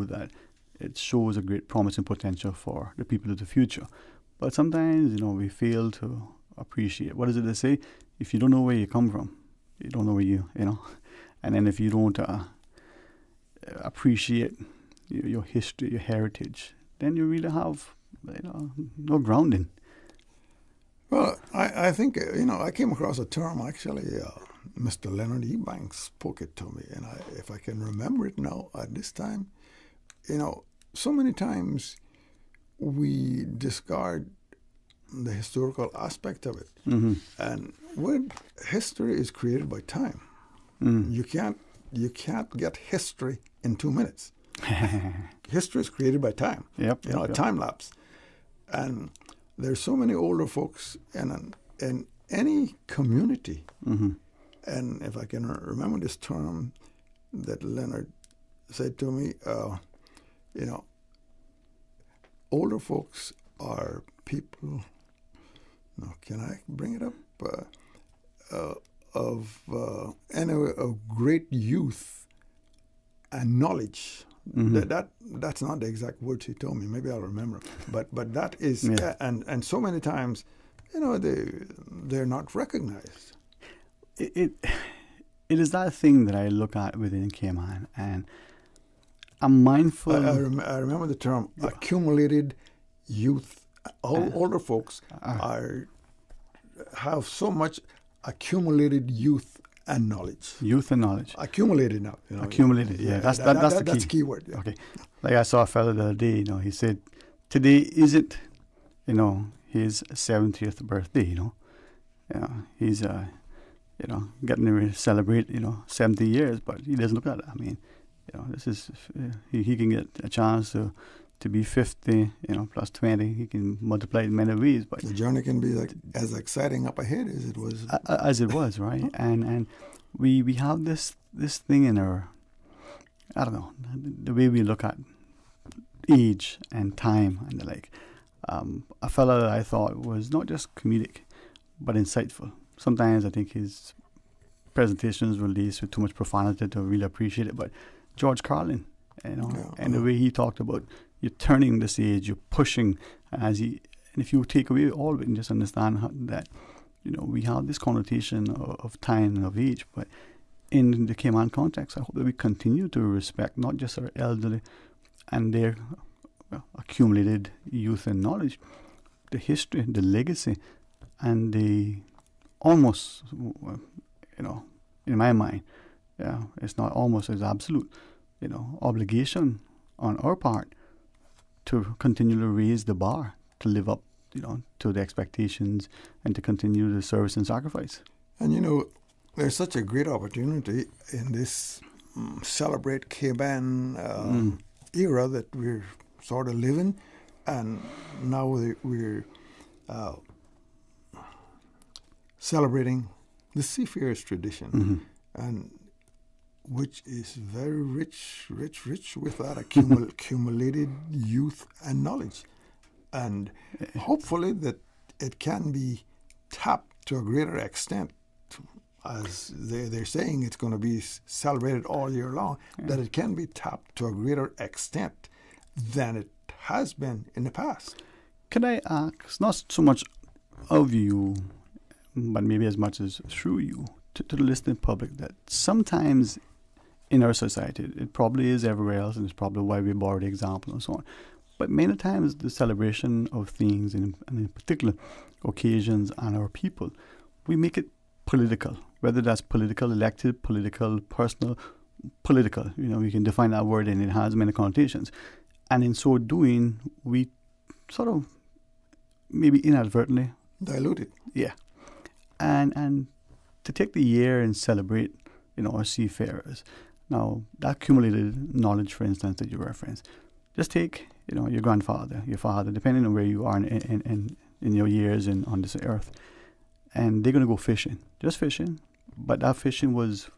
that it shows a great promise and potential for the people of the future. But sometimes, we fail to appreciate. What is it they say? If you don't know where you come from, you don't know where and then if you don't appreciate your history, your heritage, then you really have no grounding. Well, I think, I came across a term, actually, Mr. Leonard Eubanks spoke it to me, and if I can remember it now at this time, so many times we discard the historical aspect of it. Mm-hmm. And history is created by time. Mm. You can't get history in 2 minutes. History is created by time. Yep. A time lapse. And there's so many older folks in any community. Mm-hmm. And if I can remember this term that Leonard said to me, older folks are people. Now, can I bring it up? Of great youth and knowledge. Mm-hmm. That's not the exact words he told me. Maybe I'll remember. But that is, yeah. And so many times, they're not recognized. It is that thing that I look at within Cayman, and I'm mindful. I remember the term accumulated youth. Older folks have so much accumulated youth and knowledge. Youth and knowledge. Accumulated now. Accumulated, yeah. That's the key. That's the key word. Yeah. Okay. Like I saw a fellow the other day, he said, today isn't, his 70th birthday, He's, getting ready to celebrate, 70 years, but he doesn't look at it. I mean, this is, he can get a chance to be 50, plus 20. He can multiply it in many ways. But the journey can be as exciting up ahead as it was. As it was, right? And we have this thing in our, I don't know, the way we look at age and time and the like. A fellow that I thought was not just comedic, but insightful. Sometimes I think his presentations were laced with too much profanity to really appreciate it. But George Carlin, the way he talked about you're turning this age, you're pushing, and if you take away all of it and just understand that, we have this connotation of time and of age, but in the Cayman context, I hope that we continue to respect not just our elderly and their accumulated youth and knowledge, the history, the legacy, and the almost, in my mind, it's not almost, it's absolute, obligation on our part to continue to raise the bar, to live up, to the expectations, and to continue the service and sacrifice. And there's such a great opportunity in this Celebrate Cayman era that we're sort of living, and now we're celebrating the seafarers tradition, and which is very rich with that accumulated youth and knowledge. And hopefully that it can be tapped to a greater extent, as they're saying it's going to be celebrated all year long, that it can be tapped to a greater extent than it has been in the past. Can I ask, not so much of you, but maybe as much as through you, to the listening public, that sometimes in our society, it probably is everywhere else, and it's probably why we borrow the example and so on, but many times the celebration of things, and in particular occasions and our people, we make it political, whether that's political, elected, political, personal, political. We can define that word, and it has many connotations. And in so doing, we sort of maybe inadvertently dilute it. Yeah. And to take the year and celebrate, our seafarers. Now, that accumulated knowledge, for instance, that you referenced, just take, your grandfather, your father, depending on where you are in your years on this earth, and they're going to go fishing, just fishing. But that fishing was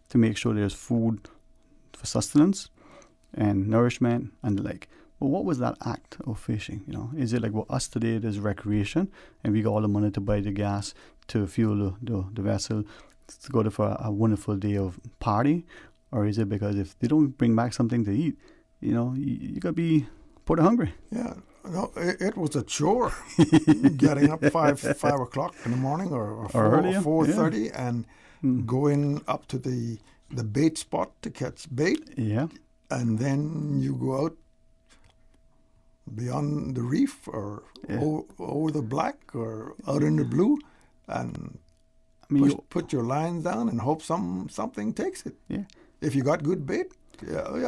to make sure there's food for sustenance and nourishment and the like. But what was that act of fishing? Is it like us today? There's recreation, and we got all the money to buy the gas to fuel the vessel to go for a wonderful day of party, or is it because if they don't bring back something to eat, you gotta be pretty hungry. Yeah. No, it was a chore getting up 5 o'clock in the morning or 4:30 and going up to the bait spot to catch bait. Yeah. And then you go out beyond the reef or over the black or out in the blue and put your lines down and hope something takes it. Yeah. If you got good bait,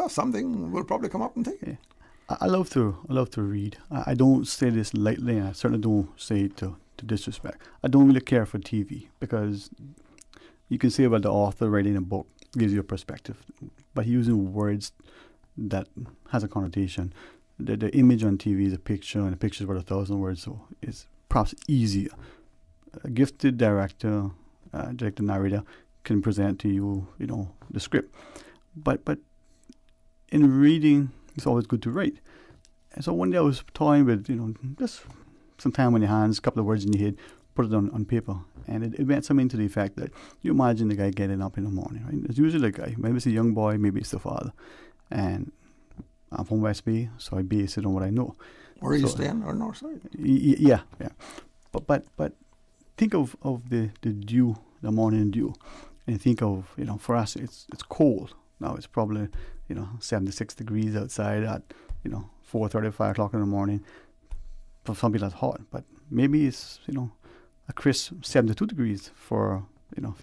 something will probably come up and take it. Yeah. I love to read. I don't say this lightly, and I certainly don't say it to disrespect. I don't really care for TV because you can say about the author writing a book gives you a perspective, but using words that has a connotation. The image on TV is a picture, and a picture is worth 1,000 words, so it's perhaps easier. A gifted director, narrator can present to you, the script. But in reading, it's always good to write. And so one day I was toying with, just some time on your hands, a couple of words in your head, put it on paper. And it went something to the effect that you imagine the guy getting up in the morning, right? It's usually a guy. Maybe it's a young boy, maybe it's the father. And I'm from West Bay, so I base it on what I know. Where are you staying, or north side? Yeah. But think of the dew, the morning dew. And think of, for us, it's cold. Now it's probably, 76 degrees outside at, 4:30, 5 o'clock in the morning. For some people that's hot, but maybe it's, a crisp 72 degrees for,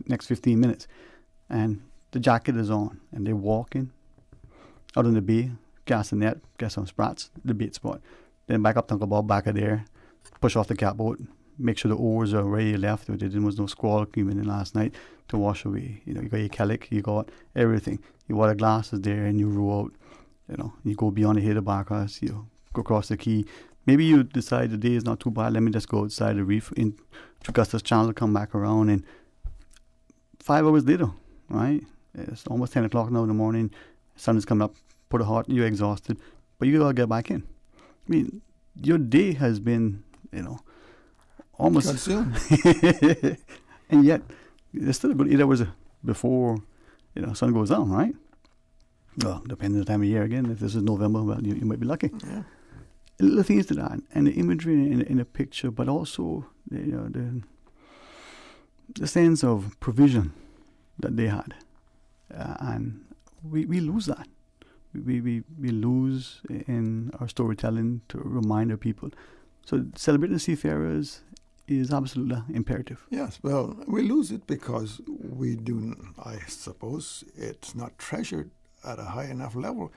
next 15 minutes. And the jacket is on and they're walking out in the bay, cast a net, get some sprats, the bait spot. Then back up to Uncle Bob, back of there, push off the catboat, make sure the oars are where you left. There was no squall coming in last night to wash away. You got your calic, you got everything. Your water glass is there and you row out. You go beyond the head of Barkhouse, you go across the quay. Maybe you decide the day is not too bad, let me just go outside the reef in Augusta's Channel, come back around, and 5 hours later, right? It's almost 10 o'clock now in the morning, sun is coming up, put a hot, you're exhausted, but you gotta get back in. I mean, your day has been, almost consumed. And yet, there's still a good 8 hours before, sun goes down, right? Well, depending on the time of year again. If this is November, well, you might be lucky. Yeah. Little things to that, and the imagery in the picture, but also the sense of provision that they had, and we lose that. We lose in our storytelling to remind our people. So celebrating the seafarers is absolutely imperative. Yes, well, we lose it because we do, I suppose, it's not treasured at a high enough level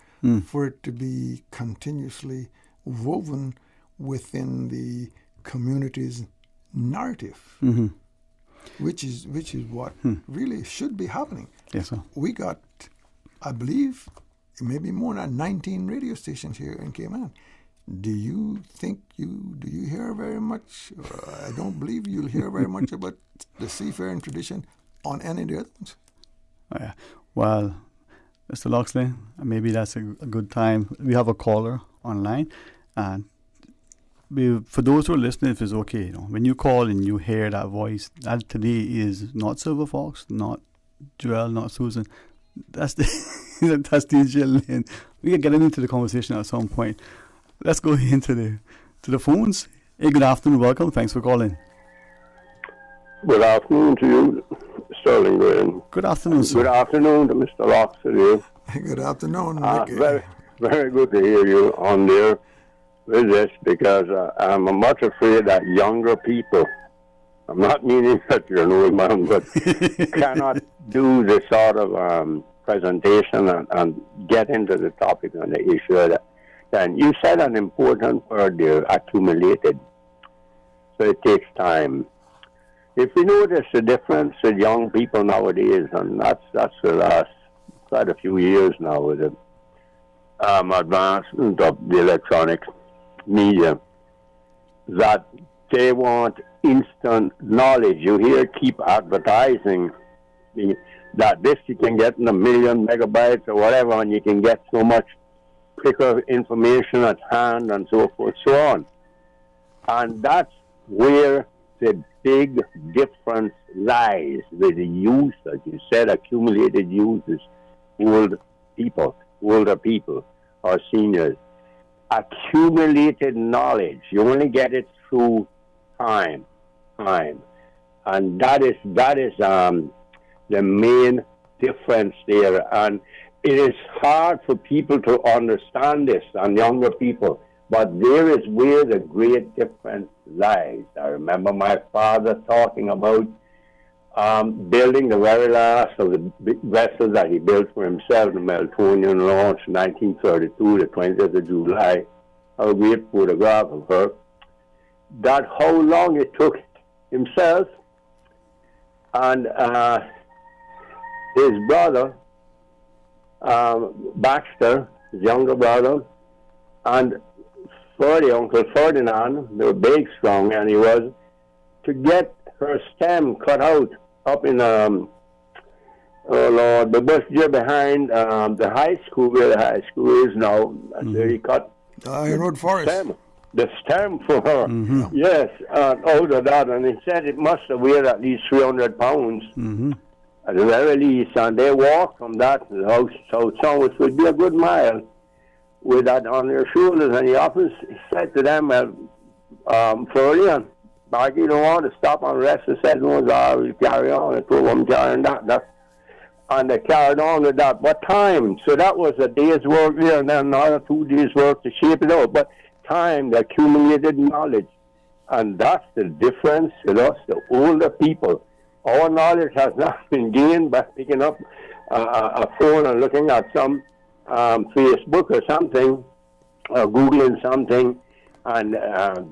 for it to be continuously woven within the community's narrative, which is what really should be happening. Yes, sir. We got, I believe, maybe more than 19 radio stations here in Cayman. Do you hear very much? I don't believe you'll hear very much about the seafaring tradition on any of the other ones. Well, Mr. Loxley, maybe that's a good time. We have a caller online, and for those who are listening, if it's okay, when you call and you hear that voice, that today is not Silver Fox, not Joel, not Susan. That's the that's DJ Lynn. We can get into the conversation at some point. Let's go into the phones. Hey, good afternoon, welcome. Thanks for calling. Good afternoon to you, Sterling Green. Good afternoon, sir. Good afternoon to Mr. Loxley. Good afternoon, Ricky. Very, very good to hear you on there with this, because I'm much afraid that younger people, I'm not meaning that you're an old man, but cannot do this sort of presentation and get into the topic and the issue. And you said an important word there, accumulated. So it takes time. If we notice the difference with young people nowadays, and that's the last quite a few years now with the advancement of the electronic media, that they want instant knowledge. You hear keep advertising that this you can get in 1 million megabytes or whatever, and you can get so much quicker information at hand and so forth, so on. And that's where the big difference lies with the use, as you said, accumulated use is older people. or seniors. Accumulated knowledge. You only get it through time. And that is the main difference there. And it is hard for people to understand this, and younger people. But there is where the great difference lies. I remember my father talking about building the very last of the big vessels that he built for himself, the Meltonian launch in 1932, the 20th of July. A great photograph of her. That how long it took himself and his brother, Baxter, his younger brother, and Uncle Ferdinand, they were big, strong, and he was, to get her stem cut out up in, the bush there behind the high school, where the high school is now. That's where he cut Iron Road Forest. The stem for her. Yes, out of that. And he said it must have weighed at least 300 pounds. At the very least. And they walked from that to the house south, which would be a good mile, with that on their shoulders. And he often said to them, Florian, Mark, you don't want to stop and rest. He said, no, we'll carry on. I told them carrying that. And they carried on with that. But time, so that was a day's work there, and then another 2 days' work to shape it out. But time, the accumulated knowledge. And that's the difference with us, the older people. Our knowledge has not been gained by picking up a phone and looking at some Facebook or something, or Googling something. And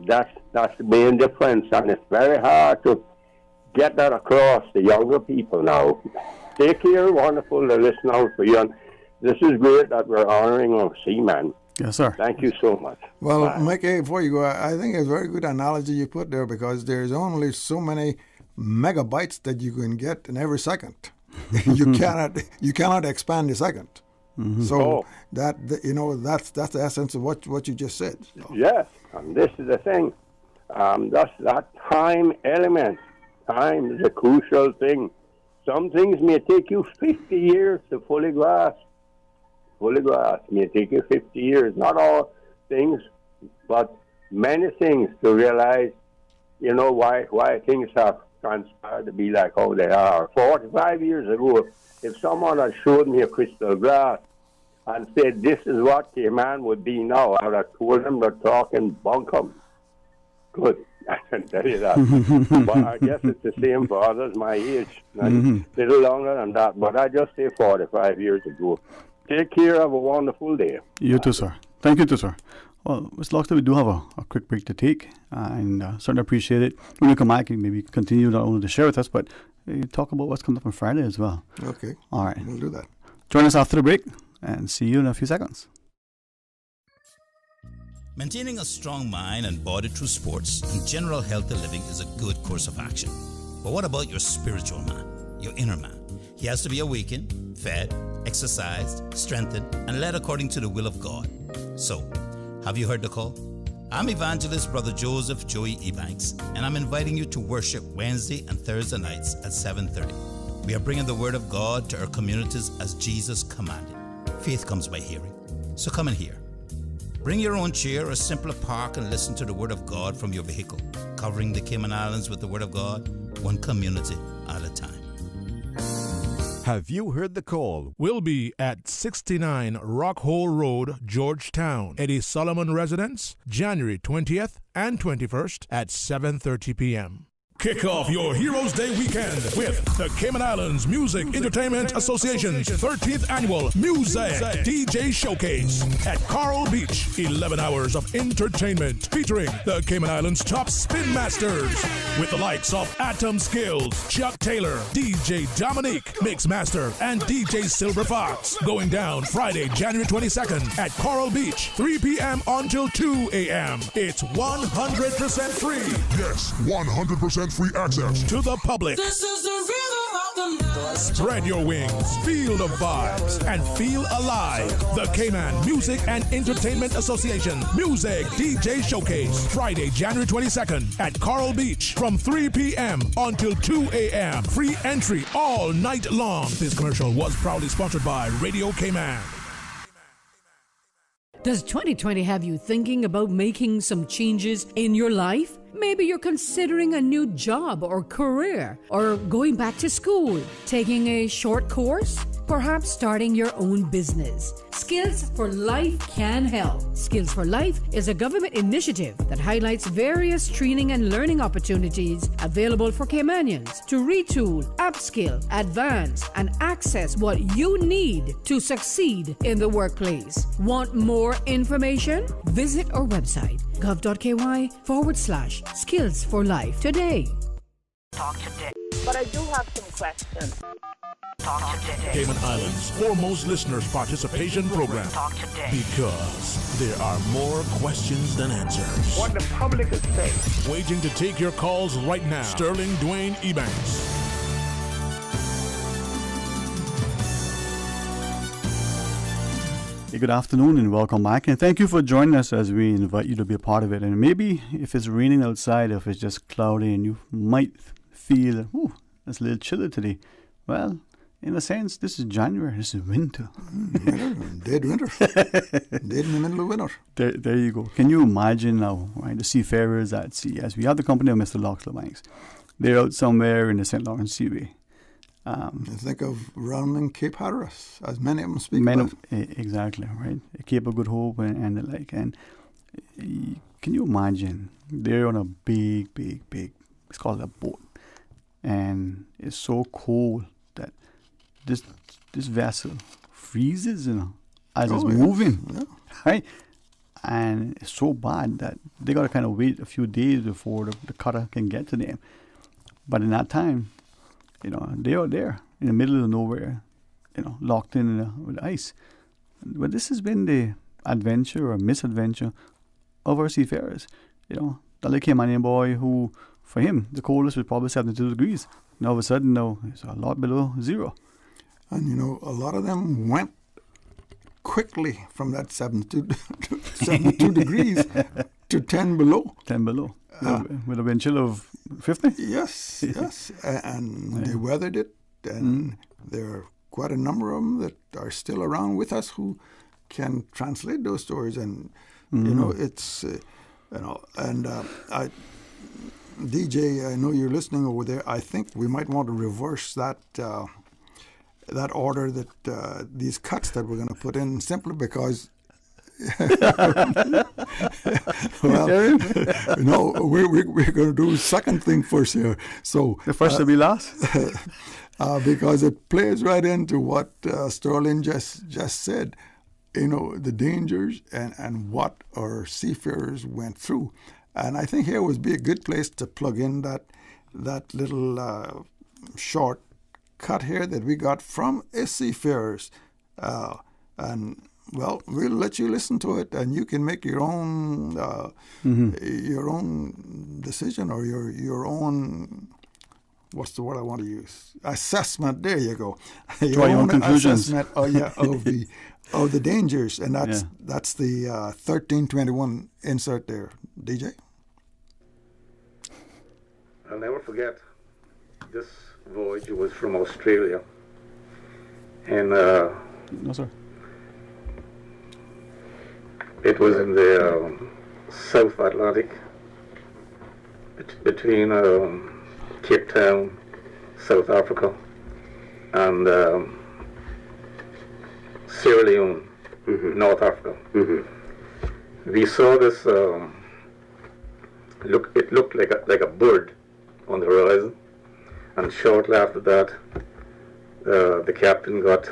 that's the main difference. And it's very hard to get that across to younger people now. Take care, wonderful to listen out for you. And this is great that we're honoring our seamen. Yes, sir. Thank you so much. Well, Bye. Mike, before you go, I think it's a very good analogy you put there, because there's only so many megabytes that you can get in every second. you cannot expand a second. So that's the essence of what you just said. So. Yes, and this is the thing. That's that time element. Time is a crucial thing. Some things may take you 50 years to fully grasp. May take you 50 years. Not all things, but many things to realize, why things have transpired to be like how they are. 45 years ago, if someone had showed me a crystal glass and said, this is what Cayman would be now, I would have told them they're talking bunkum. Good. I can tell you that. But I guess it's the same for others my age. A little longer than that. But I just say 45 years ago. Take care. Have a wonderful day. You too, sir. Thank you too, sir. Well, Mr. Locksley, we do have a quick break to take, and certainly appreciate it. When you come back, you maybe continue not only to share with us, but talk about what's coming up on Friday as well. Okay. All right. We'll do that. Join us after the break, and see you in a few seconds. Maintaining a strong mind and body through sports and general healthy living is a good course of action. But what about your spiritual man, your inner man? He has to be awakened, fed, exercised, strengthened, and led according to the will of God. So, have you heard the call? I'm Evangelist Brother Joseph Joey Ebanks, and I'm inviting you to worship Wednesday and Thursday nights at 7:30. We are bringing the Word of God to our communities as Jesus commanded. Faith comes by hearing, so come and hear. Bring your own chair or simply park and listen to the Word of God from your vehicle, covering the Cayman Islands with the Word of God, one community at a time. Have you heard the call? We'll be at 69 Rockhole Road, Georgetown, Eddie Solomon Residence, January 20th and 21st at 7:30 p.m. Kick off your Heroes Day weekend with the Cayman Islands Music Entertainment Association's 13th annual Music DJ Showcase at Coral Beach. 11 hours of entertainment featuring the Cayman Islands top spin masters with the likes of Atom Skills, Chuck Taylor, DJ Dominique, Mixmaster, and DJ Silver Fox. Going down Friday, January 22nd at Coral Beach, 3 p.m. until 2 a.m. It's 100% free. Yes, 100% free access to the public. This is the rhythm of the night. Spread your wings, feel the vibes, and feel alive. The Cayman Music and Entertainment Association Music DJ Showcase, Friday, January 22nd at Coral Beach from 3 p.m. until 2 a.m. Free entry all night long. This commercial was proudly sponsored by Radio Cayman. Does 2020 have you thinking about making some changes in your life? Maybe you're considering a new job or career, or going back to school, taking a short course, perhaps starting your own business. Skills for Life can help. Skills for Life is a government initiative that highlights various training and learning opportunities available for Caymanians to retool, upskill, advance, and access what you need to succeed in the workplace. Want more information? Visit our website, gov.ky/skills for life today. Talk today. But I do have some questions. Talk today. Cayman Islands' foremost listeners participation program. Talk today. Because there are more questions than answers. What the public is saying. Waiting to take your calls right now. Sterling Dwayne Ebanks. Hey, good afternoon and welcome back, and thank you for joining us as we invite you to be a part of it. And maybe if it's raining outside, if it's just cloudy, and you might feel, ooh, it's a little chilly today. Well, in a sense, this is January. This is winter. Dead winter. Dead in the middle of winter. There you go. Can you imagine now, right, the seafarers at sea, as we have the company of Mr. Loxley Banks. They're out somewhere in the St. Lawrence Seaway. Think of rounding Cape Hatteras, as many of them speak about. Exactly, right. Cape of Good Hope and the like. And can you imagine, they're on a big, it's called a boat. And it's so cold that this vessel freezes, as it's moving. Yeah. Right? And it's so bad that they got to kind of wait a few days before the cutter can get to them. But in that time, they are there in the middle of nowhere, locked in with ice. But this has been the adventure or misadventure of our seafarers. The little Caymanian boy who, for him, the coldest was probably 72 degrees. And all of a sudden, now it's a lot below zero. And, a lot of them went quickly from that 72 degrees to 10 below. 10 below. With a wind chill of 50? Yes. And they weathered it. And there are quite a number of them that are still around with us who can translate those stories. And, it's, DJ, I know you're listening over there. I think we might want to reverse that order, that these cuts that we're going to put in, simply because we're going to do second thing first here. So the first to be last, because it plays right into what Sterling just said. The dangers and what our seafarers went through. And I think here would be a good place to plug in that little short cut here that we got from a seafarers. And, well, we'll let you listen to it, and you can make your own decision, or your own, what's the word I want to use? Assessment. There you go. Your own conclusions. Assessment, of the dangers, and that's the 1321 insert there. DJ? I'll never forget this voyage. It was from Australia, and no, sir. It was in the South Atlantic, between Cape Town, South Africa, and Sierra Leone, North Africa. We saw this. It looked like a bird on the horizon, and shortly after that, the captain got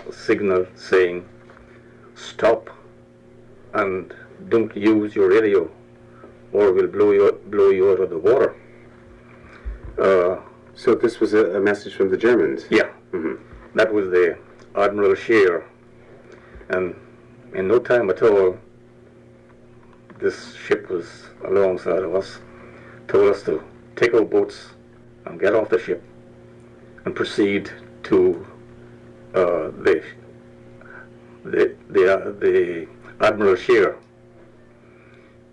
a signal saying, "Stop, and don't use your radio, or we'll blow you out of the water." So this was a message from the Germans? Yeah. That was the Admiral Scheer. And in no time at all, this ship was alongside of us, told us to take our boats and get off the ship and proceed to the Admiral Scheer.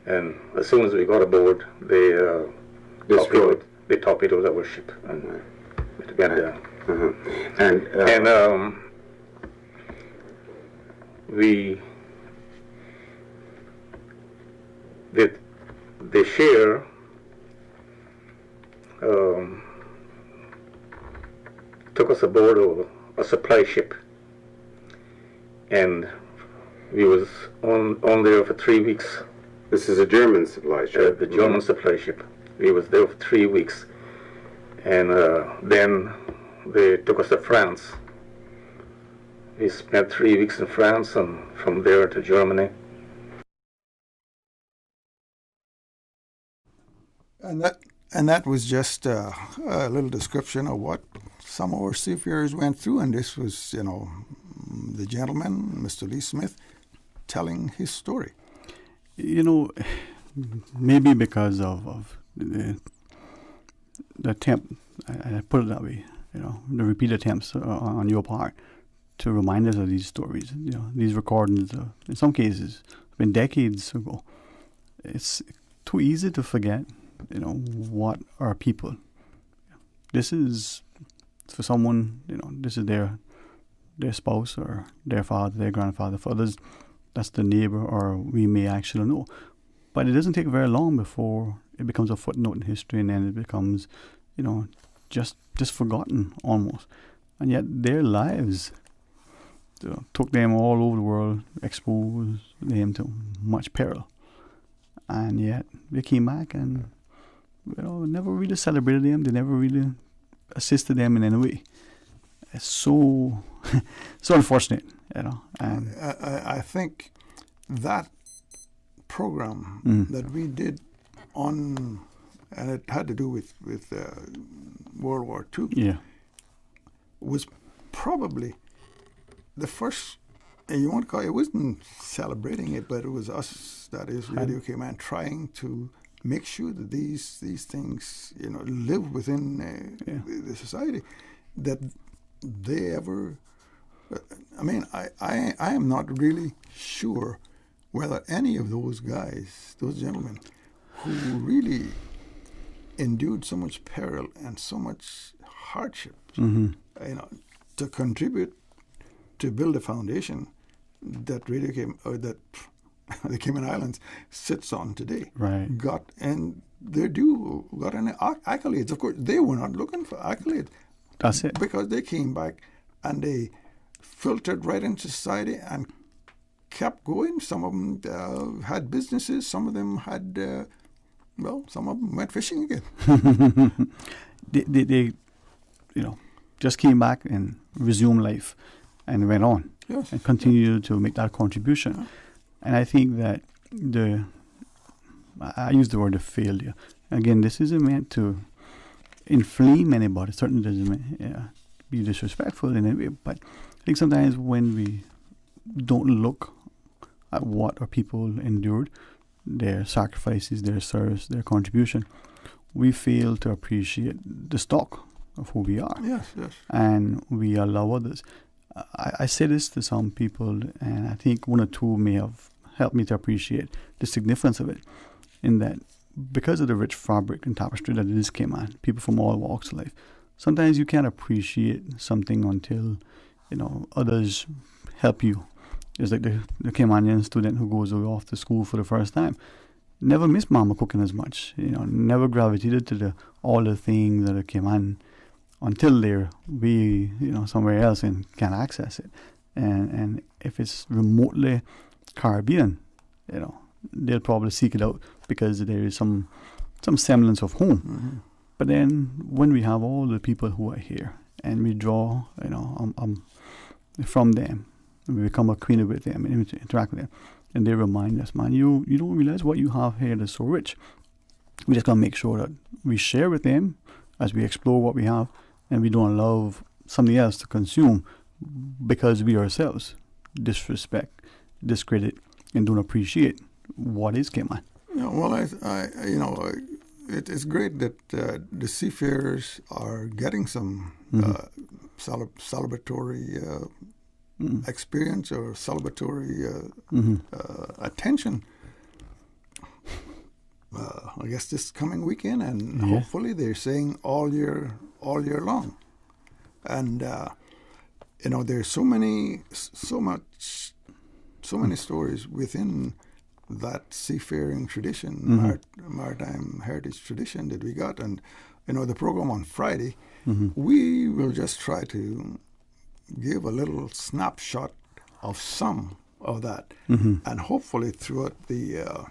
And as soon as we got aboard, they torpedoed our ship and it went down. And we the share took us aboard a supply ship, and we was on there for 3 weeks. This is a German supply ship. The German supply ship. We was there for 3 weeks, and then they took us to France. We spent 3 weeks in France, and from there to Germany. And that was just a little description of what some of our seafarers went through, and this was, the gentleman, Mr. Lee Smith, telling his story. Maybe because of the attempt, I put it that way, the repeated attempts on your part to remind us of these stories, these recordings, in some cases, been decades ago. It's too easy to forget, what are people. This is, for someone, this is their spouse or their father, their grandfather. For others, that's the neighbor, or we may actually know. But it doesn't take very long before it becomes a footnote in history, and then it becomes, just forgotten almost. And yet their lives took them all over the world, exposed them to much peril. And yet they came back and, never really celebrated them. They never really assisted them in any way. It's so unfortunate, And I think that program that we did and it had to do with World War II. Yeah, was probably the first. And you want to call it wasn't celebrating it, but it was us, that is Radio Cayman, trying to make sure that these things live within the society, that they ever. I am not really sure whether any of those guys, those gentlemen, who really endured so much peril and so much hardship, to contribute to build a foundation that the Cayman Islands sits on today, right? Got any accolades. Of course, they were not looking for accolades. That's it. Because they came back and they filtered right into society and kept going. Some of them had businesses. Some of them had, some of them went fishing again. they just came back and resumed life and went on. Yes. And continued to make that contribution. Yeah. And I think that I use the word of failure. Again, this isn't meant to inflame anybody. It certainly doesn't be disrespectful in any way. But I think sometimes when we don't look at what our people endured, their sacrifices, their service, their contribution, we fail to appreciate the stock of who we are. Yes. And we allow others. I say this to some people, and I think one or two may have helped me to appreciate the significance of it, in that because of the rich fabric and tapestry that it is Cayman, people from all walks of life, sometimes you can't appreciate something until, others help you. It's like the Caymanian student who goes off to school for the first time. Never missed mama cooking as much, never gravitated to all the things that are Cayman until they're somewhere else and can't access it. And if it's remotely Caribbean, they'll probably seek it out because there is some semblance of home. Mm-hmm. But then when we have all the people who are here and we draw, from them, and we become acquainted with them and interact with them, and they remind us, man, you don't realize what you have here that's so rich. We just gotta make sure that we share with them as we explore what we have, and we don't allow something else to consume because we ourselves disrespect, discredit, and don't appreciate what is Cayman. Well, it's great that the seafarers are getting some celebratory experience or celebratory attention. I guess this coming weekend, and hopefully they're saying all year long. And there's so many stories within that seafaring tradition, maritime heritage tradition that we got. And, the program on Friday, we will just try to give a little snapshot of some of that. And hopefully throughout the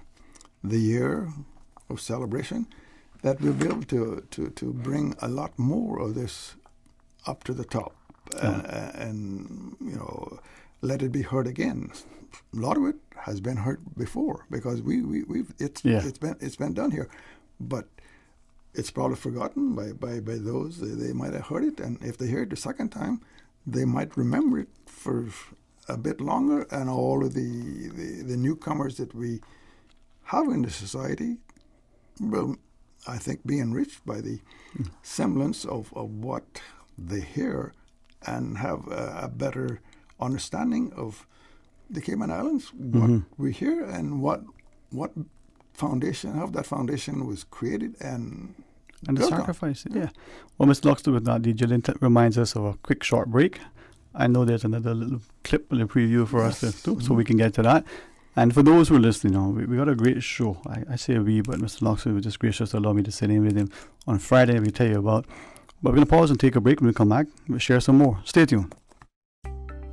year of celebration, that we'll be able to bring a lot more of this up to the top and let it be heard again. A lot of it has been heard before because it's been done here, but it's probably forgotten by those. They might have heard it, and if they hear it the second time, they might remember it for a bit longer. And all of the newcomers that we have in the society will, I think, be enriched by the semblance of what they hear and have a better understanding of the Cayman Islands, what we hear, and what foundation, how that foundation was created and the sacrifice. Yeah. Well, Mr. Loxton, with that, DJ reminds us of a quick short break. I know there's another little clip, a little preview for us to do, so we can get to that. And for those who are listening, we got a great show. I say we, but Mr. Loxton was just gracious to allow me to sit in with him on Friday. We tell you about. But we're going to pause and take a break. When we come back, we'll share some more. Stay tuned.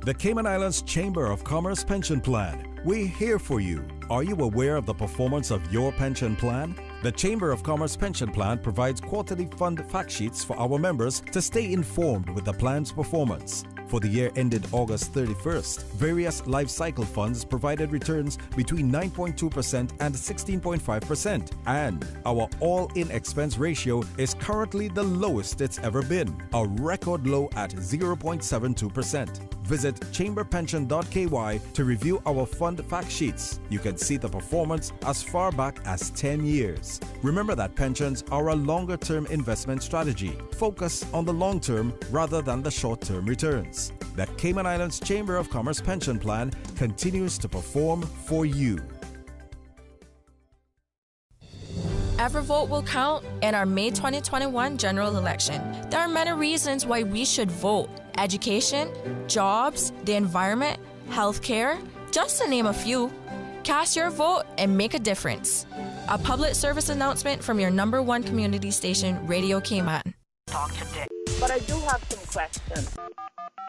The Cayman Islands Chamber of Commerce Pension Plan. We're here for you. Are you aware of the performance of your pension plan? The Chamber of Commerce Pension Plan provides quarterly fund fact sheets for our members to stay informed with the plan's performance. For the year ended August 31st, various life cycle funds provided returns between 9.2% and 16.5%, and our all-in expense ratio is currently the lowest it's ever been, a record low at 0.72%. Visit chamberpension.ky to review our fund fact sheets. You can see the performance as far back as 10 years. Remember that pensions are a longer-term investment strategy. Focus on the long term rather than the short-term returns. The Cayman Islands Chamber of Commerce Pension Plan continues to perform for you. Every vote will count in our May 2021 general election. There are many reasons why we should vote. Education, jobs, the environment, healthcare, just to name a few. Cast your vote and make a difference. A public service announcement from your #1 community station, Radio Cayman. Talk today. But I do have some questions.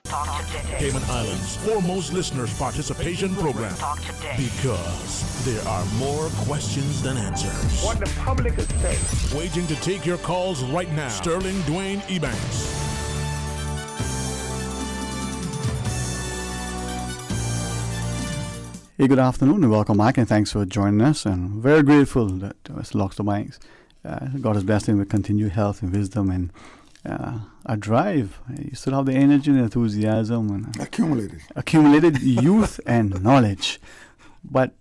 Talk today. Cayman Islands' foremost listeners' participation program. Talk today. Because there are more questions than answers. What the public is saying. Waiting to take your calls right now. Sterling Dwayne Ebanks. Hey, good afternoon and welcome back, and thanks for joining us. And very grateful that Mr. Loxton Banks, God has blessed him with continued health and wisdom and a drive. You still have the energy and enthusiasm and accumulated youth and knowledge. But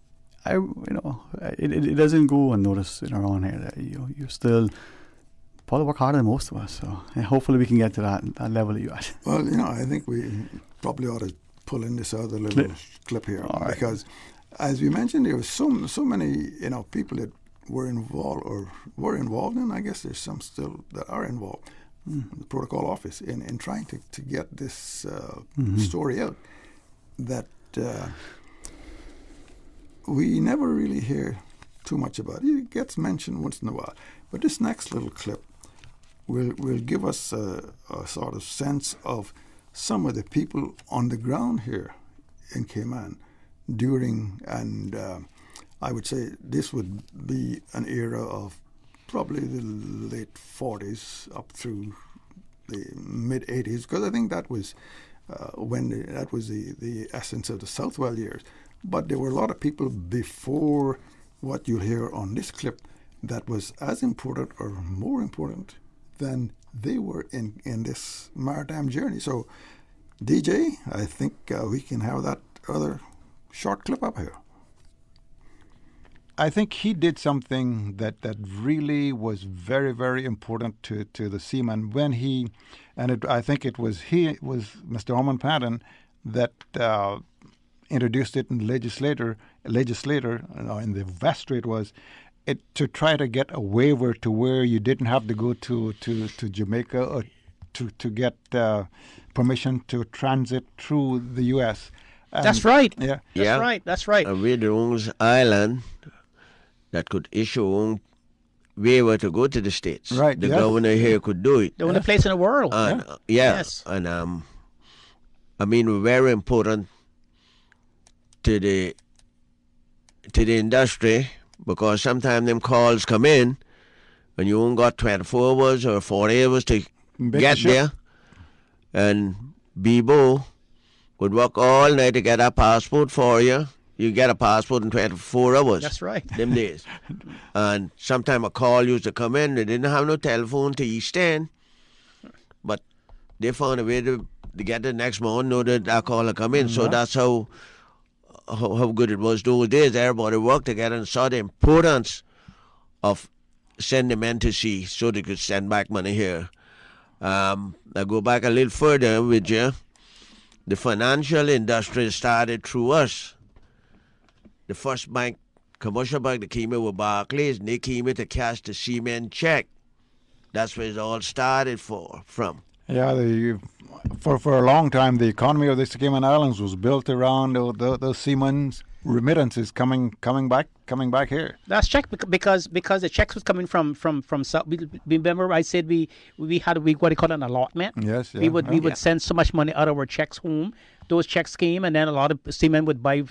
it doesn't go unnoticed around here that you still probably work harder than most of us. So hopefully we can get to that level that you at. Well, I think we probably ought to pull in this other little clip here, because as we mentioned, there was so many people that were involved in. I guess there's some still that are involved. The protocol office in trying to get this story out that we never really hear too much about. It gets mentioned once in a while, but this next little clip will give us a sort of sense of some of the people on the ground here in Cayman during, and I would say this would be an era of probably the late 40s up through the mid 80s, because I think that was that was the essence of the Southwell years. But there were a lot of people before what you'll hear on this clip that was as important or more important than they were in this maritime journey. So, DJ, I think we can have that other short clip up here. I think he did something that really was very, very important to the seaman when he, I think it was Mr. Ormond Patton that introduced it in the legislature in the vestry to try to get a waiver to where you didn't have to go to Jamaica or to get permission to transit through the U.S. That's right. Yeah. That's right. And we're the only island that could issue waiver to go to the States. Right. The governor here could do it. The only place in the world. And, Yes. And I mean, we're very important to the industry, because sometimes them calls come in and you only got 24 hours or 40 hours to get there. And Bebo would work all night to get a passport for you. You get a passport in 24 hours. That's right. Them days. And sometimes a call used to come in. They didn't have no telephone to East End. But they found a way to get the next morning, know that call had come in. So that's how good it was those days. Everybody worked together and saw the importance of sending men to sea so they could send back money here. I go back a little further with you. The financial industry started through us. The first bank, commercial bank, that came in with Barclays, and they came in to cash the seamen check. That's where it all started from. Yeah, for a long time, the economy of the Cayman Islands was built around the seamen's remittances coming back here. That's check because the checks was coming from South. Remember, I said we had what they call an allotment. Yes, yeah. We would send so much money out of our checks home. Those checks came, and then a lot of seamen would buy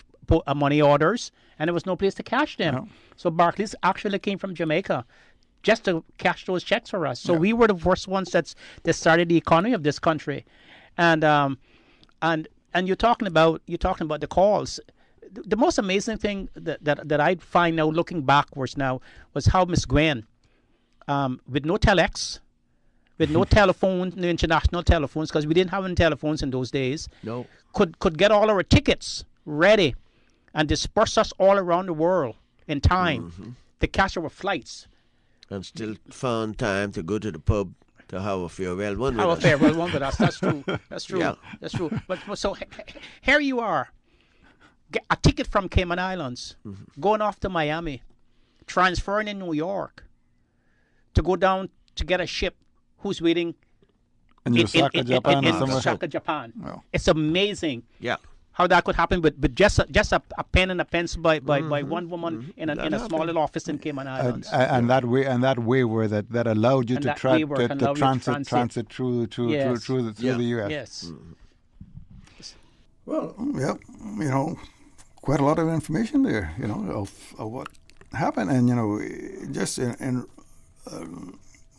money orders, and there was no place to cash them. No. So Barclays actually came from Jamaica just to cash those checks for us. So we were the first ones that started the economy of this country, and you're talking about the calls. The most amazing thing that I find now, looking backwards now, was how Miss Gwen, with no telex, with no telephone, no international telephones, because we didn't have any telephones in those days. No, could get all our tickets ready and disperse us all around the world in time to catch our flights. And still found time to go to the pub to have a farewell one with us. Have a farewell one with us. That's true. That's true. Yeah. That's true. But so here you are, get a ticket from Cayman Islands, going off to Miami, transferring in New York, to go down to get a ship who's waiting in Osaka, Japan. Osaka, Japan. Wow. It's amazing. Yeah. How that could happen, but just a pen and a pencil by one woman in a small little office in Cayman Islands. And that waiver that allowed you to transit through the U.S. Yes. Well, yeah, quite a lot of information there, of what happened, and just in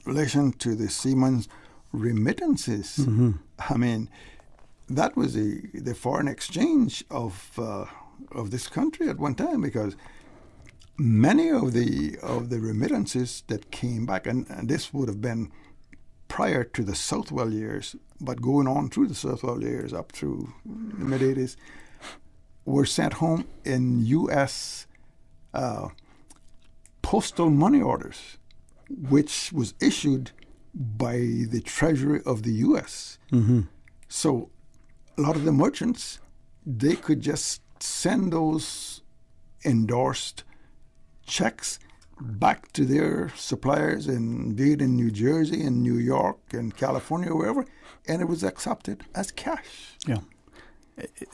relation to the seamen's remittances. I mean, that was the foreign exchange of this country at one time, because many of the remittances that came back, and this would have been prior to the Southwell years, but going on through the Southwell years up through the mid-'80s, were sent home in U.S. Postal money orders, which was issued by the Treasury of the U.S. So a lot of the merchants, they could just send those endorsed checks back to their suppliers, and be it in New Jersey and New York and California, wherever, and it was accepted as cash. Yeah.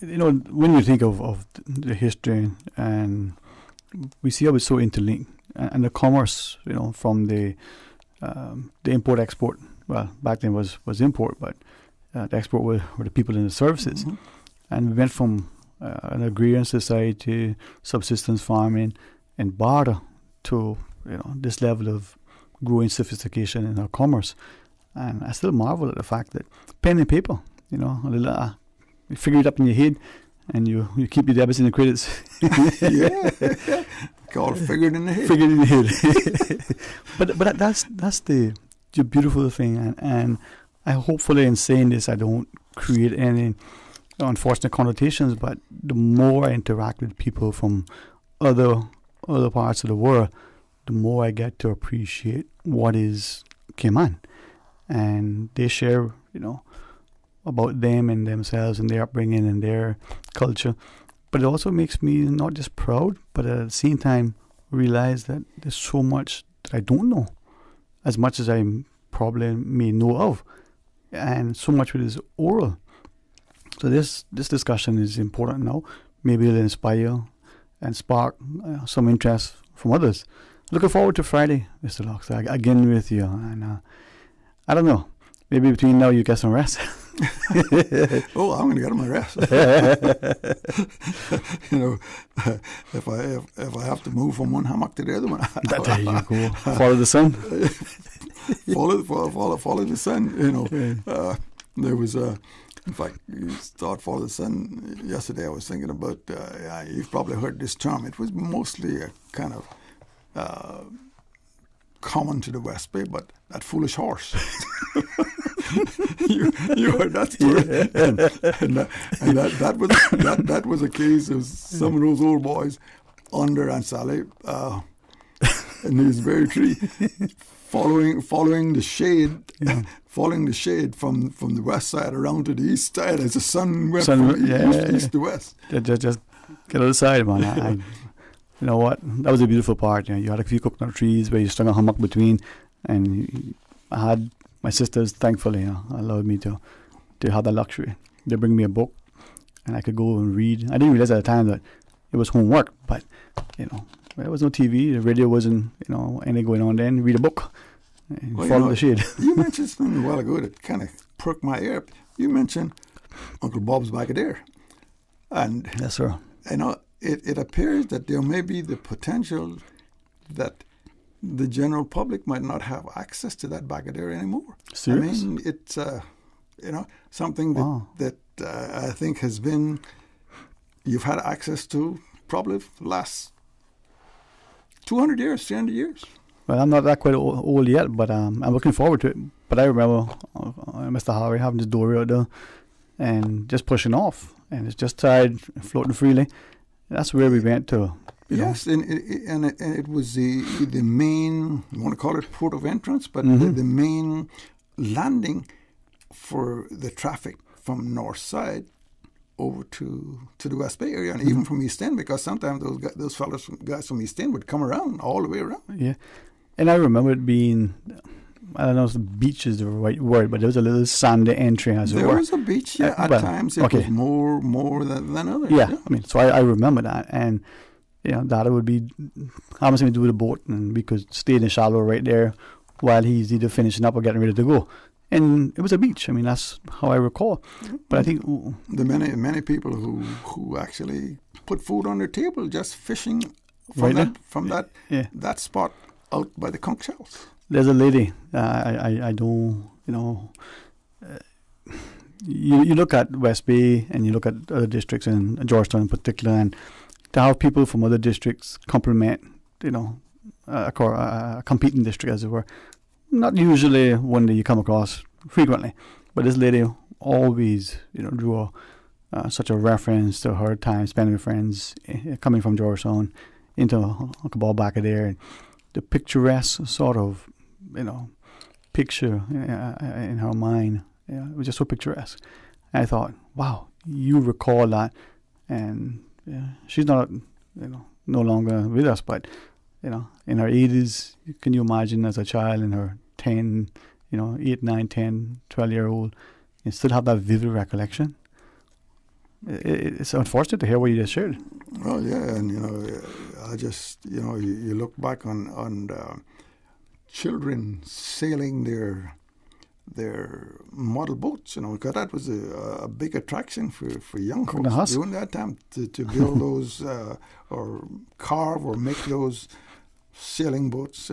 When you think of the history, and we see how it's so interlinked, and the commerce, from the import-export, well, back then was import, but the export were the people in the services. And we went from an agrarian society, subsistence farming, and barter to this level of growing sophistication in our commerce. And I still marvel at the fact that pen and paper, you figure it up in your head, and you keep your debits and the credits. Yeah, called figured in the head. Figured in the head. but that's the beautiful thing, and I hopefully in saying this I don't create any unfortunate connotations. But the more I interact with people from other parts of the world, the more I get to appreciate what is Cayman, and they share about them and themselves and their upbringing and their culture. But it also makes me not just proud, but at the same time realize that there's so much that I don't know, as much as I probably may know of, and so much of it is oral. So this discussion is important now. Maybe it'll inspire and spark some interest from others. Looking forward to Friday, Mr. Locks, again with you. And I don't know, maybe between now you get some rest. Oh, I'm going to get my rest. You know, if I have to move from one hammock to the other one, there you go. Follow the sun. follow the sun. You know, there was in fact, you start follow the sun. Yesterday, I was thinking about. You've probably heard this term. It was mostly a kind of common to the West Bay, but that foolish horse. you heard that story, and that was a case of some of those old boys under Aunt Sally in this very tree, following the shade, following the shade from the west side around to the east side as the sun went from east to west. Just get outside, man. You know what? That was a beautiful part. You had a few coconut trees where you strung a hammock between, and I had my sisters, thankfully, allowed me to have that luxury. They bring me a book, and I could go and read. I didn't realize at the time that it was homework, but there was no TV, the radio wasn't, anything going on then. Read a book and follow the shade. You mentioned something a while ago that kind of perked my ear. You mentioned Uncle Bob's Back-A-Dare, and yes, sir. It appears that there may be the potential that the general public might not have access to that Back-A-Dare anymore. Serious? I mean, it's something that I think has been you've had access to probably for the last 200 years, 300 years. Well, I'm not that quite old yet, but I'm looking forward to it. But I remember Mr. Harvey having this dory out there and just pushing off, and it's just tide floating freely. That's where we went to. Yes, and it was the main, you want to call it port of entrance, but the main landing for the traffic from north side over to the West Bay area, and even from East End, because sometimes those guys from East End would come around all the way around. Yeah, and I remember it being, I don't know if the beach is the right word, but there was a little sandy entry, as it were. There was a beach, at times it was more than others. Yeah, I mean, so I remember that, and that would be having something to do with the boat, and we could stay in the shallow right there while he's either finishing up or getting ready to go. And it was a beach. I mean, that's how I recall. But I think the many people who actually put food on their table just fishing from that spot out by the conch shells. There's a lady. I don't. You look at West Bay and you look at other districts in Georgetown in particular, and to have people from other districts complement, a competing district, as it were. Not usually one that you come across frequently, but this lady always, drew such a reference to her time spent with friends coming from Georgetown into Uncle Bob Back-A-Dare, and the picturesque sort of, picture in her mind. It was just so picturesque. And I thought, wow, you recall that, and she's not, no longer with us, but. In her 80s, can you imagine as a child in her 10, 8, 9, 10, 12-year-old, and still have that vivid recollection? It's unfortunate to hear what you just shared. Well, yeah, and, I just, you look back on children sailing their model boats, because that was a big attraction for young folks during that time to build those or carve or make those sailing boats,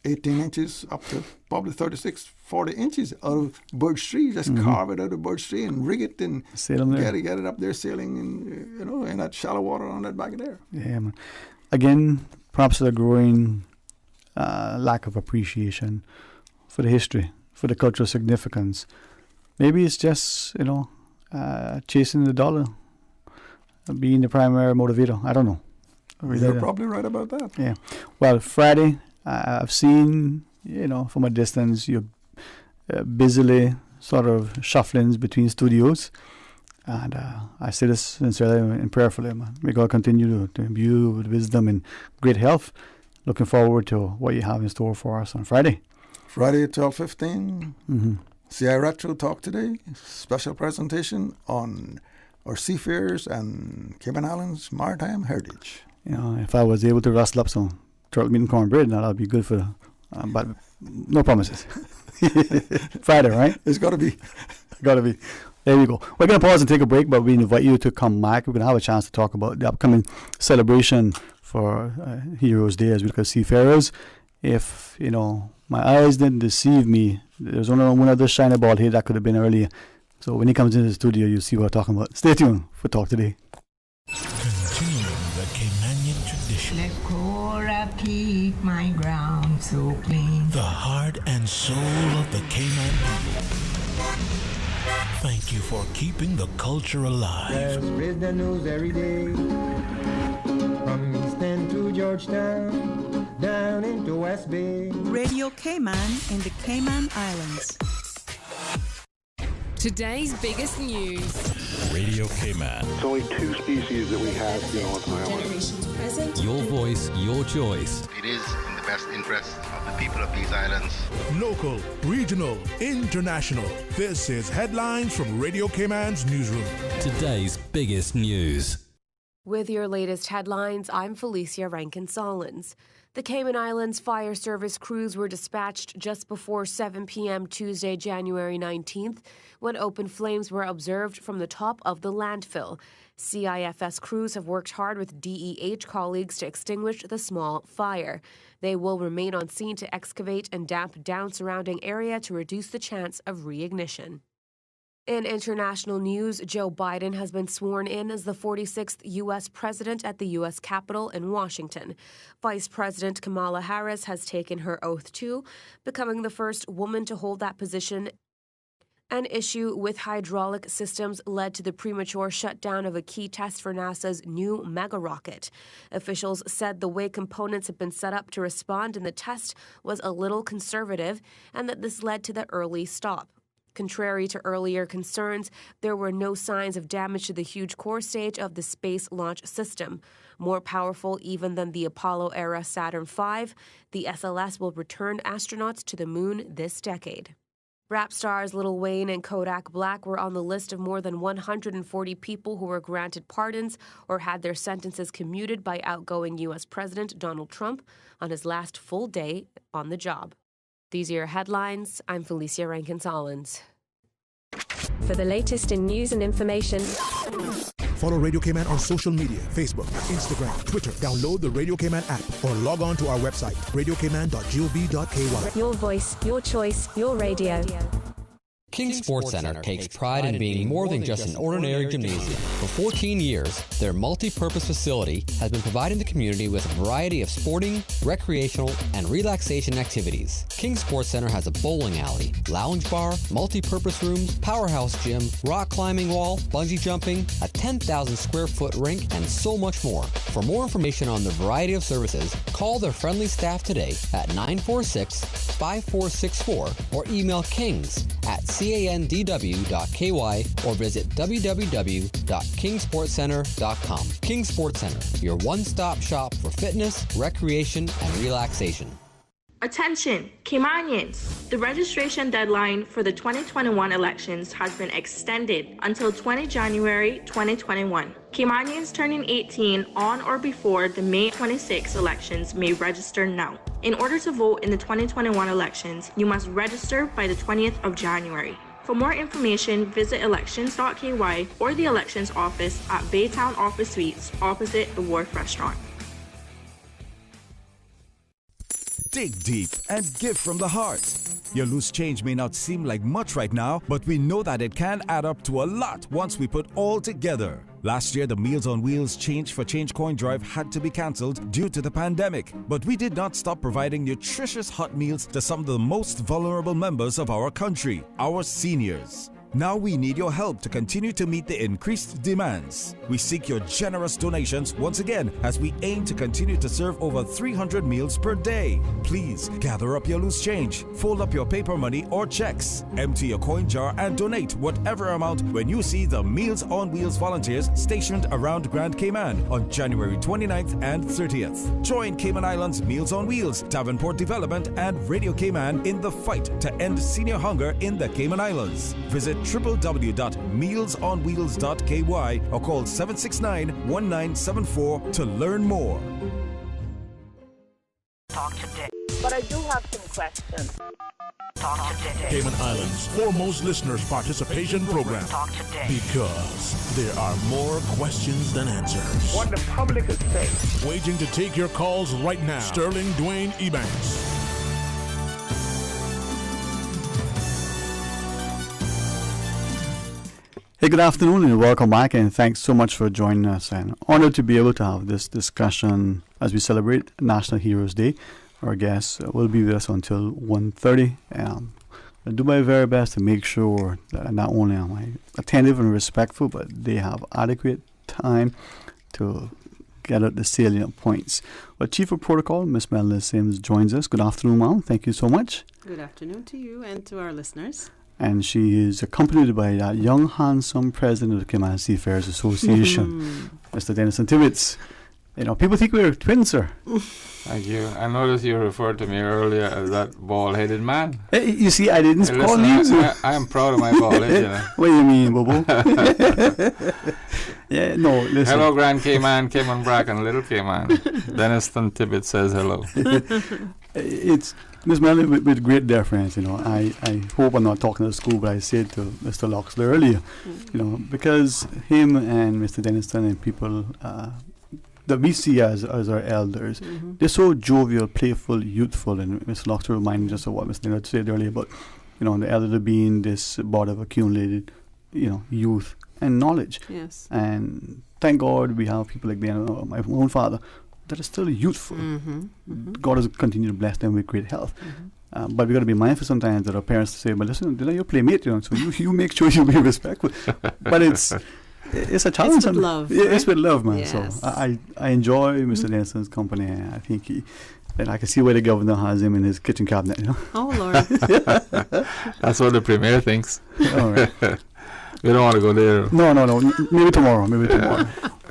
18 inches up to probably 36, 40 inches out of birch tree. Just carve it out of birch tree and rig it and get it up there sailing in that shallow water on that Back-A-Dare. Yeah, man. Again, perhaps a growing lack of appreciation for the history, for the cultural significance. Maybe it's just, chasing the dollar, being the primary motivator. I don't know. You're probably right about that. Yeah. Well, Friday, I've seen, from a distance, you're busily sort of shuffling between studios. And I say this sincerely and prayerfully, man. May God continue to imbue you with wisdom and great health. Looking forward to what you have in store for us on Friday. Friday at 12:15. CI Retro Talk today, special presentation on our seafarers and Cayman Islands maritime heritage. You know, if I was able to rustle up some turtle meat and cornbread, now that'd be good for. But no promises. Friday, right? It's got to be. Got to be. There you go. We're going to pause and take a break, but we invite you to come back. We're going to have a chance to talk about the upcoming celebration for Heroes Day as we look at seafarers. If, you know, my eyes didn't deceive me, there's only one other shiny ball here that could have been earlier. So when he comes into the studio, you'll see what we're talking about. Stay tuned for Talk Today. Continuing the Caymanian tradition. Let Cora keep my ground so clean. The heart and soul of the Cayman people. Thank you for keeping the culture alive. There's wisdom news every day. From East End to Georgetown, down into West Bay. Radio Cayman in the Cayman Islands. Today's biggest news. Radio Cayman. It's only 2 species that we have here on the island. Generations present. Your voice, your choice. It is in the best interest of the people of these islands. Local, regional, international. This is Headlines from Radio Cayman's newsroom. Today's biggest news. With your latest headlines, I'm Felicia Rankin-Solins. The Cayman Islands Fire Service crews were dispatched just before 7 p.m. Tuesday, January 19th, when open flames were observed from the top of the landfill. CIFS crews have worked hard with DEH colleagues to extinguish the small fire. They will remain on scene to excavate and damp down surrounding area to reduce the chance of reignition. In international news, Joe Biden has been sworn in as the 46th U.S. president at the U.S. Capitol in Washington. Vice President Kamala Harris has taken her oath too, becoming the first woman to hold that position. An issue with hydraulic systems led to the premature shutdown of a key test for NASA's new mega rocket. Officials said the way components had been set up to respond in the test was a little conservative and that this led to the early stop. Contrary to earlier concerns, there were no signs of damage to the huge core stage of the Space Launch System. More powerful even than the Apollo-era Saturn V, the SLS will return astronauts to the moon this decade. Rap stars Lil Wayne and Kodak Black were on the list of more than 140 people who were granted pardons or had their sentences commuted by outgoing U.S. President Donald Trump on his last full day on the job. These are your headlines. I'm Felicia Rankin-Solins. For the latest in news and information, follow Radio Cayman on social media, Facebook, Instagram, Twitter. Download the Radio Cayman app or log on to our website, radiocayman.gov.ky. Your voice, your choice, your radio. King Sports Center takes pride in being more than just an ordinary gymnasium. For 14 years, their multi-purpose facility has been providing the community with a variety of sporting, recreational, and relaxation activities. King Sports Center has a bowling alley, lounge bar, multi-purpose rooms, powerhouse gym, rock climbing wall, bungee jumping, a 10,000 square foot rink, and so much more. For more information on the variety of services, call their friendly staff today at 946-5464 or email kings@candw.ky or visit www.kingsportscenter.com. King Sports Center, your one-stop shop for fitness, recreation, and relaxation. Attention, Caymanians! The registration deadline for the 2021 elections has been extended until 20 January 2021. Caymanians turning 18 on or before the May 26 elections may register now. In order to vote in the 2021 elections, you must register by the 20th of January. For more information, visit elections.ky or the elections office at Baytown Office Suites opposite the Wharf Restaurant. Dig deep and give from the heart. Your loose change may not seem like much right now, but we know that it can add up to a lot once we put all together. Last year, the Meals on Wheels Change for Change coin drive had to be cancelled due to the pandemic, but we did not stop providing nutritious hot meals to some of the most vulnerable members of our country, our seniors. Now we need your help to continue to meet the increased demands. We seek your generous donations once again as we aim to continue to serve over 300 meals per day. Please gather up your loose change, fold up your paper money or checks, empty your coin jar and donate whatever amount when you see the Meals on Wheels volunteers stationed around Grand Cayman on January 29th and 30th. Join Cayman Islands Meals on Wheels, Davenport Development and Radio Cayman in the fight to end senior hunger in the Cayman Islands. Visit www.mealsonwheels.ky or call 769-1974 to learn more. Talk today. But I do have some questions. Talk today. Cayman Islands' foremost listeners' participation program. Talk today. Because there are more questions than answers. What the public is saying. Waging to take your calls right now. Sterling Dwayne Ebanks. Hey, good afternoon and welcome back, and thanks so much for joining us. And honored to be able to have this discussion as we celebrate National Heroes Day. Our guests will be with us until 1:30. I'll do my very best to make sure that not only am I attentive and respectful, but they have adequate time to get out the salient points. But Chief of Protocol, Ms. Melanie Sims, joins us. Good afternoon, ma'am. Thank you so much. Good afternoon to you and to our listeners. And she is accompanied by that young, handsome president of the Cayman Seafarers Association, Mr. Dennison Tibbetts. You know, people think we're twins, sir. Thank you. I noticed you referred to me earlier as that bald-headed man. Hey, you see, I didn't call you. I am proud of my bald head, you know. What do you mean, Bobo? Yeah, no, listen. Hello, Grand Cayman, Cayman Bracken, Little Cayman. Dennison Tibbetts says hello. It's Miss Melanie with great deference, you know. I hope I'm not talking to the school, but I said to Mr. Loxley earlier, you know, because him and Mr. Dennison and people that we see as our elders, they're so jovial, playful, youthful, and Mr. Loxley reminded us of what Mr. Dennison said earlier about, you know, the elder being this body of accumulated, you know, youth and knowledge. Yes. And thank God we have people like my own father that are still youthful. God has continued to bless them with great health. But we got to be mindful sometimes that our parents say, "But listen, they're your playmate, you know, so you make sure you be respectful." But it's a challenge. It's with love. Yeah, it's with love, man. Yes. So I enjoy Mr. Dennison's company. I think and I can see where the governor has him in his kitchen cabinet, you know. Oh, Lord. That's what the premier thinks. All right. We don't want to go there. No. Maybe tomorrow.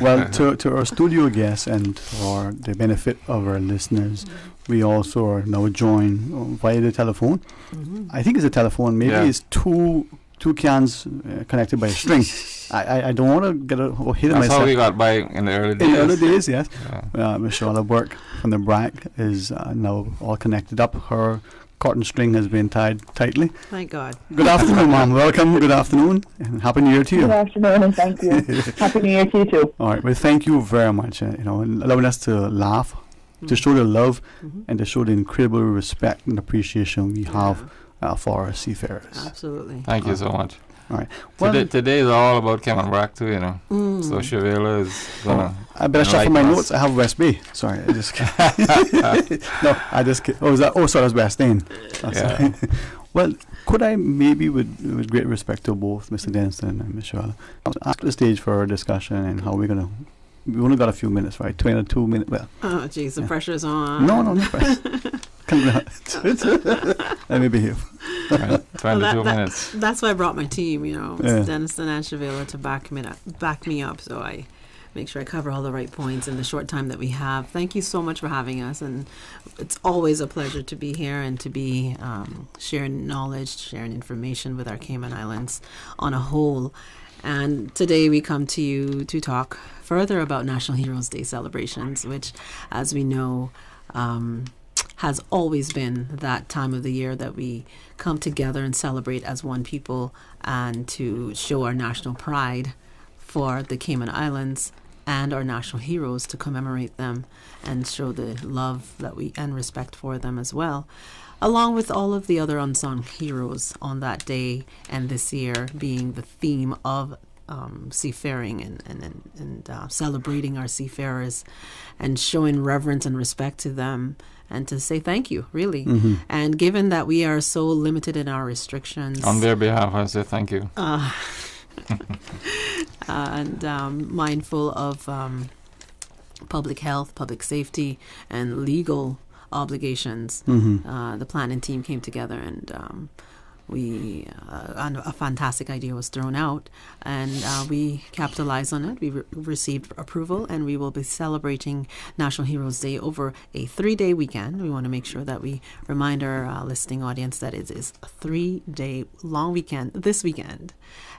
Well, to our studio guests and for the benefit of our listeners, we also are now joined via the telephone. I think it's a telephone. Maybe it's two cans connected by a string. I don't want to hit it myself. That's how we got by in the early days. In the early days, yes. Michelle Burke from the BRAC is now all connected up. Her cotton string has been tied tightly. Thank God. Good afternoon, ma'am. Welcome. Good afternoon. And Happy New Year to you. Good afternoon, and thank you. Happy New Year to you too. All right. Well, thank you very much. You know, allowing us to laugh, to show the love, and to show the incredible respect and appreciation we have for our seafarers. Absolutely. Thank you so much. All right. Well, today is all about Cayman Brac too, you know. So Shavela is gonna. I better shuffle my notes. I have West Bay. Sorry, I just. No, I just. Oh, is that? Oh, sorry, that's West End. Yeah. Well, could I maybe, with great respect to both Mr. Dennison and Michelle, after the stage for our discussion and how we're gonna. We only got a few minutes, right? 22 minutes. Well. Oh, geez, the pressure's on. No pressure. Let me behave. Right, 22 minutes. That's why I brought my team, you know, Dennison and Shavela to back me up. So I make sure I cover all the right points in the short time that we have. Thank you so much for having us, and it's always a pleasure to be here and to be sharing knowledge, sharing information with our Cayman Islands on a whole. And today we come to you to talk further about National Heroes Day celebrations, which, as we know, has always been that time of the year that we come together and celebrate as one people and to show our national pride for the Cayman Islands and our national heroes, to commemorate them and show the love that we and respect for them as well, along with all of the other unsung heroes on that day, and this year being the theme of seafaring and celebrating our seafarers and showing reverence and respect to them and to say thank you, really. Mm-hmm. And given that we are so limited in our restrictions. On their behalf, I say thank you. And mindful of public health, public safety, and legal obligations, the planning team came together and a fantastic idea was thrown out, and we capitalized on it. We received approval, and we will be celebrating National Heroes Day over a 3-day weekend. We want to make sure that we remind our listening audience that it is a 3-day long weekend this weekend.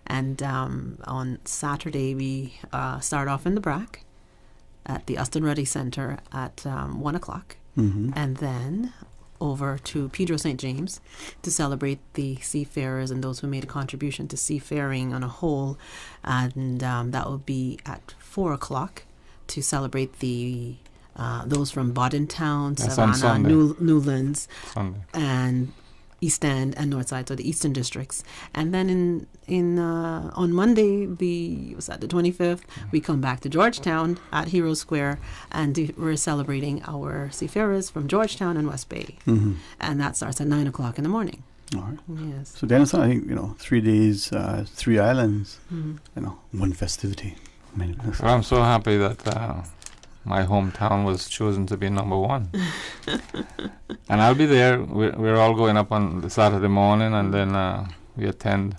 And on Saturday, we start off in the BRAC at the Austin Ruddy Center at 1 o'clock, and then over to Pedro St. James to celebrate the seafarers and those who made a contribution to seafaring on a whole. And that will be at 4 o'clock to celebrate the those from Bodentown, Savannah, Newlands, and East End and North Side, so the Eastern Districts. And then on Monday, the 25th, we come back to Georgetown at Hero Square, and we're celebrating our seafarers from Georgetown and West Bay. And that starts at 9 o'clock in the morning. All right. Yes. So Dennis, I think 3 days, 3 islands, one festivity. Well, I'm so happy that my hometown was chosen to be number 1. And I'll be there. We're all going up on the Saturday morning, and then we attend.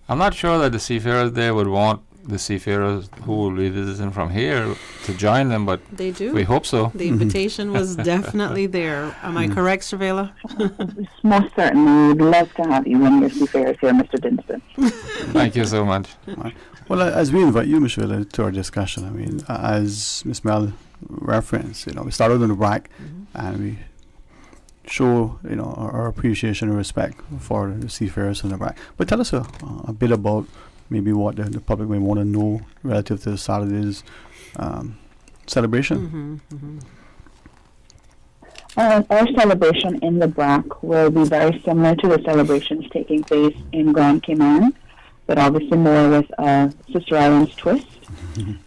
I'm not sure that the seafarers there would want the seafarers who will be visiting from here to join them, but they do. We hope so. The invitation was definitely there. Am I correct, Cervela? Most certainly. We'd love to have you when your seafarers here, Mr. Dinston. Thank you so much. Well, as we invite you, Michelle, to our discussion, I mean, as Ms. Mel referenced, we started on the BRAC, and we show, our appreciation and respect for the seafarers on the BRAC. But tell us a bit about maybe what the public may want to know relative to Saturday's celebration. Our celebration in the BRAC will be very similar to the celebrations taking place in Grand Cayman, but obviously more with a Sister Islands twist,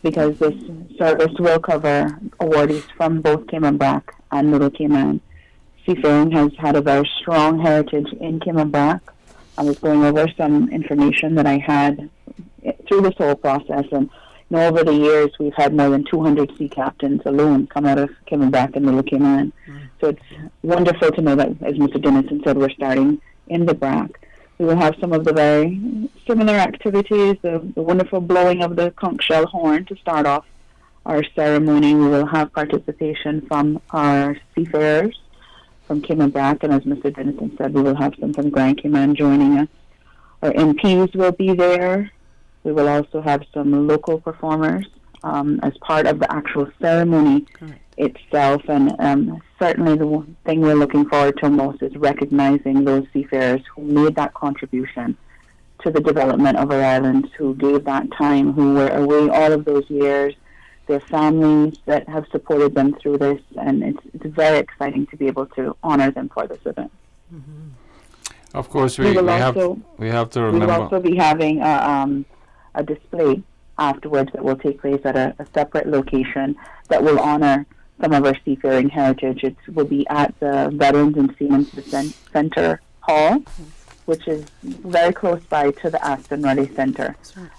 because this service will cover awardees from both Cayman BRAC and Little Cayman. Seafaring has had a very strong heritage in Cayman BRAC. I was going over some information that I had through this whole process, and over the years we've had more than 200 sea captains alone come out of Cayman BRAC and Little Cayman. So it's wonderful to know that, as Mr. Dennison said, we're starting in the BRAC. We will have some of the very similar activities, the wonderful blowing of the conch shell horn to start off our ceremony. We will have participation from our seafarers from Cayman BRAC, and as Mr. Dennison said, we will have some from Grand Cayman joining us. Our MPs will be there. We will also have some local performers as part of the actual ceremony itself, and certainly the one thing we're looking forward to most is recognizing those seafarers who made that contribution to the development of our islands, who gave that time, who were away all of those years, their families that have supported them through this, and it's very exciting to be able to honor them for this event. Of course, we have to remember. We will also be having a display afterwards that will take place at a separate location that will honor some of our seafaring heritage. It will be at the Veterans and Seamen's Center Hall, which is very close by to the Aston Ruddy Center.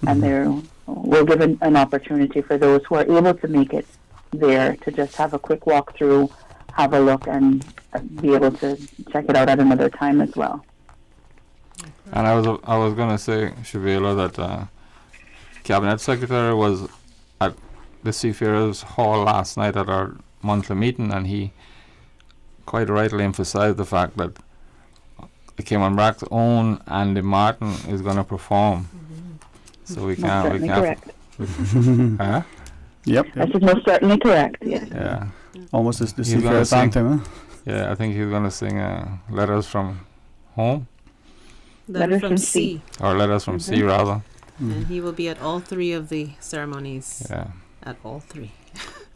And there we'll give an opportunity for those who are able to make it there to just have a quick walk through, have a look, and be able to check it out at another time as well. And I was going to say, Shavela, that Cabinet Secretary was at the Seafarers Hall last night at our monthly meeting, and he quite rightly emphasized the fact that the Cayman BRAC's own Andy Martin is going to perform. So we can't. Correct. Yep. This is most certainly correct. Yes. Yeah. Almost as the Seafarers anthem, huh? Yeah, I think he's going to sing Letters from Home. Letters from Sea. Or Letters from Sea, rather. And he will be at all 3 of the ceremonies. Yeah. At all 3.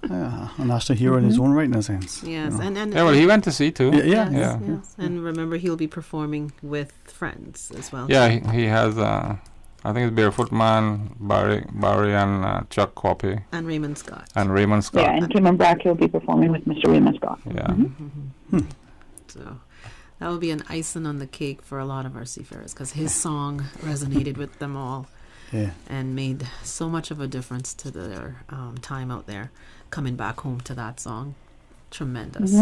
A national hero in his own right, in a sense. Yes, and yeah, well, he went to sea too. Yes. And remember, he'll be performing with friends as well. Yeah, he has I think it's Barefoot Man, Barry and Chuck Coppy. And Raymond Scott. Yeah, and Kim and Brack will be performing with Mr. Raymond Scott. Yeah. So that will be an icing on the cake for a lot of our seafarers because his song resonated with them all. Yeah. And made so much of a difference to their time out there. Coming back home to that song, tremendous.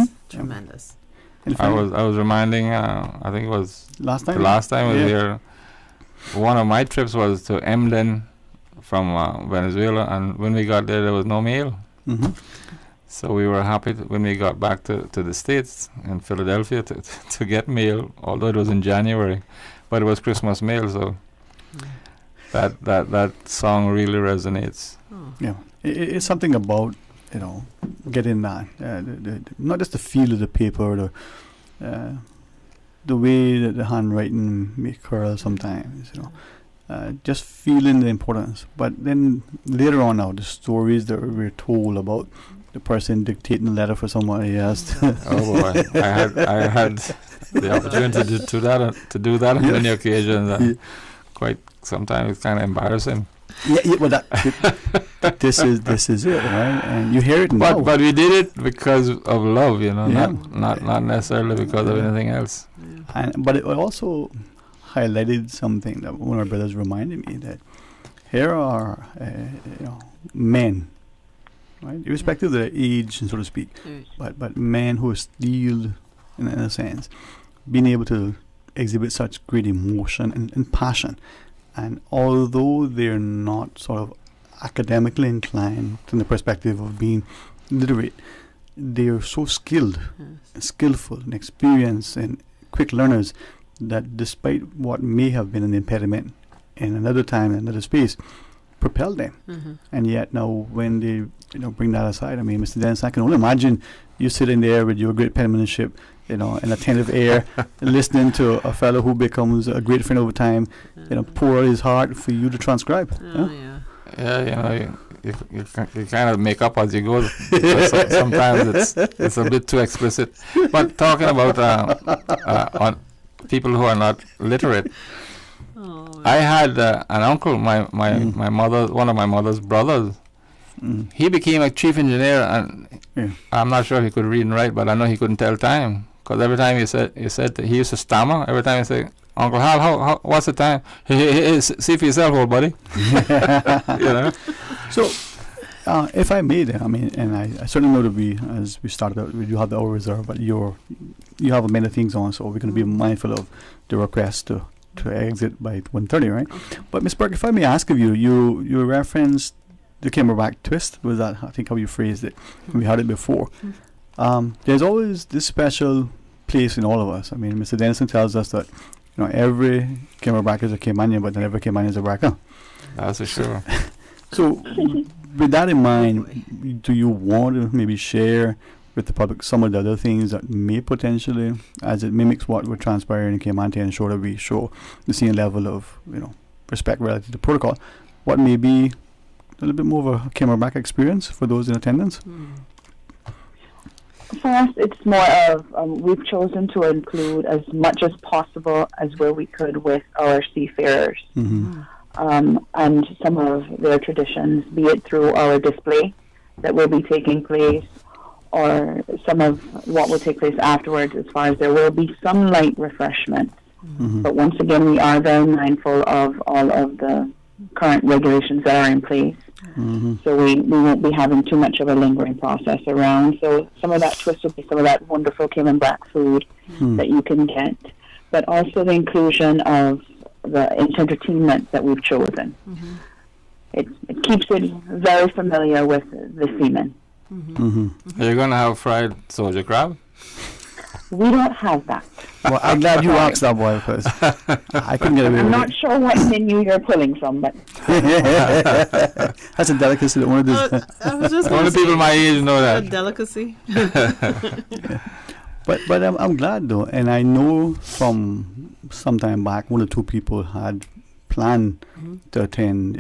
I was reminding, I think it was last time. The last time I was here. One of my trips was to Emden from Venezuela, and when we got there was no mail. So we were happy when we got back to the States in Philadelphia to get mail, although it was in January, but it was Christmas mail, so that song really resonates. Yeah, it's something about getting that not just the feel of the paper, the way that the handwriting may curl sometimes, just feeling the importance. But then later on now, the stories that we're told about the person dictating a letter for somebody else. Oh boy, I had the opportunity to do that on many occasions. Quite sometimes it's kind of embarrassing. Yeah, well, this is it, right? And you hear it now. But we did it because of love, not necessarily because of anything else. But it also highlighted something that one of our brothers reminded me that here are men, right, irrespective of their age, so to speak, but men who are still, in a sense, being able to exhibit such great emotion and passion. And although they're not sort of academically inclined from the perspective of being literate, they're so skilled, skillful, and experienced, and quick learners that despite what may have been an impediment in another time, in another space, propelled them. And yet now when they bring that aside, I mean, Mr. Dennis, I can only imagine you sitting there with your great penmanship, an attentive ear, listening to a fellow who becomes a great friend over time, pour out his heart for you to transcribe. You kind of make up as you go. Sometimes it's a bit too explicit. But talking about on people who are not literate, I had an uncle, my mother, one of my mother's brothers. He became a chief engineer, and I'm not sure if he could read and write, but I know he couldn't tell time. Because every time he said he used to stammer. Every time he said, "Uncle Hal, how what's the time? See for yourself, old buddy." So, if I may, then, I mean, and I certainly know that as we started out, we do have the hour reserve, but you have many things on, so we're going to be mindful of the request to exit by 1:30, right? Okay. But Ms. Burke, if I may ask of you, you referenced the cameraback twist. Was that, I think, how you phrased it? We had it before. There's always this special place in all of us. I mean, Mr. Dennison tells us that every cameraback is a Caymanian, but not every Caymanian is a Bracker. That's for sure. So, with that in mind, do you want to maybe share with the public some of the other things that may potentially, as it mimics what would transpire in Cayman, and ensure that we show the same level of respect relative to protocol, what may be a little bit more of a cameraback experience for those in attendance? For us, it's more of we've chosen to include as much as possible as where we could with our seafarers, and some of their traditions, be it through our display that will be taking place, or some of what will take place afterwards, as far as there will be some light refreshment. But once again, we are very mindful of all of the current regulations that are in place. So we won't be having too much of a lingering process around. So some of that twist will be some of that wonderful Cayman Brack food that you can get, but also the inclusion of the entertainment that we've chosen. It keeps it very familiar with the seamen. Are you going to have fried soldier crab? We don't have that. Well, I'm glad you asked that, boy, because I couldn't get away with it. I'm not sure what menu you're pulling from, but that's a delicacy that one of these. Only people my age know that. A delicacy. But I'm glad though, and I know from some time back, one or two people had planned to attend,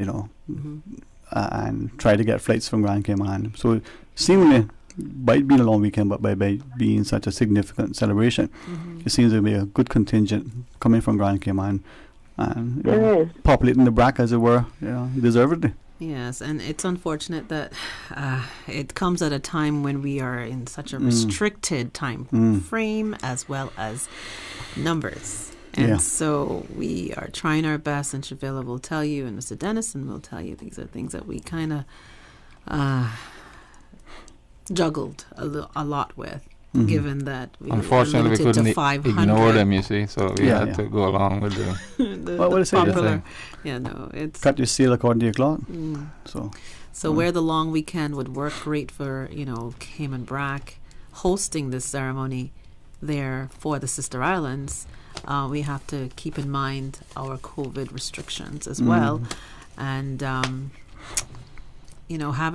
and try to get flights from Grand Cayman. So seemingly, by it being a long weekend, but by being such a significant celebration, it seems to be a good contingent coming from Grand Cayman and There is. populating the BRAC, as it were, deservedly. Yes, and it's unfortunate that it comes at a time when we are in such a restricted time frame as well as numbers. And so we are trying our best, and Shavilla will tell you, and Mr. Dennison will tell you, these are things that we kind of juggled a lot with, given that we unfortunately we couldn't ignore them, you see, so we had to go along with the popular. Yeah, no, it's cut your seal according to your cloth. So where the long weekend would work great for Cayman BRAC hosting this ceremony there for the Sister Islands, we have to keep in mind our COVID restrictions as well, and having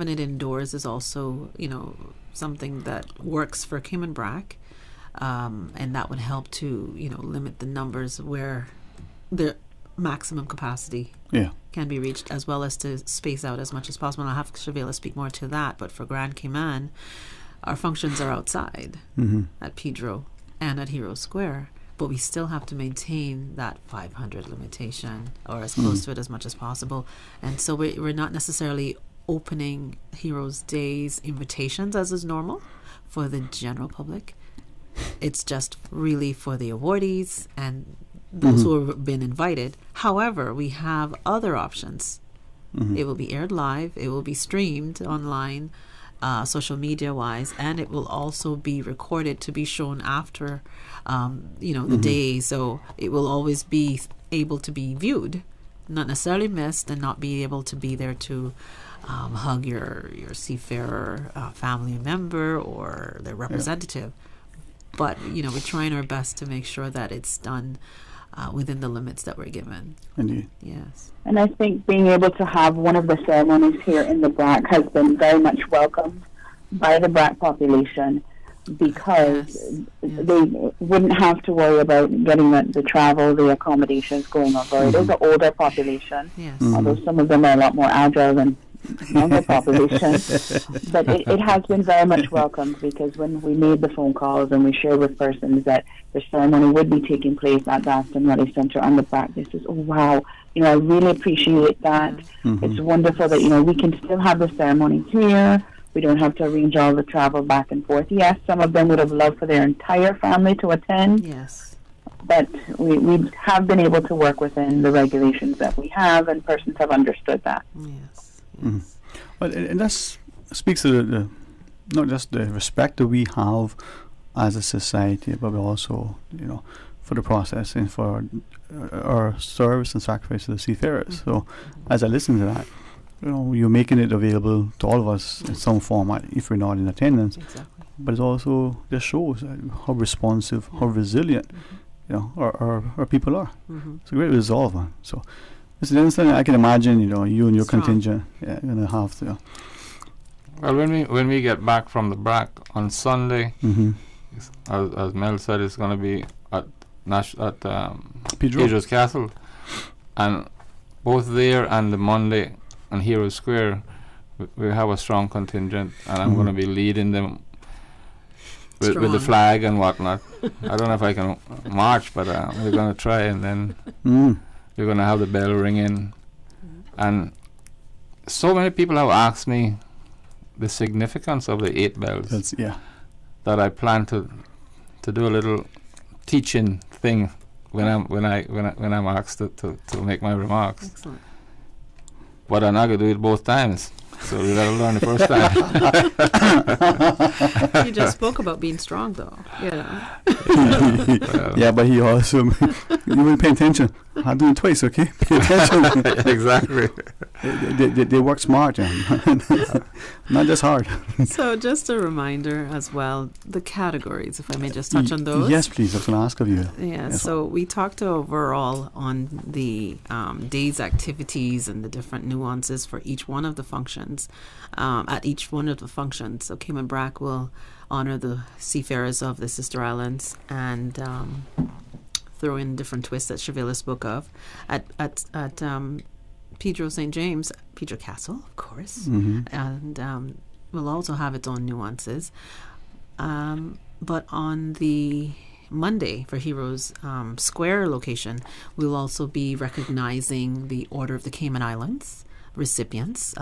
it indoors is also something that works for Cayman BRAC, and that would help to limit the numbers where the maximum capacity can be reached, as well as to space out as much as possible. And I'll have Shavilla speak more to that, but for Grand Cayman, our functions are outside at Pedro and at Hero Square, but we still have to maintain that 500 limitation, or as close to it as much as possible. And so we're not necessarily opening Heroes Days invitations as is normal for the general public. It's just really for the awardees and those who have been invited. However, we have other options. It will be aired live, it will be streamed online, social media wise, and it will also be recorded to be shown after the day, so it will always be able to be viewed, not necessarily missed, and not be able to be there to hug your seafarer family member or their representative. But we're trying our best to make sure that it's done within the limits that we're given. Indeed. Yes. And I think being able to have one of the ceremonies here in the BRAC has been very much welcomed by the BRAC population, because they wouldn't have to worry about getting the travel, the accommodations going over. It is an older population, although some of them are a lot more agile than younger population. But it has been very much welcomed, because when we made the phone calls and we shared with persons that the ceremony would be taking place at the Aston Raleigh Centre on the BRAC, they says, oh wow, I really appreciate that. It's wonderful that we can still have the ceremony here. We don't have to arrange all the travel back and forth. Yes, some of them would have loved for their entire family to attend. Yes. But we have been able to work within the regulations that we have, and persons have understood that. Yes. Well, and that speaks to the not just the respect that we have as a society, but also, for the process and for our service and sacrifice to the seafarers. So, as I listen to that, you're making it available to all of us in some format if we're not in attendance. Exactly. But it also just shows how responsive, how resilient, our people are. It's a great resolve, man. So, Mr. Dennison, I can imagine, you and your contingent, going to have to. Well, when we get back from the BRAC on Sunday, as Mel said, it's going to be at Pedro's Castle, and both there and the Monday on Hero Square, we have a strong contingent, and I'm going to be leading them with the flag and whatnot. I don't know if I can march, but we're going to try, and then we're going to have the bell ringing. And so many people have asked me the significance of the 8 bells. That I plan to do a little teaching thing when I'm asked to make my remarks. Excellent. But I'm not going to do it both times. So we got to learn the first time. You just spoke about being strong, though. But he also, you wouldn't pay attention. I'm doing it twice, okay? Pay attention. Exactly. They work smart, not just hard. So just a reminder as well, the categories, if I may just touch on those. Yes, please. I was going to ask of you. So we talked overall on the day's activities and the different nuances for each one of the functions. At each one of the functions, so Cayman BRAC will honor the seafarers of the Sister Islands and throw in different twists that Shavilla spoke of. At Pedro St. James, Pedro Castle, of course, and will also have its own nuances. But on the Monday for Heroes Square location, we'll also be recognizing the Order of the Cayman Islands recipients.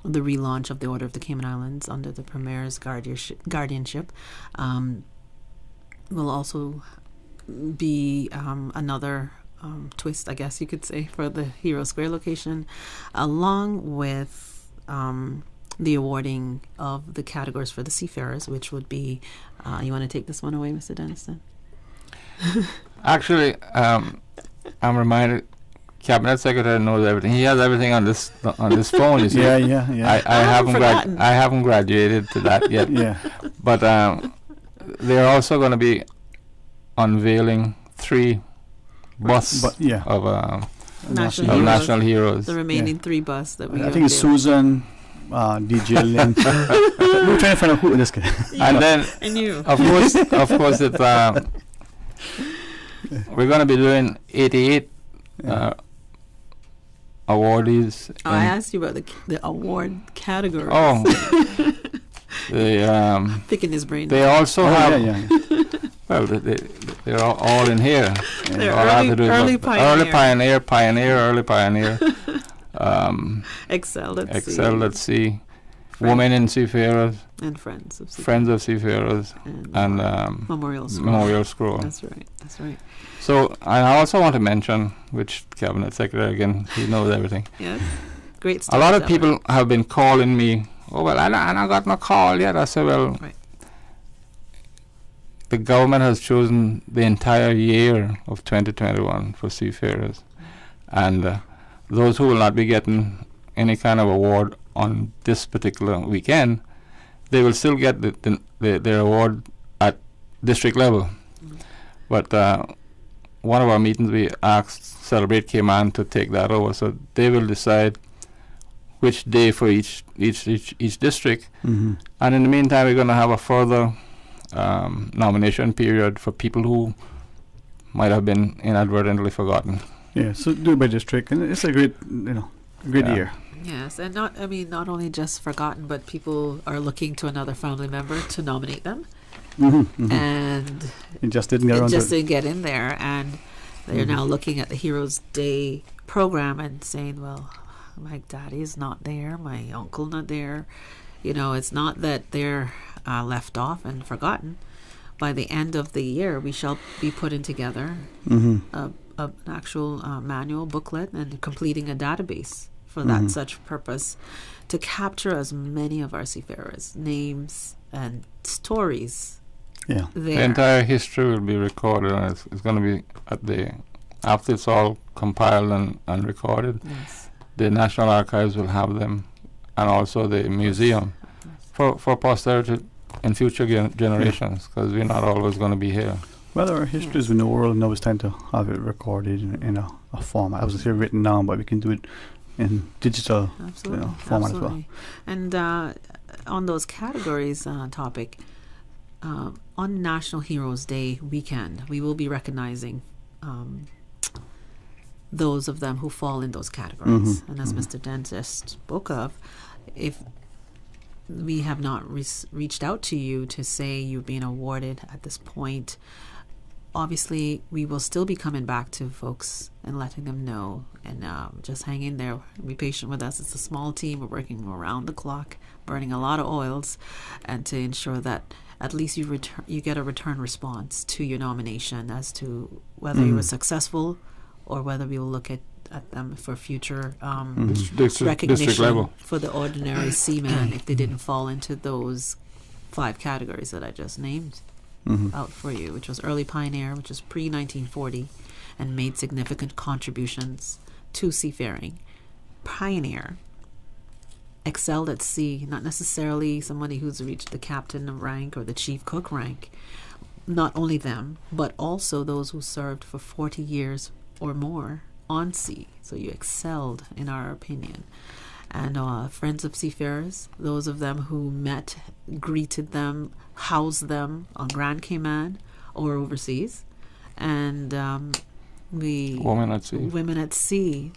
The relaunch of the Order of the Cayman Islands under the Premier's guardianship will also be another twist, I guess you could say, for the Hero Square location, along with the awarding of the categories for the seafarers, which would be, you want to take this one away, Mr. Denniston? Actually, I'm reminded, Cabinet Secretary knows everything. He has everything on this phone. You see. Yeah. I haven't graduated to that yet. Yeah. But they're also going to be unveiling 3 busts of national heroes. The remaining 3 busts that we. I think it's Susan, DJ Lynn. We're trying to find out who this guy. And then, and you. Of course, it's we're going to be doing 88 awardees. I asked you about the award categories. Oh, picking his brain. They also have. Well, they're all in here. They're early pioneer. Early pioneer. Excelled at sea. Women in Seafarers. And Friends of Seafarers. And Memorial Scroll. That's right. So I also want to mention, which Cabinet Secretary, again, he knows everything. Yes. Great stuff. A lot of people have been calling me, I got no call yet. I said, right. The government has chosen the entire year of 2021 for seafarers. And those who will not be getting any kind of award on this particular weekend, they will still get their award at district level. But one of our meetings, we asked Celebrate Cayman to take that over, so they will decide which day for each district. Mm-hmm. And in the meantime, we're going to have a further nomination period for people who might have been inadvertently forgotten. Yeah, so do it by district, and it's a great year. Yes, and not only just forgotten, but people are looking to another family member to nominate them. Mm-hmm. And it just didn't get in there, and they're now looking at the Heroes Day program and saying, well, my daddy's not there, my uncle not there. It's not that they're left off and forgotten. By the end of the year, we shall be putting together an actual manual booklet and completing a database for that such purpose, to capture as many of our seafarers' names and stories. Yeah, the entire history will be recorded, and it's going to be after it's all compiled and recorded. Yes. The National Archives will have them, and also the museum for posterity and future generations, because we're not always going to be here. Well, our histories in the world now it's time to have it recorded in a format. I was here written down, but we can do it in digital format as well. And on those categories topic, on National Heroes Day weekend, we will be recognizing those of them who fall in those categories. And as Mr. Dentist spoke of, if we have not reached out to you to say you've been awarded at this point, obviously we will still be coming back to folks and letting them know, and just hang in there, be patient with us. It's a small team. We're working around the clock, burning a lot of oils, and to ensure that at least you get a return response to your nomination as to whether you were successful, or whether we will look at them for future recognition level for the ordinary seaman if they didn't fall into those 5 categories that I just named out for you, which was early pioneer, which is pre-1940 and made significant contributions to seafaring. Pioneer, excelled at sea, not necessarily somebody who's reached the captain rank or the chief cook rank. Not only them, but also those who served for 40 years or more on sea. So you excelled, in our opinion. And friends of seafarers, those of them who met, greeted them, housed them on Grand Cayman or overseas. And women at sea.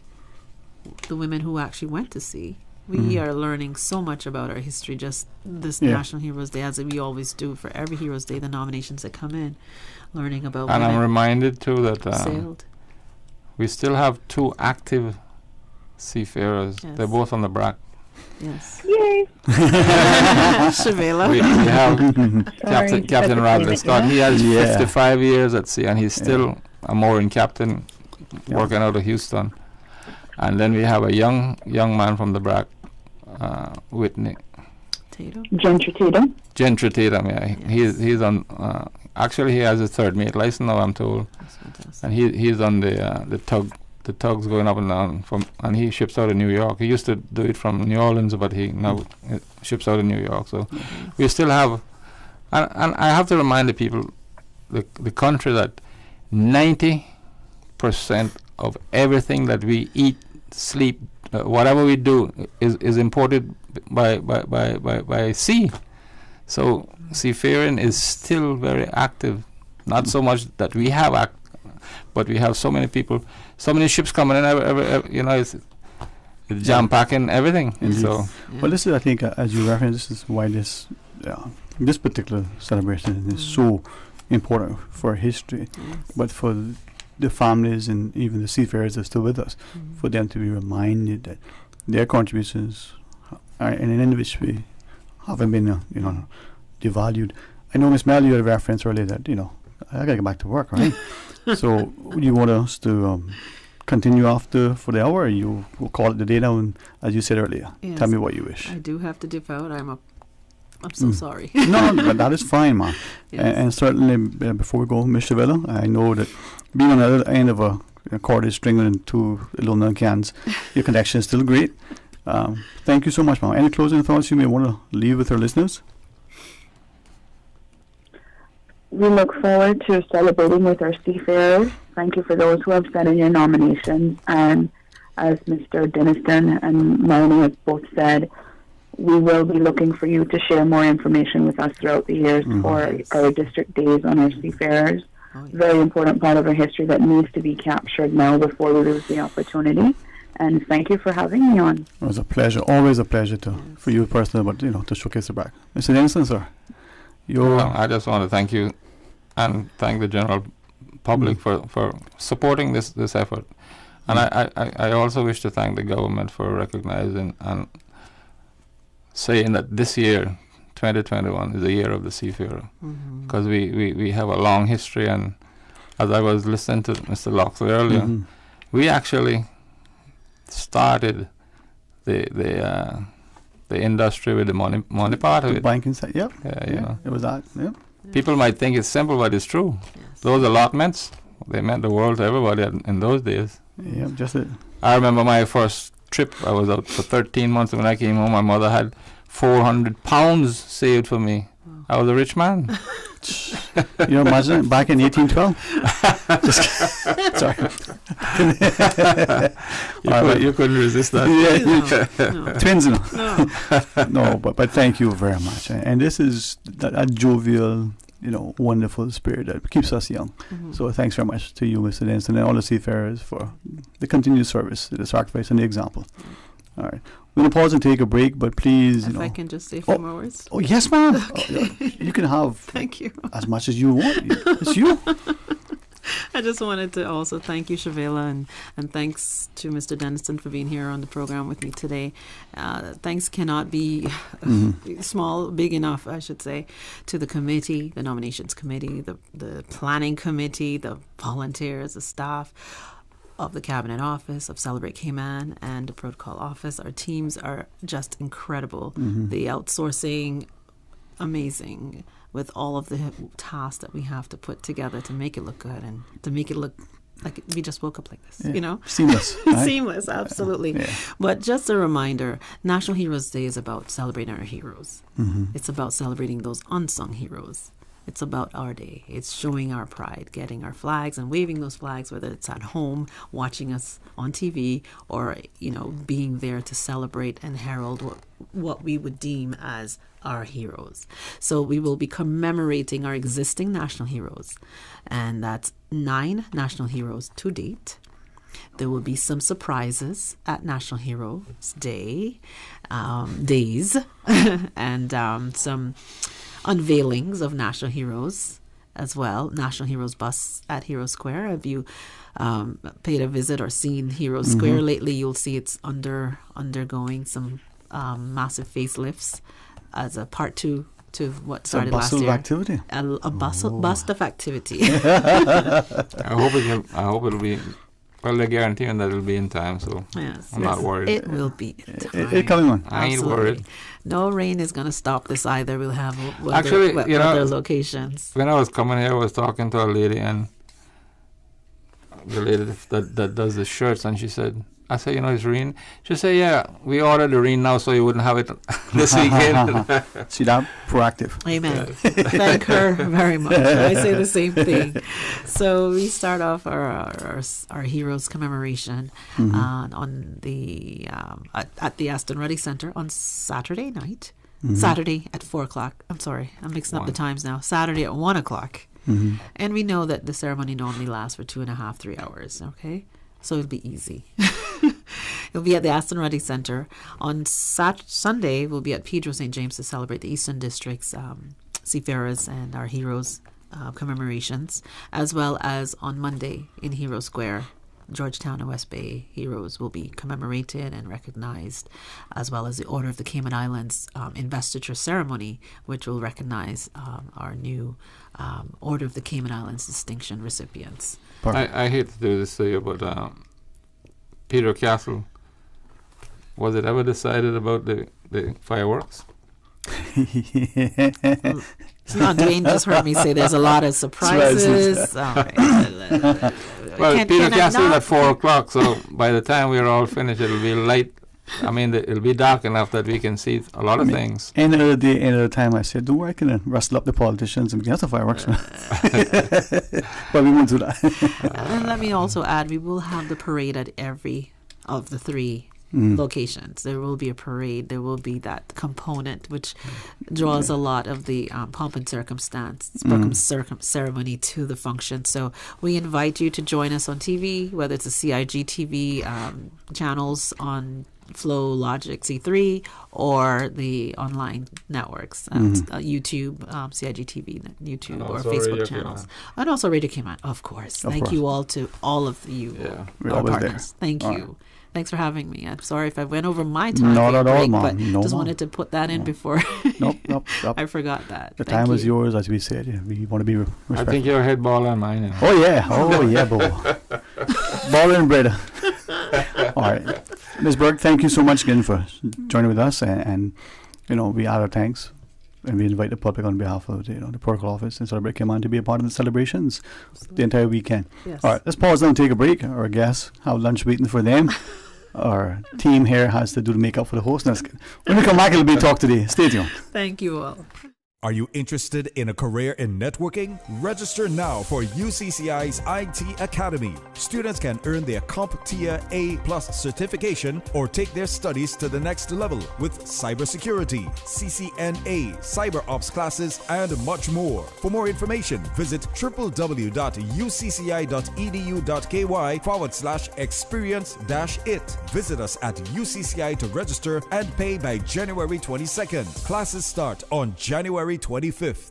The women who actually went to sea, We are learning so much about our history just this National Heroes Day, as we always do for every Heroes Day, the nominations that come in, learning about And I'm reminded too that sailed. We still have 2 active seafarers. Yes. They're both on the BRAC. Yes. Yay! Shavela. We have Captain Radley Scott. He has 55 years at sea, and he's still a mooring captain working out of Houston. And then we have a young man from the BRAC, Whitney. Gentry Tatum. Gentry Tatum, yeah. Yes. He's on. Actually, he has his 3rd mate license now, I'm told. And he's on the tug. The tug's going up and down and he ships out of New York. He used to do it from New Orleans, but he now ships out of New York. So we still have, and I have to remind the people, the country, that 90% of everything that we eat, sleep, whatever we do is imported by sea. So seafaring is still very active. Not so much that we have but we have so many people, so many ships coming in. It's jam packing everything. So, well, this is, I think, as you referenced, this is why this particular celebration is so important for history, but for the families and even the seafarers that are still with us, for them to be reminded that their contributions are in an industry haven't been, devalued. I know, Miss Mel, you had a reference earlier that I gotta get back to work, right? So you want us to continue for the hour, or you will call it the day now, and as you said earlier, tell me what you wish. I do have to dip out. I'm so sorry. No, but that is fine, man. Yes. And certainly, before we go, Ms. Shavela, I know that being on the other end of a corded string and 2 aluminum cans, your connection is still great. Thank you so much, ma'am. Any closing thoughts you may want to leave with our listeners? We look forward to celebrating with our seafarers. Thank you for those who have sent in your nominations. And as Mr. Denniston and Melanie have both said, we will be looking for you to share more information with us throughout the years for our district days on our seafarers. Very important part of our history that needs to be captured now before we lose the opportunity. And thank you for having me on. It was a pleasure, always a pleasure for you personally, but to showcase the BRAC. Mr. Denniston, sir. I just want to thank you and thank the general public for supporting this effort. And I also wish to thank the government for recognizing and saying that this year, 2021, is the year of the seafarer. Because we have a long history, and as I was listening to Mr. Loxley earlier, we actually started the industry with the money part of it. Banking side, it was that, People might think it's simple, but it's true. Yes. Those allotments, they meant the world to everybody in those days. Yeah, just it. I remember my first trip. I was out for 13 months, and when I came home, my mother had 400 pounds saved for me. I was a rich man. You imagine back in 1812? Sorry. You couldn't resist that. No. Twins, No, but thank you very much. And this is that jovial, wonderful spirit that keeps us young. So thanks very much to you, Mr. Denniston, and all the seafarers for the continued service, the sacrifice, and the example. All right. We're going to pause and take a break, but please, If I can just say a few more words. Oh, yes, ma'am. You can have thank you. As much as you want. It's you. I just wanted to also thank you, Shavela, and thanks to Mr. Denniston for being here on the program with me today. Thanks cannot be big enough, I should say, to the committee, the nominations committee, the planning committee, the volunteers, the staff of the Cabinet Office, of Celebrate Cayman, and the Protocol Office. Our teams are just incredible. The outsourcing, amazing, with all of the tasks that we have to put together to make it look good and to make it look like we just woke up like this, Seamless. Right? Seamless, absolutely. But just a reminder, National Heroes Day is about celebrating our heroes. It's about celebrating those unsung heroes. It's about our day. It's showing our pride, getting our flags and waving those flags, whether it's at home, watching us on TV, or, being there to celebrate and herald what we would deem as our heroes. So we will be commemorating our existing national heroes. And that's 9 national heroes to date. There will be some surprises at National Heroes days, and some unveilings of National Heroes as well. National Heroes bus at Hero Square. If you paid a visit or seen Hero Square lately, you'll see it's undergoing some massive facelifts as a part two to what started last year. Activity. A bust of activity. I hope it'll be. Well, they're guaranteeing that it'll be in time, so I'm not worried. It will be in time. It's coming on. I ain't worried. No rain is going to stop this either. We'll have other locations. When I was coming here, I was talking to a lady, and the lady that does the shirts, and she said, I said, it's rain. She said, yeah, we ordered the rain now so you wouldn't have it this weekend. See that? Proactive. Amen. Thank her very much. I say the same thing. So we start off our Heroes commemoration on the at the Aston Ruddy Centre on Saturday night. Saturday at 4 o'clock. I'm sorry, I'm mixing up the times now. Saturday at 1 o'clock. And we know that the ceremony normally lasts for 2.5, 3 hours. Okay. So it'll be easy. It'll be at the Aston Ruddy Centre. On Sunday, we'll be at Pedro St. James to celebrate the Eastern District's seafarers and our heroes commemorations, as well as on Monday in Hero Square, Georgetown and West Bay heroes will be commemorated and recognized, as well as the Order of the Cayman Islands investiture ceremony, which will recognize our new Order of the Cayman Islands distinction recipients. I hate to do this to you, but Peter Castle, was it ever decided about the fireworks? No, Dwayne just heard me say there's a lot of surprises. Well, Peter Castle at 4 o'clock, so by the time we're all finished, it'll be light. I mean, it'll be dark enough that we can see a lot of things. End of the day, end of the time, I said, don't worry, I can rustle up the politicians and we can have the fireworks. But we won't do that. And let me also add, we will have the parade at every of the 3 locations. There will be a parade. There will be that component which draws a lot of the pomp and ceremony to the function. So we invite you to join us on TV, whether it's the CIG TV channels on Flow Logic C3 or the online networks, YouTube, CIG TV, YouTube or Facebook channels, and also Radio Cayman, of course. Thank you all to all of you, our partners. Thank you. Thanks for having me. I'm sorry if I went over my time. Not at all, but Mom. Just wanted to put that in before. Nope. I forgot that. The time was yours, as we said. Yeah, we want to be respectful. I think you're head ball on mine now. Oh, yeah. Ball. Ball and bread. All right. Ms. Burke, thank you so much again for joining with us. And we add our thanks. And we invite the public on behalf of the Protocol Office and Celebrate Cayman to be a part of the celebrations the entire weekend. Yes. All right, let's pause now and take a break. Our guests have lunch waiting for them. Our team here has to do the makeup for the host. When we come back, it'll be a talk today. Stay tuned. Thank you all. Are you interested in a career in networking? Register now for UCCI's IT Academy. Students can earn their CompTIA A+ certification or take their studies to the next level with cybersecurity, CCNA, cyber ops classes, and much more. For more information, visit www.ucci.edu.ky/experience-it. Visit us at UCCI to register and pay by January 22nd. Classes start on January 25th.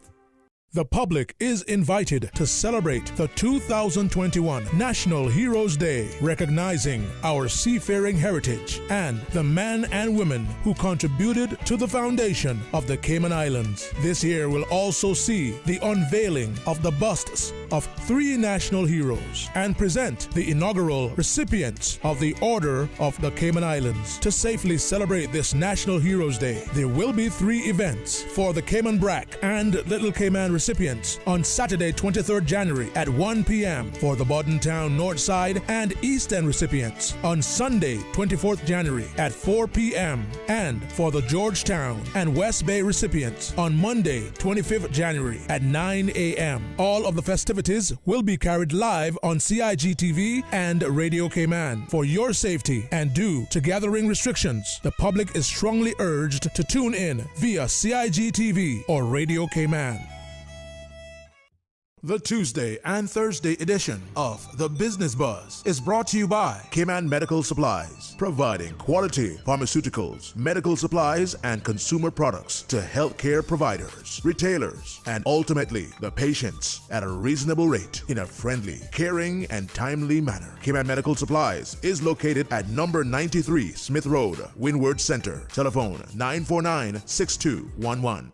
The public is invited to celebrate the 2021 National Heroes Day, recognizing our seafaring heritage and the men and women who contributed to the foundation of the Cayman Islands. This year will also see the unveiling of the busts of 3 national heroes and present the inaugural recipients of the Order of the Cayman Islands. To safely celebrate this National Heroes Day, there will be 3 events for the Cayman BRAC and Little Cayman recipients on Saturday, 23rd January at 1 p.m. for the Bordentown Northside and East End recipients on Sunday, 24th January at 4 p.m. and for the Georgetown and West Bay recipients on Monday, 25th January at 9 a.m. All of the festivities will be carried live on CIG TV and Radio Cayman. For your safety and due to gathering restrictions, the public is strongly urged to tune in via CIG TV or Radio Cayman. The Tuesday and Thursday edition of The Business Buzz is brought to you by Cayman Medical Supplies, providing quality pharmaceuticals, medical supplies, and consumer products to healthcare providers, retailers, and ultimately the patients at a reasonable rate in a friendly, caring, and timely manner. Cayman Medical Supplies is located at number 93 Smith Road, Windward Center. Telephone 949-6211.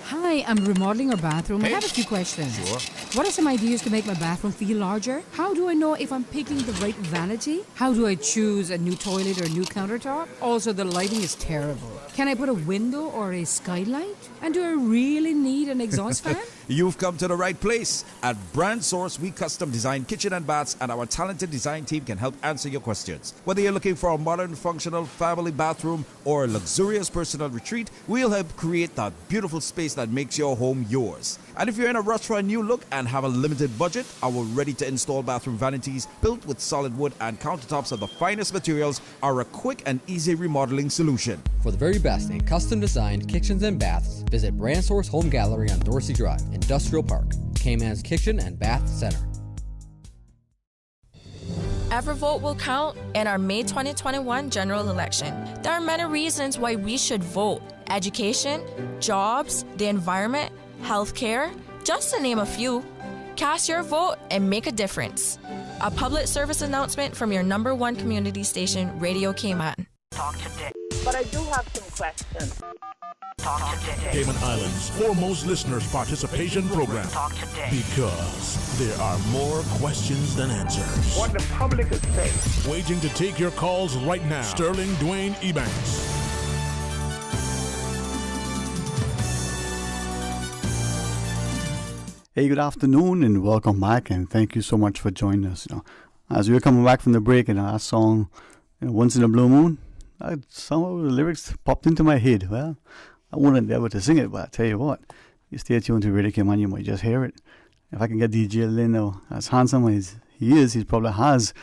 Hi, I'm remodeling our bathroom. I have a few questions. Sure. What are some ideas to make my bathroom feel larger? How do I know if I'm picking the right vanity? How do I choose a new toilet or a new countertop? Also, the lighting is terrible. Can I put a window or a skylight? And do I really need an exhaust fan? You've come to the right place. At Brand Source, we custom design kitchen and baths, and our talented design team can help answer your questions. Whether you're looking for a modern, functional family bathroom or a luxurious personal retreat, we'll help create that beautiful space that makes your home yours. And if you're in a rush for a new look and have a limited budget, our ready-to-install bathroom vanities built with solid wood and countertops of the finest materials are a quick and easy remodeling solution. For the very best in custom-designed kitchens and baths, visit Brand Source Home Gallery on Dorsey Drive, Industrial Park, Cayman's Kitchen and Bath Center. Every vote will count in our May 2021 general election. There are many reasons why we should vote: education, jobs, the environment, healthcare, just to name a few. Cast your vote and make a difference. A public service announcement from your #1 community station, Radio Cayman. Talk today. But I do have some questions. Talk today. Cayman Islands' foremost listeners' participation program. Talk today. Because there are more questions than answers. What the public is saying. Waiting to take your calls right now. Sterling Dwayne Ebanks. Hey, good afternoon and welcome back, and thank you so much for joining us. As we were coming back from the break, and our song, Once in a Blue Moon, some of the lyrics popped into my head. Well, I wouldn't be able to sing it, but I tell you what, you stay tuned to Radio Cayman, you might just hear it. If I can get DJ Lino, as handsome as he is, he probably has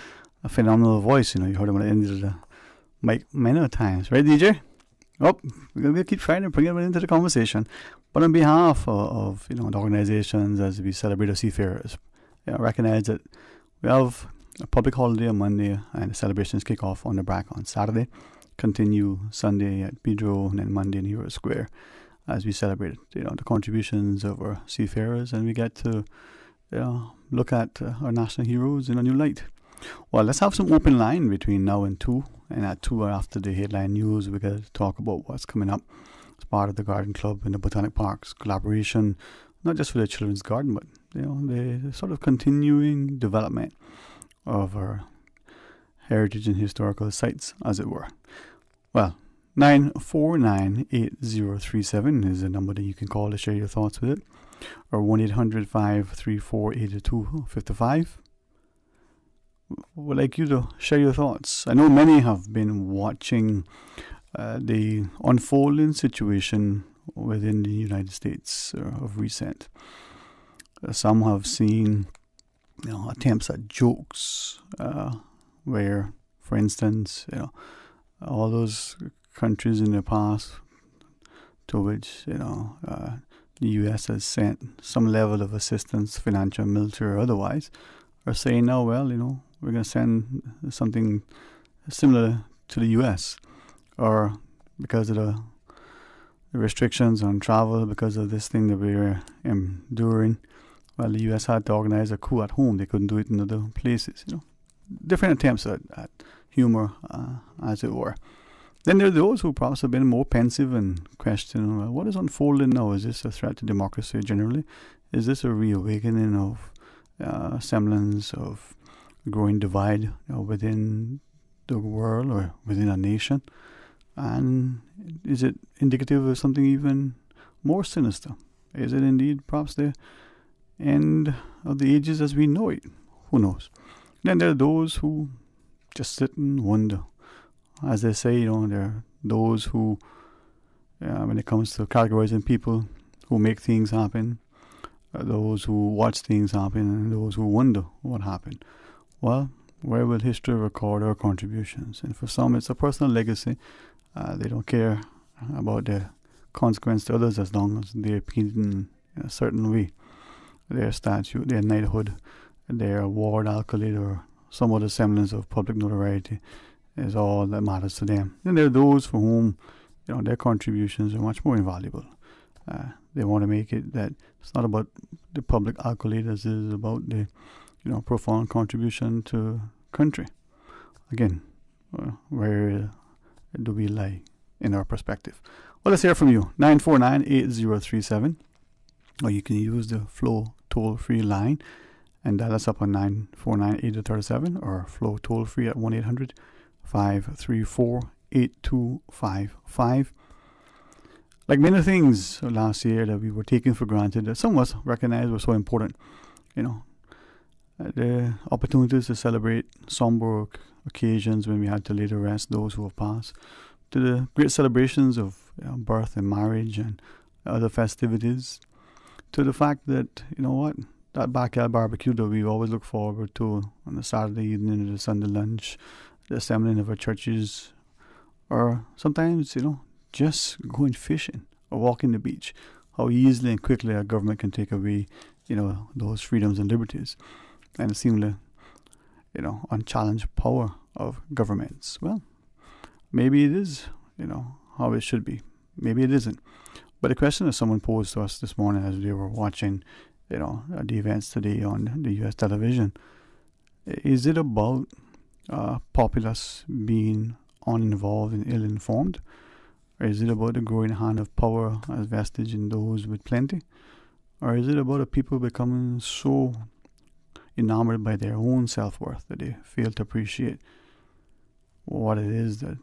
a phenomenal voice. You heard him at the end of the mic many times, right, DJ? Oh, we're going to keep trying to bring him into the conversation. But on behalf of the organizations, as we celebrate our seafarers, recognize that we have a public holiday on Monday, and the celebrations kick off on the BRAC on Saturday, continue Sunday at Pedro, and then Monday in Hero Square as we celebrate the contributions of our seafarers, and we get to look at our national heroes in a new light. Well, let's have some open line between now and 2, and at 2 after the headline news, we get to talk about what's coming up as part of the Garden Club and the Botanic Parks collaboration, not just for the Children's Garden, but the sort of continuing development of our heritage and historical sites, as it were. Well, 9498037 is the number that you can call to share your thoughts with it, or 1-800-534-8255. Would like you to share your thoughts. I know many have been watching the unfolding situation within the United States of recent. Some have seen attempts at jokes where, for instance, all those countries in the past to which the U.S. has sent some level of assistance, financial, military, or otherwise, are saying now, well, we're going to send something similar to the U.S. Or because of the restrictions on travel, because of this thing that we're enduring, well, the U.S. had to organize a coup at home. They couldn't do it in other places. Different attempts at humor, as it were. Then there are those who perhaps have been more pensive and question, well, what is unfolding now? Is this a threat to democracy generally? Is this a reawakening of semblance of a growing divide within the world or within a nation? And is it indicative of something even more sinister? Is it indeed perhaps the end of the ages as we know it? Who knows? Then there are those who just sit and wonder. As they say, there are those who, when it comes to categorizing people who make things happen, those who watch things happen, and those who wonder what happened. Well, where will history record our contributions? And for some, it's a personal legacy. They don't care about the consequence to others as long as they're painted in a certain way. their statue, their knighthood, their award, accolade, or some other semblance of public notoriety is all that matters to them. Then there are those for whom, their contributions are much more invaluable. They want to make it that it's not about the public accolade as it is about the, profound contribution to country. Again, where do we lie in our perspective? Well, let's hear from you. 949-8037. Or you can use the Flow toll-free line and dial us up on 949-8037 or Flow toll-free at 1-800-534-8255. Like many things last year that we were taking for granted, that some of us recognized were so important, the opportunities to celebrate somber occasions when we had to lay to rest those who have passed, to the great celebrations of birth and marriage and other festivities, to the fact that, that backyard barbecue that we always look forward to on the Saturday evening or the Sunday lunch, the assembling of our churches, or sometimes, just going fishing or walking the beach, how easily and quickly our government can take away, those freedoms and liberties. And it seemed the, unchallenged power of governments. Well, maybe it is, how it should be. Maybe it isn't. But the question that someone posed to us this morning as we were watching, the events today on the U.S. television, is it about populace being uninvolved and ill-informed? Or is it about the growing hand of power as vestige in those with plenty? Or is it about the people becoming so enamored by their own self-worth that they fail to appreciate what it is that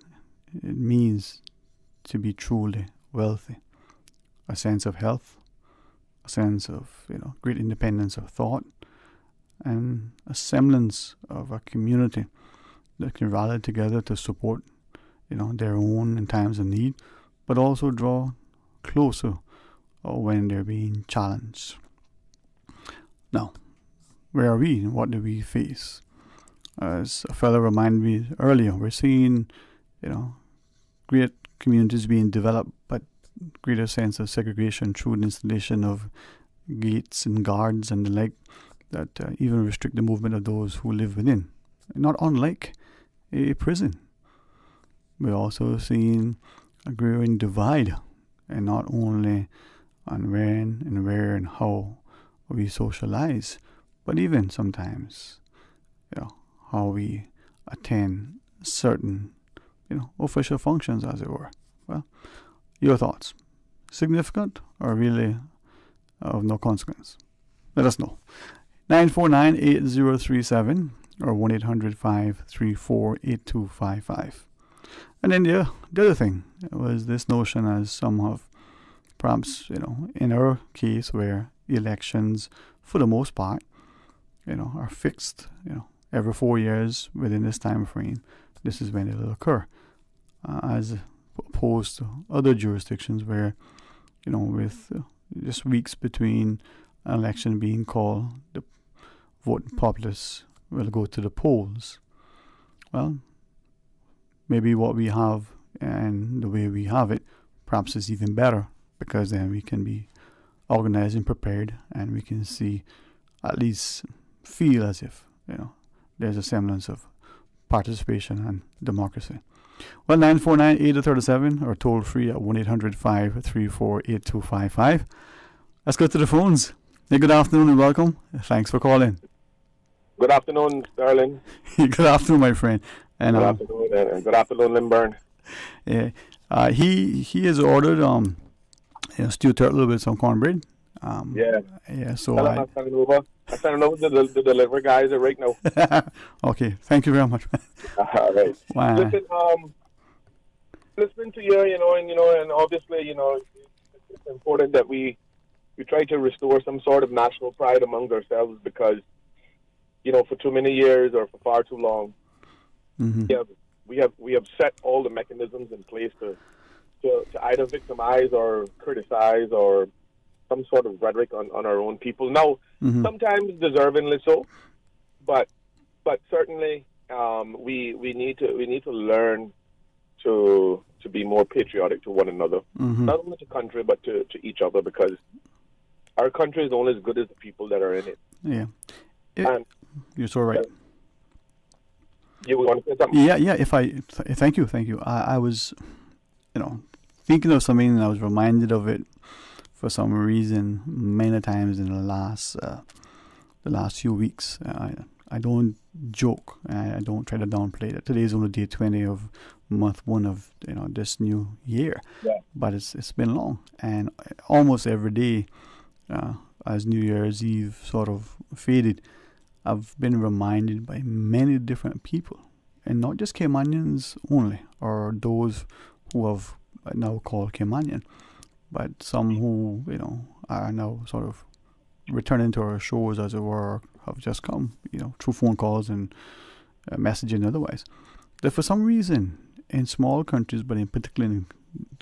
it means to be truly wealthy? A sense of health, a sense of, great independence of thought, and a semblance of a community that can rally together to support, their own in times of need, but also draw closer when they're being challenged. Now, where are we and what do we face? As a fellow reminded me earlier, we're seeing, great communities being developed, but greater sense of segregation through the installation of gates and guards and the like that even restrict the movement of those who live within. Not unlike a prison. We're also seeing a growing divide, and not only on when, where and how we socialize, but even sometimes, how we attend certain, official functions, as it were. Well, your thoughts? Significant or really of no consequence? Let us know. 949-8037 or 1-800-534-8255. And then the other thing was this notion, as some have perhaps, in our case where elections, for the most part, are fixed, every 4 years within this time frame, this is when it will occur. As opposed to other jurisdictions where, with just weeks between an election being called, the voting populace will go to the polls. Well, maybe what we have and the way we have it perhaps is even better, because then we can be organized and prepared, and we can see, at least feel as if, there's a semblance of participation and democracy. Well, 949-8037 or toll free at 1-800-534-8255. Let's go to the phones. Hey, good afternoon and welcome. Thanks for calling. Good afternoon, Sterling. Good afternoon, my friend. And good afternoon, and good afternoon, Lindburn. Yeah, he has ordered stewed turtle with some cornbread. Yeah. So I'm sending over the delivery guys right now. Okay, thank you very much. All right. Wow. Listen, listening to you, and obviously, it's important that we try to restore some sort of national pride among ourselves, because, for too many years or for far too long, we have set all the mechanisms in place to either victimize or criticize or some sort of rhetoric on our own people. Now, sometimes deservingly so, but certainly we need to learn to be more patriotic to one another, not only to country but to each other, because our country is only as good as the people that are in it. Yeah. And you're so right. You want to say something? Yeah. Thank you. I was, thinking of something, and I was reminded of it for some reason many times in the last few weeks. I don't joke. I don't try to downplay it. Today is only day 20 of month 1 of this new year. Yeah. But it's been long, and almost every day, as New Year's Eve sort of faded, I've been reminded by many different people, and not just Caymanians only, or those who have now called Cayman, but some who are now sort of returning to our shores, as it were, have just come, through phone calls and messaging and otherwise. That for some reason, in small countries, but in particular in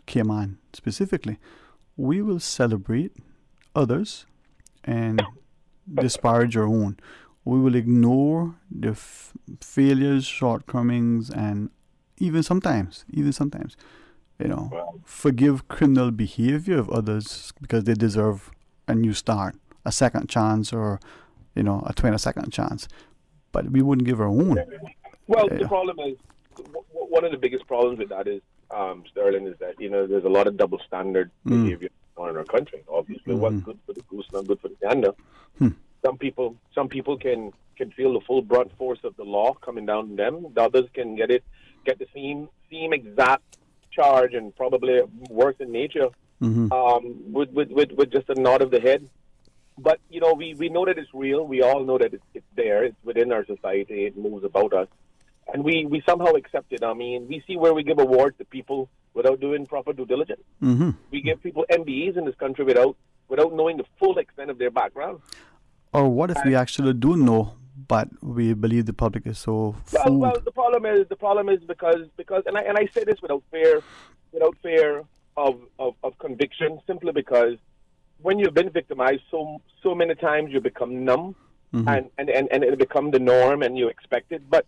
Cayman specifically, we will celebrate others and disparage our own. We will ignore the failures, shortcomings, and even sometimes, forgive criminal behavior of others because they deserve a new start, a second chance, or a 22nd chance. But we wouldn't give our own. Well, the problem is, one of the biggest problems with that is, Sterling, is that there's a lot of double standard behavior in our country. Obviously, what's good for the goose, not good for the gander. Some people can feel the full brunt force of the law coming down on them. The others can get the same exact charge, and probably worse in nature, with just a nod of the head. But we know that it's real. We all know that it's there. It's within our society. It moves about us, and we somehow accept it. I mean, we see where we give awards to people without doing proper due diligence. We give people MBEs in this country without knowing the full extent of their background. Or what if we actually do know, but we believe the public is so fooled? Well, the problem is because and I say this without fear of conviction, simply because when you've been victimized so many times, you become numb, and it becomes the norm, and you expect it. But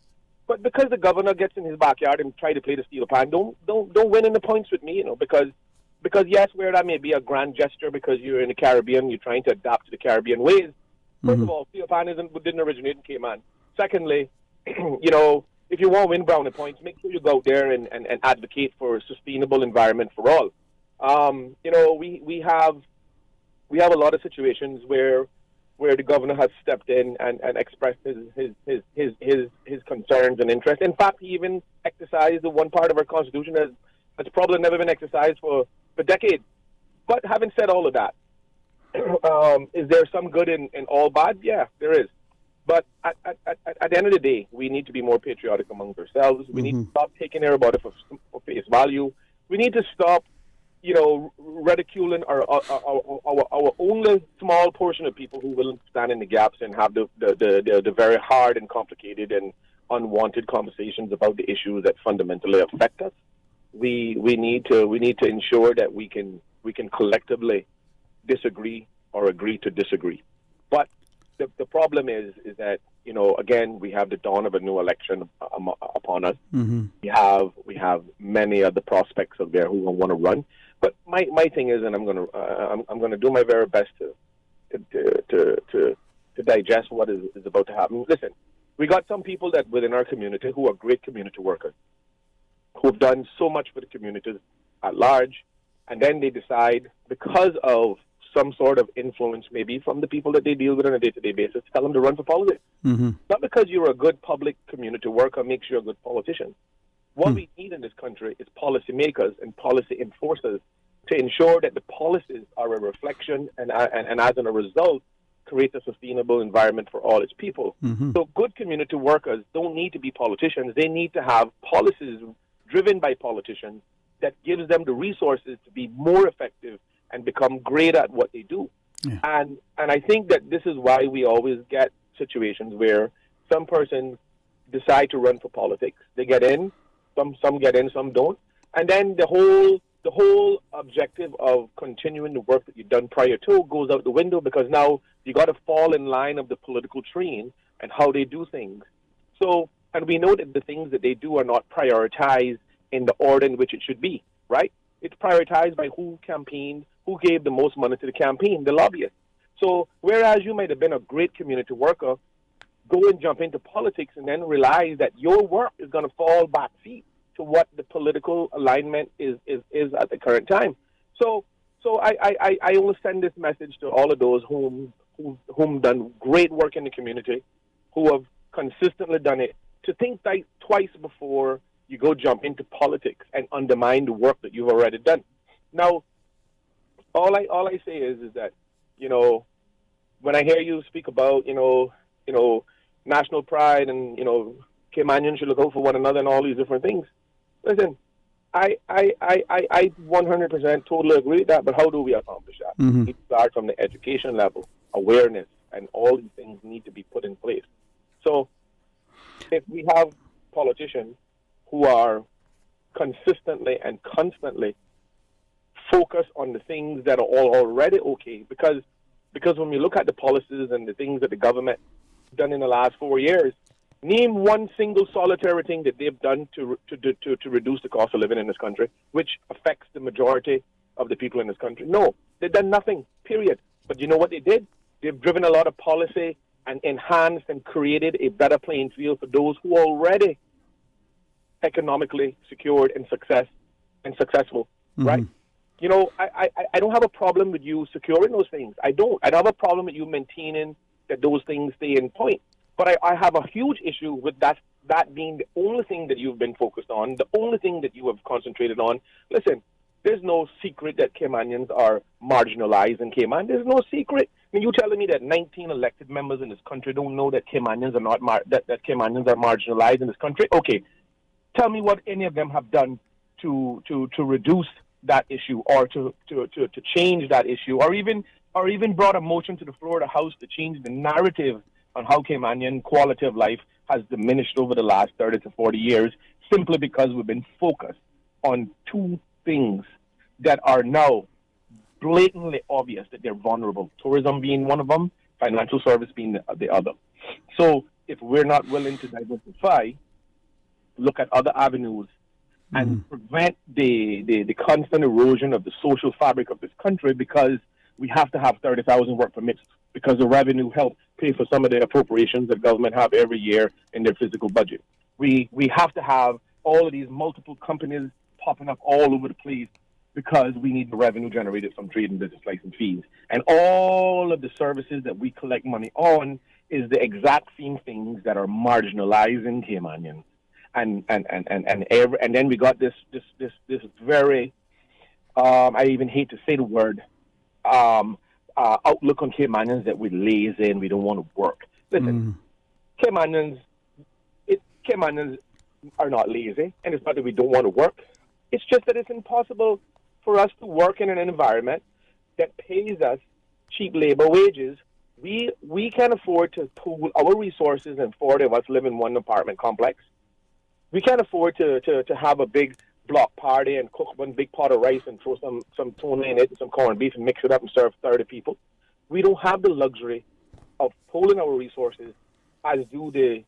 because the governor gets in his backyard and try to play the steel pan, don't win in the points with me, because yes, where that may be a grand gesture because you're in the Caribbean, you're trying to adapt to the Caribbean ways. First of all, steel pan didn't originate in Cayman. Secondly, if you want to win brownie points, make sure you go out there and advocate for a sustainable environment for all. We have a lot of situations where the governor has stepped in and expressed his concerns and interests. In fact, he even exercised the one part of our Constitution that's probably never been exercised for decades. But having said all of that, is there some good in all bad? Yeah, there is. But at the end of the day, we need to be more patriotic amongst ourselves. We need to stop taking everybody for face value. We need to stop, ridiculing our only small portion of people who will stand in the gaps and have the very hard and complicated and unwanted conversations about the issues that fundamentally affect us. We need to ensure that we can collectively disagree or agree to disagree. But the problem is that again, we have the dawn of a new election upon us. We have many of the prospects out there who want to run. But my thing is, and I'm gonna do my very best to digest what is about to happen. Listen, we got some people that within our community who are great community workers, who have done so much for the communities at large, and then they decide, because of some sort of influence, maybe from the people that they deal with on a day-to-day basis, to tell them to run for politics. Not because you're a good public community worker makes you a good politician. What we need in this country is policymakers and policy enforcers to ensure that the policies are a reflection and as a result, create a sustainable environment for all its people. So good community workers don't need to be politicians. They need to have policies driven by politicians that gives them the resources to be more effective and become great at what they do. Yeah. And I think that this is why we always get situations where some persons decide to run for politics. They get in, some get in, some don't. And then the whole objective of continuing the work that you've done prior to goes out the window, because now you got to fall in line of the political train and how they do things. So, and we know that the things that they do are not prioritized in the order in which it should be, right? It's prioritized by who campaigned, who gave the most money to the campaign, the lobbyists. So whereas you might have been a great community worker, go and jump into politics and then realize that your work is going to fall backseat to what the political alignment is at the current time. So I will send this message to all of those whom done great work in the community, who have consistently done it, to think twice before you go jump into politics and undermine the work that you've already done. Now, all I say is that, you know, when I hear you speak about, you know, national pride and, you know, Caymanians should look out for one another and all these different things. Listen, I 100% totally agree with that, but how do we accomplish that? Mm-hmm. We start from the education level, awareness, and all these things need to be put in place. So if we have politicians who are consistently and constantly focused on the things that are all already okay, because when we look at the policies and the things that the government done in the last 4 years, name one single solitary thing that they've done to reduce the cost of living in this country, which affects the majority of the people in this country. No, they've done nothing, period. But you know what they did? They've driven a lot of policy and enhanced and created a better playing field for those who are already economically secured and successful, Mm-hmm. right? You know, I don't have a problem with you securing those things. I don't have a problem with you maintaining that those things stay in point. But I have a huge issue with that being the only thing that you've been focused on, the only thing that you have concentrated on. Listen, there's no secret that Caymanians are marginalized in Cayman. There's no secret. I mean, you telling me that 19 elected members in this country don't know that Caymanians are not that Caymanians are marginalized in this country? Okay, tell me what any of them have done to reduce that issue, or to change that issue, or even brought a motion to the floor of the House to change the narrative on how Caymanian quality of life has diminished over the last 30 to 40 years, simply because we've been focused on two things that are now blatantly obvious that they're vulnerable. Tourism being one of them, financial service being the other. So if we're not willing to diversify, look at other avenues, and prevent the constant erosion of the social fabric of this country, because we have to have 30,000 work permits, because the revenue help pay for some of the appropriations that government have every year in their physical budget. We have to have all of these multiple companies popping up all over the place, because we need the revenue generated from trade and business license fees. And all of the services that we collect money on is the exact same things that are marginalizing Caymanians. And then we got this very I even hate to say the word outlook on Caymanians that we're lazy and we don't want to work. Listen, Caymanians are not lazy, and it's not that we don't want to work. It's just that it's impossible for us to work in an environment that pays us cheap labor wages. We can afford to pool our resources, and 40 of us live in one apartment complex. We can't afford to have a big block party and cook one big pot of rice and throw some tuna in it and some corned beef and mix it up and serve 30 people. We don't have the luxury of pooling our resources as do the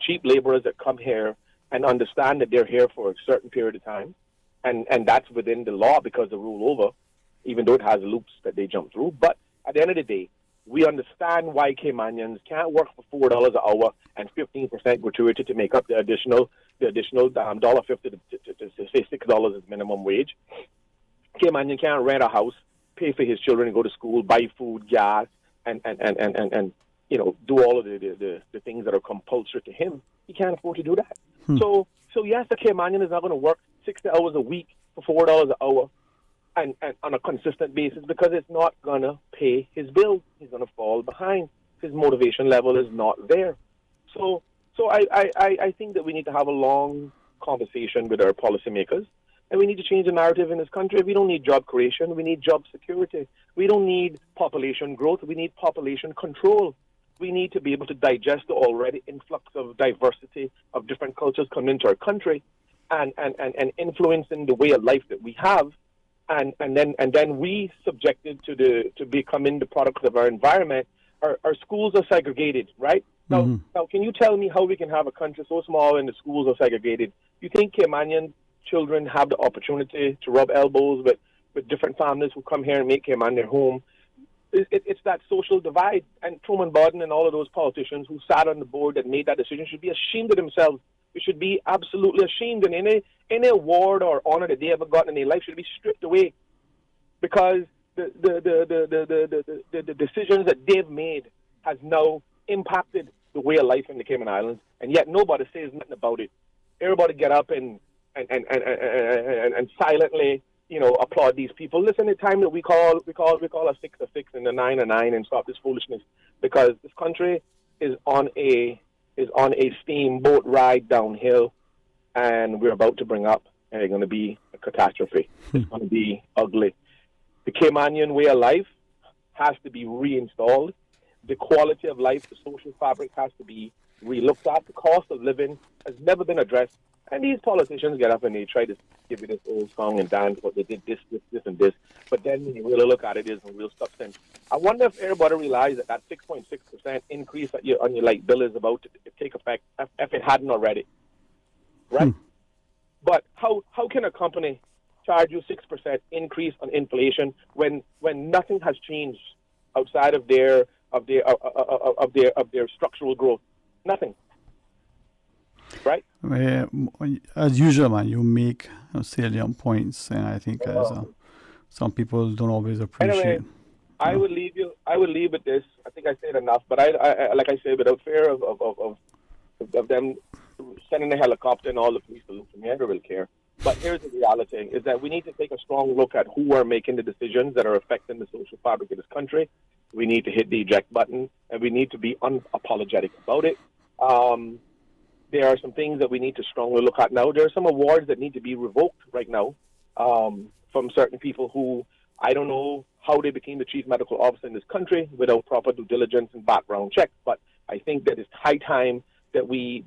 cheap laborers that come here and understand that they're here for a certain period of time. And that's within the law, because the rule over, even though it has loops that they jump through. But at the end of the day, we understand why Caymanians can't work for $4 an hour and 15% gratuity to make up the additional $1.50 to say $6 as minimum wage. Caymanian can't rent a house, pay for his children to go to school, buy food, gas, and you know, do all of the things that are compulsory to him. He can't afford to do that. So yes, the Caymanian is not going to work 60 hours a week for $4 an hour and on a consistent basis, because it's not going to pay his bills. He's going to fall behind. His motivation level is not there. So I think that we need to have a long conversation with our policymakers, and we need to change the narrative in this country. We don't need job creation. We need job security. We don't need population growth. We need population control. We need to be able to digest the already influx of diversity of different cultures coming into our country and influencing the way of life that we have. And then we subjected to becoming the products of our environment. Our schools are segregated, right? Now, can you tell me how we can have a country so small and the schools are segregated? You think Caymanian children have the opportunity to rub elbows with different families who come here and make Cayman their home? it's that social divide. And Truman Bodden and all of those politicians who sat on the board that made that decision should be ashamed of themselves. They should be absolutely ashamed. And any award or honor that they ever gotten in their life should be stripped away, because the decisions that they've made has now impacted the way of life in the Cayman Islands, and yet nobody says nothing about it. Everybody get up and silently, applaud these people. Listen, the time that we call a 6 a 6 and a 9 a 9 and stop this foolishness, because this country is on a steamboat ride downhill, and we're about to bring up, and it's going to be a catastrophe. It's going to be ugly. The Caymanian way of life has to be reinstalled. The quality of life, the social fabric has to be re-looked at. The cost of living has never been addressed. And these politicians get up and they try to give you this old song and dance, but they did this, and this. But then when you really look at it, there's no real substance. I wonder if everybody realized that 6.6% increase on your light bill is about to take effect, if it hadn't already. Right? But how can a company charge you 6% increase on inflation when nothing has changed outside of their structural growth? Nothing. Right? As usual, man, you make salient points, and I think some people don't always appreciate. Anyway, I would leave with this. I think I said enough, but I like I said, without fear of them sending a helicopter and all the police to look for me, I don't really care. But here's the reality: is that we need to take a strong look at who are making the decisions that are affecting the social fabric of this country. We need to hit the eject button, and we need to be unapologetic about it. There are some things that we need to strongly look at now. There are some awards that need to be revoked right now from certain people who, I don't know how they became the chief medical officer in this country without proper due diligence and background checks. But I think that it's high time that we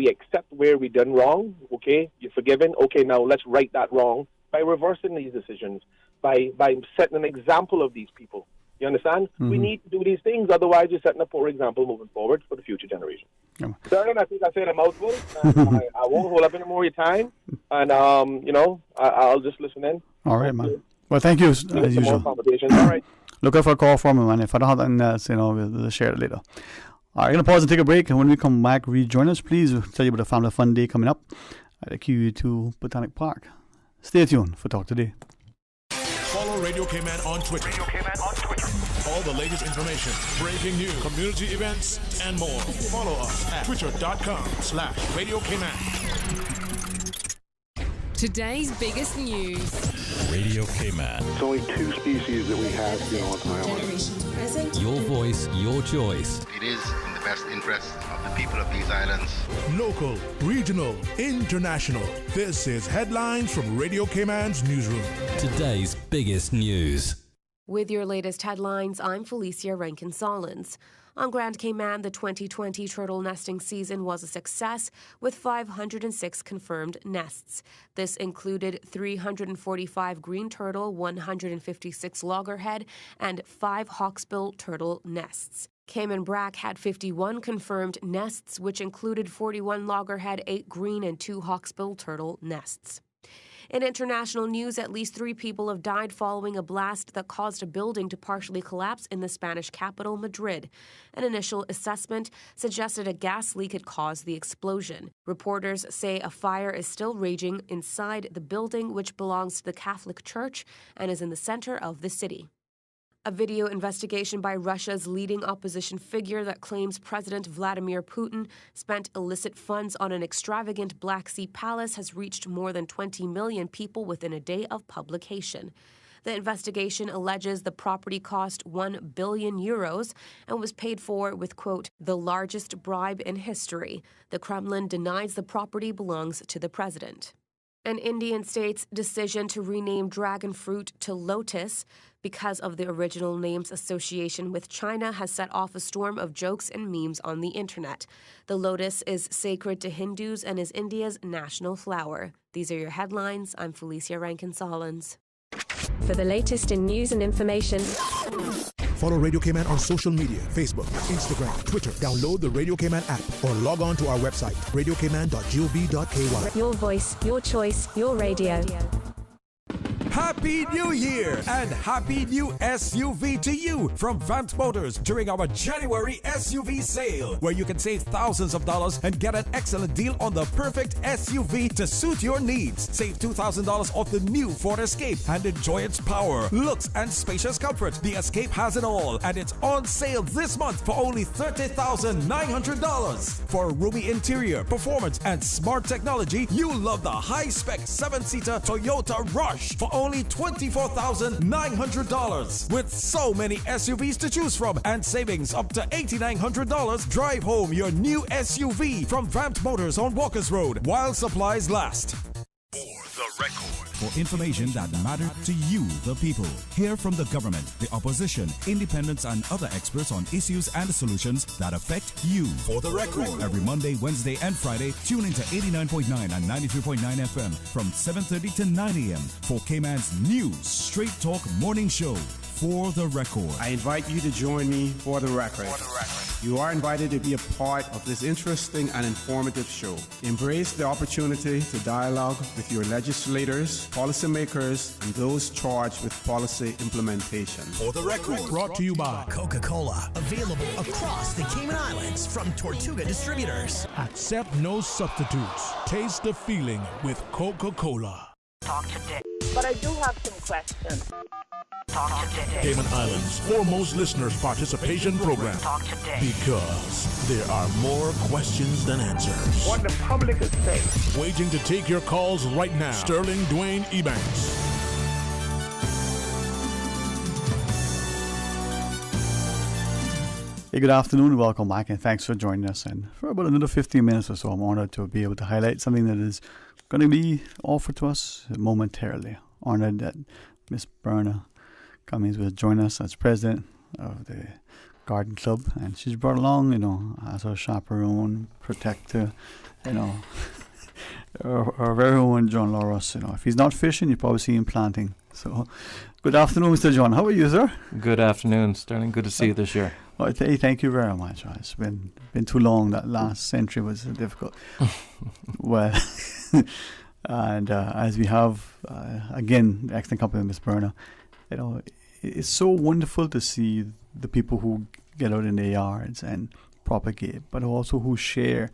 accept where we done wrong. Okay, you're forgiven. Okay, now let's right that wrong by reversing these decisions, by setting an example of these people. You understand? Mm-hmm. We need to do these things, otherwise you're setting a poor example moving forward for the future generation. Yeah. Darren, I think I said a mouthful. I won't hold up any more of your time, and I'll just listen in. All right, man. Well, thank you as usual. All right. Look out for a call from him, and if I don't have anything else, we'll share it later. All right, going to pause and take a break, and when we come back, rejoin us. Please, we'll tell you about the Family Fun Day coming up at the QE2 Botanic Park. Stay tuned for Talk Today. Follow Radio Cayman on Twitter. All the latest information, breaking news, community events, and more. Follow us at twitter.com/Radio Cayman. Today's biggest news. Radio Cayman. It's only 2 species that we have, on the island. Generations present. Your voice, your choice. It is in the best interest of the people of these islands. Local, regional, international. This is Headlines from Radio Cayman's newsroom. Today's biggest news. With your latest headlines, I'm Felicia Rankin-Solins. On Grand Cayman, the 2020 turtle nesting season was a success, with 506 confirmed nests. This included 345 green turtle, 156 loggerhead, and 5 hawksbill turtle nests. Cayman Brac had 51 confirmed nests, which included 41 loggerhead, 8 green, and 2 hawksbill turtle nests. In international news, at least 3 people have died following a blast that caused a building to partially collapse in the Spanish capital, Madrid. An initial assessment suggested a gas leak had caused the explosion. Reporters say a fire is still raging inside the building, which belongs to the Catholic Church and is in the center of the city. A video investigation by Russia's leading opposition figure that claims President Vladimir Putin spent illicit funds on an extravagant Black Sea palace has reached more than 20 million people within a day of publication. The investigation alleges the property cost €1 billion and was paid for with, quote, the largest bribe in history. The Kremlin denies the property belongs to the president. An Indian state's decision to rename dragon fruit to lotus because of the original name's association with China has set off a storm of jokes and memes on the internet. The lotus is sacred to Hindus and is India's national flower. These are your headlines. I'm Felicia Rankin-Solins. For the latest in news and information, follow Radio Cayman on social media, Facebook, Instagram, Twitter. Download the Radio Cayman app or log on to our website, radiocayman.gov.ky. Your voice, your choice, your radio. Happy New Year and happy new SUV to you from Vant Motors during our January SUV sale, where you can save thousands of dollars and get an excellent deal on the perfect SUV to suit your needs. Save $2,000 off the new Ford Escape and enjoy its power, looks, and spacious comfort. The Escape has it all, and it's on sale this month for only $30,900. For a roomy interior, performance, and smart technology, you love the high-spec 7-seater Toyota Rush for only $24,900. With so many SUVs to choose from and savings up to $8,900, drive home your new SUV from Vant Motors on Walkers Road while supplies last. The record. For information that matters to you, the people. Hear from the government, the opposition, independents, and other experts on issues and solutions that affect you. For the record. Every Monday, Wednesday, and Friday, tune into 89.9 and 93.9 FM from 7:30 to 9 a.m. for Cayman's new Straight Talk morning show. For the record. I invite you to join me for the record. You are invited to be a part of this interesting and informative show. Embrace the opportunity to dialogue with your legislators, policymakers, and those charged with policy implementation. For the record. Brought to you by Coca-Cola. Available across the Cayman Islands from Tortuga Distributors. Accept no substitutes. Taste the feeling with Coca-Cola. Talk today. But I do have some questions. Talk today. Cayman Islands' foremost listeners' participation program. Talk today. Because there are more questions than answers. What the public is saying. Waiting to take your calls right now. Sterling Dwayne Ebanks. Hey, good afternoon, welcome back, and thanks for joining us. And for about another 15 minutes or so, I'm honored to be able to highlight something that is going to be offered to us momentarily. Honored that Miss Berna Cummings will join us as president of the Garden Club, and she's brought along, as her chaperone, protector, our very own John Loros. If he's not fishing, you probably see him planting. So, good afternoon, Mr. John. How are you, sir? Good afternoon, Sterling. Good to see you this year. Well, thank you very much. It's been too long. That last century was difficult. Well, and as we have again, the excellent company, Miss Berna, it's so wonderful to see the people who get out in their yards and propagate, but also who share,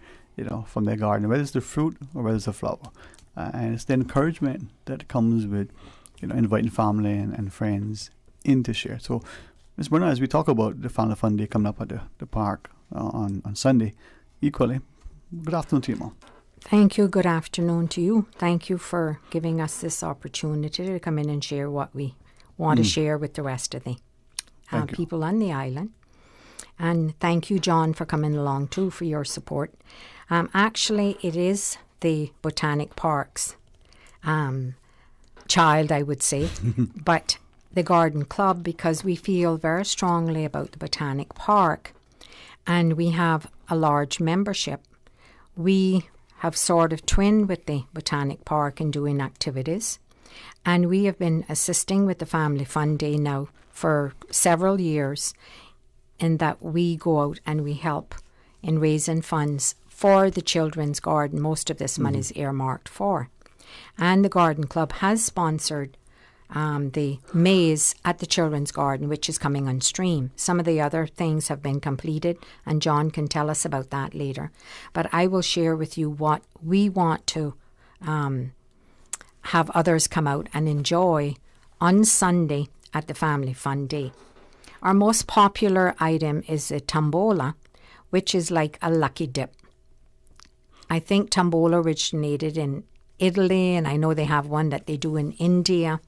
from their garden, whether it's the fruit or whether it's the flower, and it's the encouragement that comes with, inviting family and friends in to share. So, Ms. Berna, as we talk about the Family Fun Day coming up at the park on Sunday, equally, good afternoon to you, Mom. Thank you. Good afternoon to you. Thank you for giving us this opportunity to come in and share what we want to share with the rest of the people on the island. And thank you, John, for coming along too, for your support. Actually, it is the Botanic Park's child, I would say, but the Garden Club, because we feel very strongly about the Botanic Park and we have a large membership. We have sort of twinned with the Botanic Park in doing activities, and we have been assisting with the Family Fun Day now for several years, in that we go out and we help in raising funds for the children's garden. Most of this money is earmarked for. And the Garden Club has sponsored the maze at the children's garden, which is coming on stream. Some of the other things have been completed, and John can tell us about that later. But I will share with you what we want to have others come out and enjoy on Sunday at the Family Fun Day. Our most popular item is a tombola, which is like a lucky dip. I think tombola originated in Italy, and I know they have one that they do in India.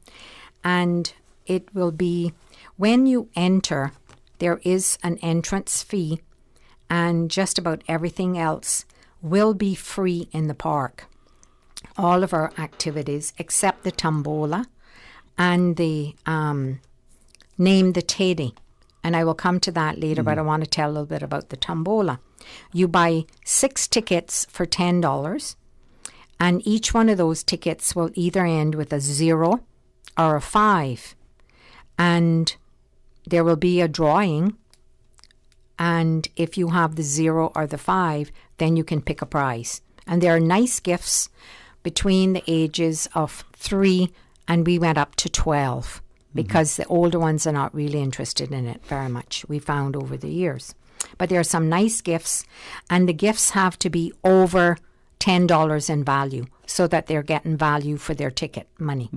And it will be, when you enter, there is an entrance fee, and just about everything else will be free in the park. All of our activities, except the tombola and the Name the Teddy. And I will come to that later, but I want to tell a little bit about the tombola. You buy 6 tickets for $10, and each one of those tickets will either end with a 0 or a 5. And there will be a drawing, and if you have the 0 or the 5, then you can pick a prize. And there are nice gifts between the ages of 3 and we went up to 12 because the older ones are not really interested in it very much, we found over the years. But there are some nice gifts, and the gifts have to be over $10 in value so that they're getting value for their ticket money.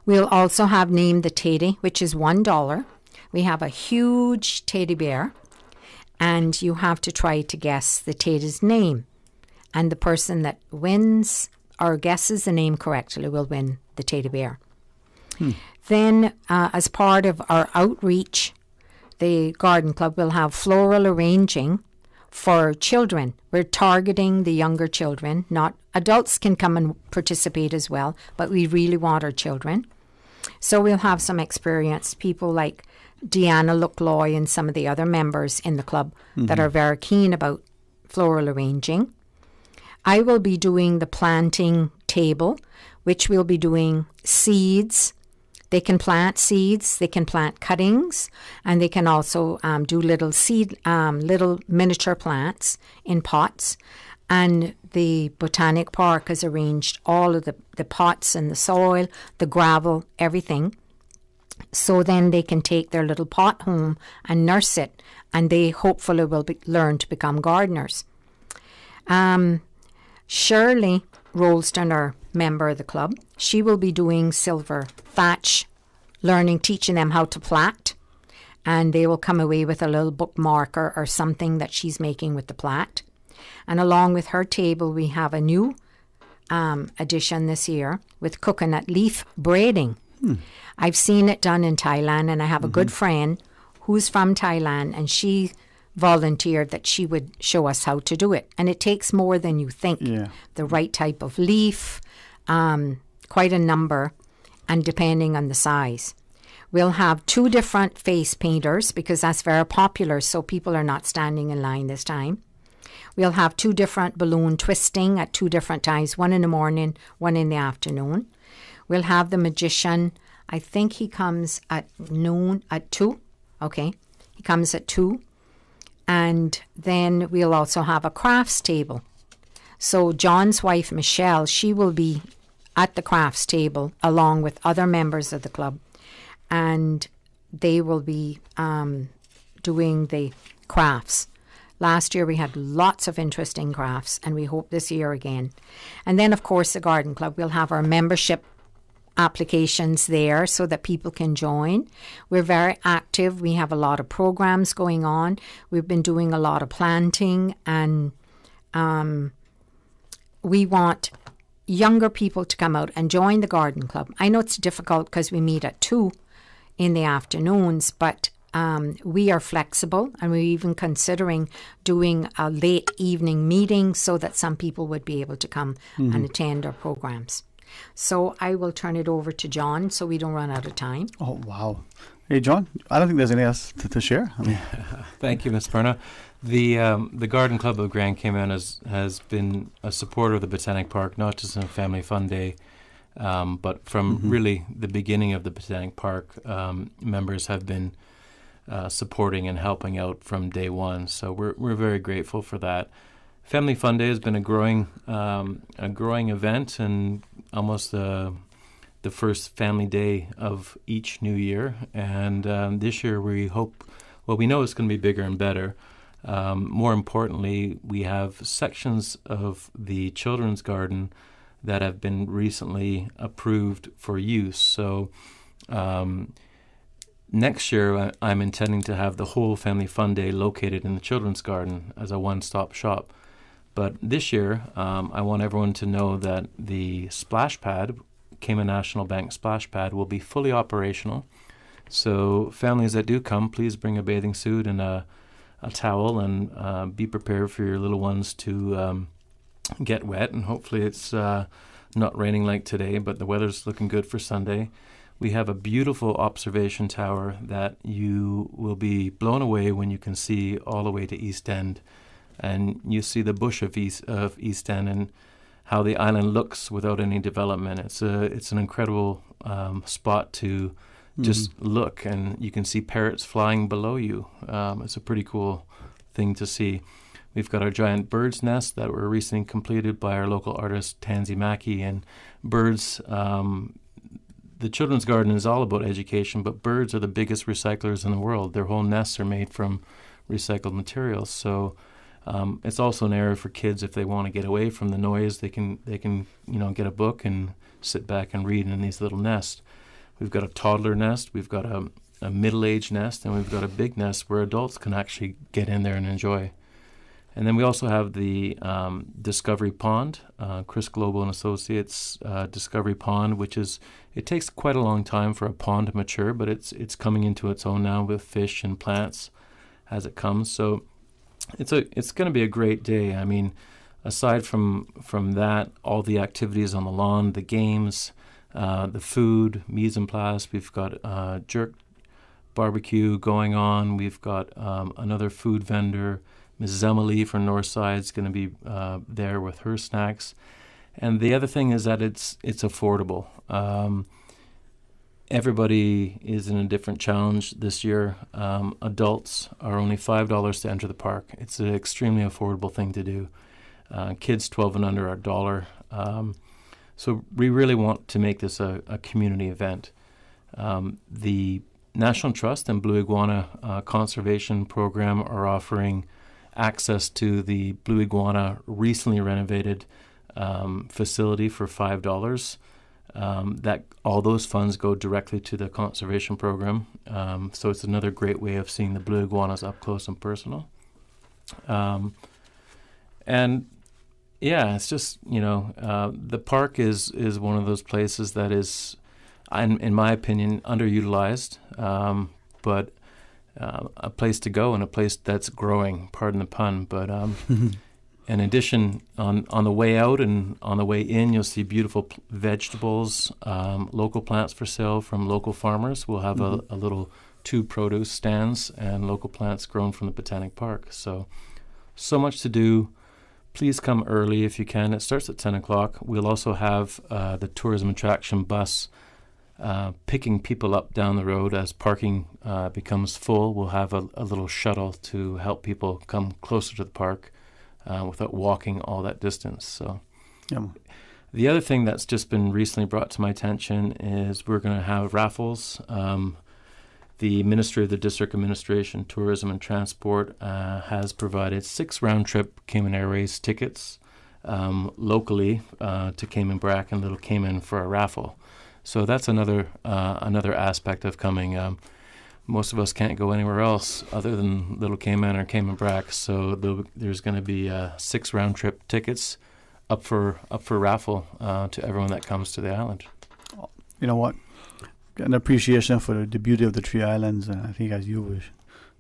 We'll also have Name the Teddy, which is $1. We have a huge teddy bear, and you have to try to guess the teddy's name. And the person that wins or guesses the name correctly will win the teddy bear. Then, as part of our outreach, the Garden Club will have floral arranging for children. We're targeting the younger children. Not adults can come and participate as well, but we really want our children. So we'll have some experienced people like Deanna Lookloy and some of the other members in the club that are very keen about floral arranging. I will be doing the planting table, which will be doing seeds. They can plant seeds, they can plant cuttings, and they can also do little miniature plants in pots. And the Botanic Park has arranged all of the pots and the soil, the gravel, everything. So then they can take their little pot home and nurse it, and they hopefully will learn to become gardeners. Shirley Rolston, our member of the club, she will be doing silver thatch, teaching them how to plait, and they will come away with a little bookmark or something that she's making with the plait. And along with her table, we have a new addition this year with coconut leaf braiding. I've seen it done in Thailand, and I have a good friend who's from Thailand, and she volunteered that she would show us how to do it. And it takes more than you think. The right type of leaf, quite a number, and depending on the size. We'll have 2 different face painters because that's very popular, so people are not standing in line this time. We'll have 2 different balloon twisting at 2 different times, one in the morning, one in the afternoon. We'll have the magician, I think he comes at 2. Okay, he comes at 2. And then we'll also have a crafts table. So John's wife, Michelle, she will be at the crafts table along with other members of the club. And they will be doing the crafts. Last year we had lots of interesting crafts, and we hope this year again. And then, of course, the Garden Club, we'll have our membership applications there so that people can join. We're very active. We have a lot of programs going on. We've been doing a lot of planting, and we want younger people to come out and join the Garden Club. I know it's difficult because we meet at 2 in the afternoons, but we are flexible, and we're even considering doing a late evening meeting so that some people would be able to come and attend our programs. So I will turn it over to John so we don't run out of time. Oh, wow. Hey, John, I don't think there's anything else to share. I mean. Thank you, Ms. Perna. The Garden Club of Grand Cayman has been a supporter of the Botanic Park, not just on Family Fun Day, but from really the beginning of the Botanic Park, members have been supporting and helping out from day one. So we're very grateful for that. Family Fun Day has been a growing event, and almost the first family day of each new year. And this year we know it's going to be bigger and better. More importantly, we have sections of the children's garden that have been recently approved for use. So next year I'm intending to have the whole Family Fun Day located in the children's garden as a one-stop shop. But this year, I want everyone to know that the splash pad, Cayman National Bank splash pad, will be fully operational. So families that do come, please bring a bathing suit and a towel, and be prepared for your little ones to get wet. And hopefully it's not raining like today, but the weather's looking good for Sunday. We have a beautiful observation tower that you will be blown away when you can see all the way to East End. And you see the bush of East End and how the island looks without any development. It's an incredible spot to just look, and you can see parrots flying below you. It's a pretty cool thing to see. We've got our giant birds nest that were recently completed by our local artist Tansy Mackey. And birds, the children's garden is all about education, but birds are the biggest recyclers in the world. Their whole nests are made from recycled materials. So it's also an area for kids if they want to get away from the noise. They can get a book and sit back and read in these little nests. We've got a toddler nest. We've got a middle-aged nest, and we've got a big nest where adults can actually get in there and enjoy. And then we also have the Discovery Pond, Chris Global and Associates Discovery Pond, it takes quite a long time for a pond to mature, but it's coming into its own now with fish and plants as it comes. So it's going to be a great day. I mean, aside from that, all the activities on the lawn, the games, the food, mise en place, we've got jerk barbecue going on. We've got another food vendor. Mrs. Emily from Northside is going to be there with her snacks. And the other thing is that it's affordable. Everybody is in a different challenge this year. Adults are only $5 to enter the park. It's an extremely affordable thing to do. Kids 12 and under are $1. So we really want to make this a community event. The National Trust and Blue Iguana Conservation Program are offering access to the Blue Iguana recently renovated facility for $5. That all those funds go directly to the conservation program. So it's another great way of seeing the blue iguanas up close and personal. And yeah, it's just, the park is one of those places that is, in my opinion, underutilized, but a place to go and a place that's growing, pardon the pun. But in addition, on the way out and on the way in, you'll see beautiful vegetables, local plants for sale from local farmers. We'll have a little 2 produce stands and local plants grown from the Botanic Park. So much to do. Please come early if you can. It starts at 10 o'clock. We'll also have the tourism attraction bus picking people up down the road as parking becomes full. We'll have a little shuttle to help people come closer to the park without walking all that distance. So, The other thing that's just been recently brought to my attention is we're going to have raffles. The Ministry of the District Administration, Tourism and Transport has provided 6 round-trip Cayman Airways tickets locally to Cayman Brac and Little Cayman for a raffle. So that's another aspect of coming. Most of us can't go anywhere else other than Little Cayman or Cayman Brac. So there's going to be 6 round-trip tickets up for raffle to everyone that comes to the island. You know what? An appreciation for the beauty of the 3 islands, and I think as you were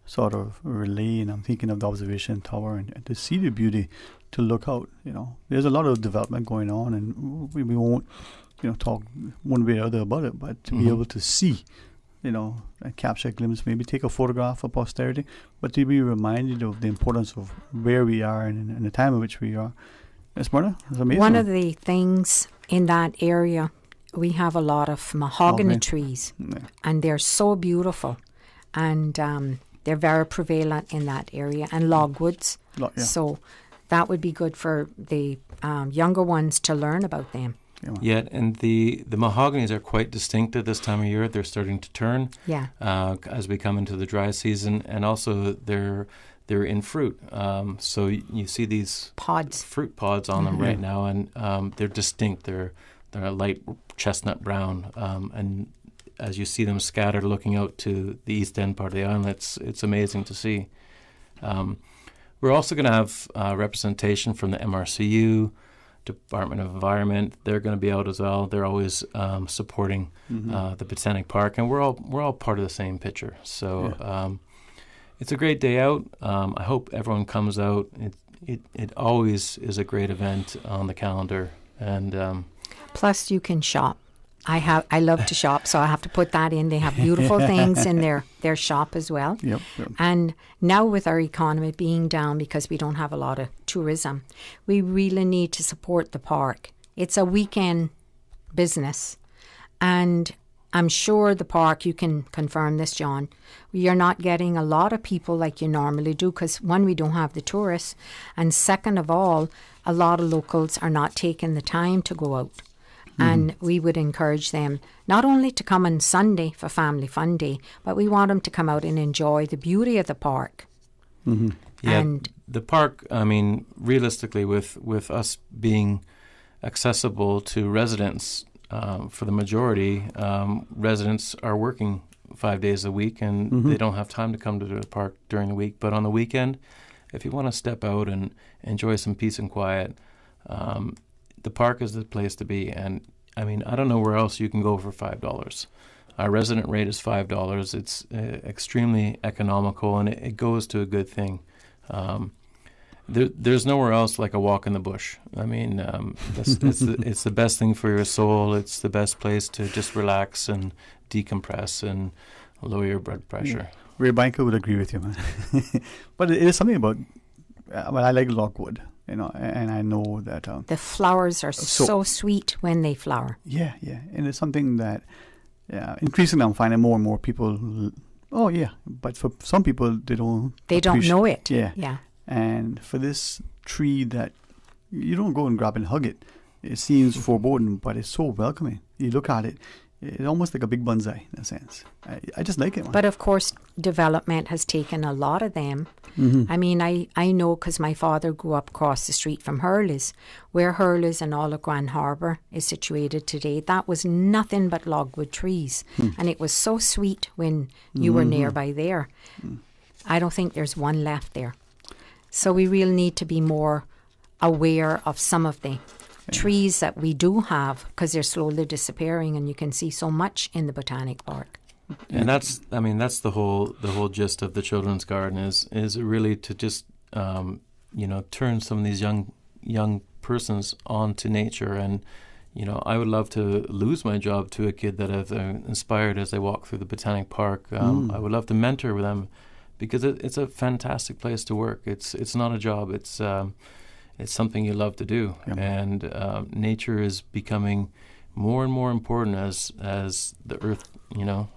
sort of relaying, I'm thinking of the observation tower and to see the beauty, to look out. There's a lot of development going on, and we won't talk one way or other about it, but to be able to see, and capture a glimpse, maybe take a photograph for posterity, but to be reminded of the importance of where we are and the time in which we are. Esmeralda, it's amazing. One of the things in that area, we have a lot of mahogany trees, and they're so beautiful, and they're very prevalent in that area, and logwoods. So that would be good for the younger ones to learn about them. Yeah, and the mahoganies are quite distinct at this time of year. They're starting to turn as we come into the dry season, and also they're in fruit. So you see these fruit pods on them right now, and they're distinct. They're a light chestnut brown, and as you see them scattered looking out to the east end part of the island, it's amazing to see. We're also going to have representation from the MRCU, Department of Environment. They're going to be out as well. They're always supporting the Botanic Park, and we're all part of the same picture. So it's a great day out. I hope everyone comes out. It always is a great event on the calendar, and plus you can shop. I love to shop, so I have to put that in. They have beautiful things in their shop as well. Yep. And now with our economy being down because we don't have a lot of tourism, we really need to support the park. It's a weekend business, and I'm sure the park, you can confirm this, John, you're not getting a lot of people like you normally do because, one, we don't have the tourists, and second of all, a lot of locals are not taking the time to go out. And we would encourage them not only to come on Sunday for Family Fun Day, but we want them to come out and enjoy the beauty of the park. Yeah, and the park, I mean, realistically, with us being accessible to residents, for the majority, residents are working 5 days a week and they don't have time to come to the park during the week. But on the weekend, if you want to step out and enjoy some peace and quiet, the park is the place to be. And I mean, I don't know where else you can go for $5. Our resident rate is $5. It's extremely economical, and it goes to a good thing. There's nowhere else like a walk in the bush. I mean, it's the best thing for your soul. It's the best place to just relax and decompress and lower your blood pressure. Yeah. Ray Banker would agree with you, man. But it is something about, well, I like Lockwood, you know, and I know that... the flowers are so sweet when they flower. Yeah. And it's something that increasingly I'm finding more and more people, but for some people, they don't know it. Yeah. And for this tree that you don't go and grab and hug it, it seems foreboding, but it's so welcoming. You look at it, it's almost like a big bonsai in a sense. I just like it, man. But of course, development has taken a lot of them. I mean, I know because my father grew up across the street from Hurley's, where Hurley's and all of Grand Harbour is situated today. That was nothing but logwood trees. And it was so sweet when you were nearby there. I don't think there's one left there. So we really need to be more aware of some of the trees that we do have, because they're slowly disappearing, and you can see so much in the Botanic Park. And that's the whole gist of the Children's Garden is really to just turn some of these young persons onto nature. And I would love to lose my job to a kid that I've inspired as they walk through the Botanic Park. I would love to mentor with them, because it's a fantastic place to work. It's not a job. It's something you love to do. And nature is becoming more and more important as the earth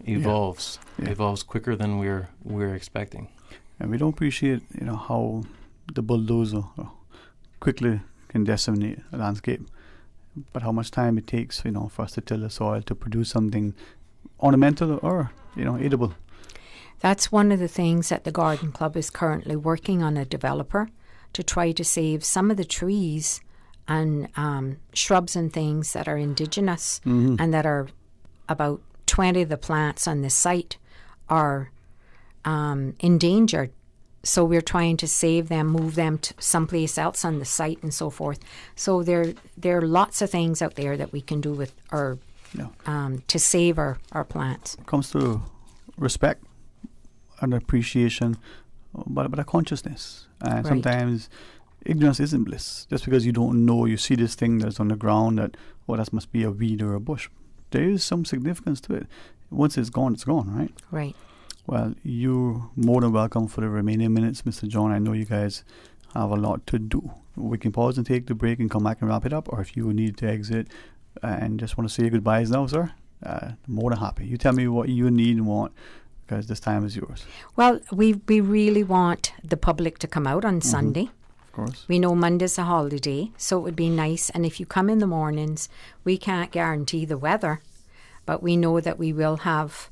evolves. Evolves quicker than we're expecting. And we don't appreciate how the bulldozer quickly can decimate a landscape, but how much time it takes for us to till the soil to produce something ornamental or edible. That's one of the things that the Garden Club is currently working on, a developer, to try to save some of the trees and shrubs and things that are indigenous and that are about 20 of the plants on the site are endangered. So we're trying to save them, move them to someplace else on the site and so forth. So there are lots of things out there that we can do with to save our plants. It comes to respect and appreciation, but a consciousness. And sometimes ignorance isn't bliss. Just because you don't know, you see this thing that's on the ground that must be a weed or a bush. There is some significance to it. Once it's gone, right? Right. Well, you're more than welcome for the remaining minutes, Mr. John. I know you guys have a lot to do. We can pause and take the break and come back and wrap it up, or if you need to exit and just want to say goodbyes now, sir, more than happy. You tell me what you need and want, because this time is yours. Well, we really want the public to come out on Sunday. Of course. We know Monday's a holiday, so it would be nice. And if you come in the mornings, we can't guarantee the weather, but we know that we will have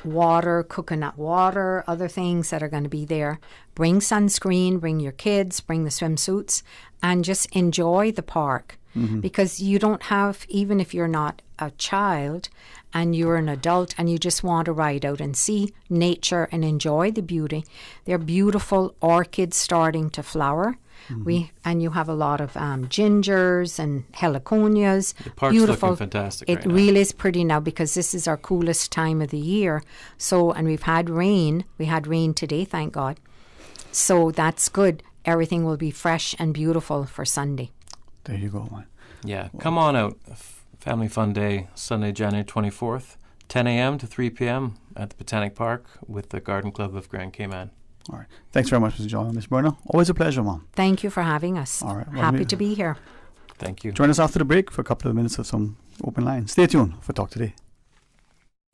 water, coconut water, other things that are going to be there. Bring sunscreen, bring your kids, bring the swimsuits, and just enjoy the park. Because you don't have, even if you're not a child and you're an adult and you just want to ride out and see nature and enjoy the beauty, there are beautiful orchids starting to flower. And you have a lot of gingers and heliconias. The park's looking fantastic. It really is pretty now, because this is our coolest time of the year. So, and we've had rain. We had rain today, thank God. So that's good. Everything will be fresh and beautiful for Sunday. There you go, man. Yeah, come on out. Family Fun Day, Sunday, January 24th, 10 a.m. to 3 p.m. at the Botanic Park with the Garden Club of Grand Cayman. All right. Thanks very much, Mr. John and Ms. Berna. Always a pleasure, Mom. Thank you for having us. All right. Happy to be here. Thank you. Join us after the break for a couple of minutes of some open lines. Stay tuned for Talk Today.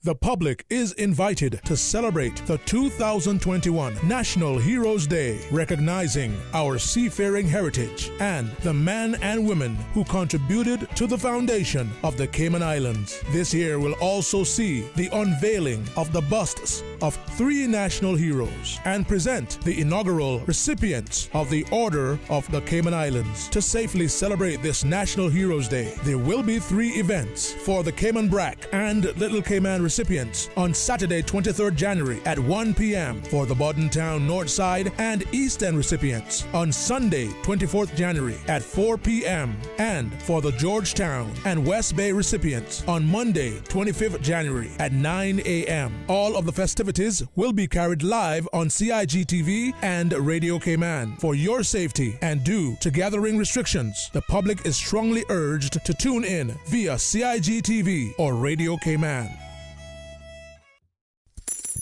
The public is invited to celebrate the 2021 National Heroes Day, recognizing our seafaring heritage and the men and women who contributed to the foundation of the Cayman Islands. This year will also see the unveiling of the busts of 3 national heroes and present the inaugural recipients of the Order of the Cayman Islands. To safely celebrate this National Heroes Day, there will be 3 events for the Cayman Brac and Little Cayman recipients on Saturday, 23rd January at 1 p.m. for the Bordentown North Side and East End recipients on Sunday, 24th January at 4 p.m. and for the Georgetown and West Bay recipients on Monday, 25th January at 9 a.m. All of the festivities will be carried live on CIG-TV and Radio Cayman. For your safety and due to gathering restrictions, the public is strongly urged to tune in via CIG-TV or Radio Cayman.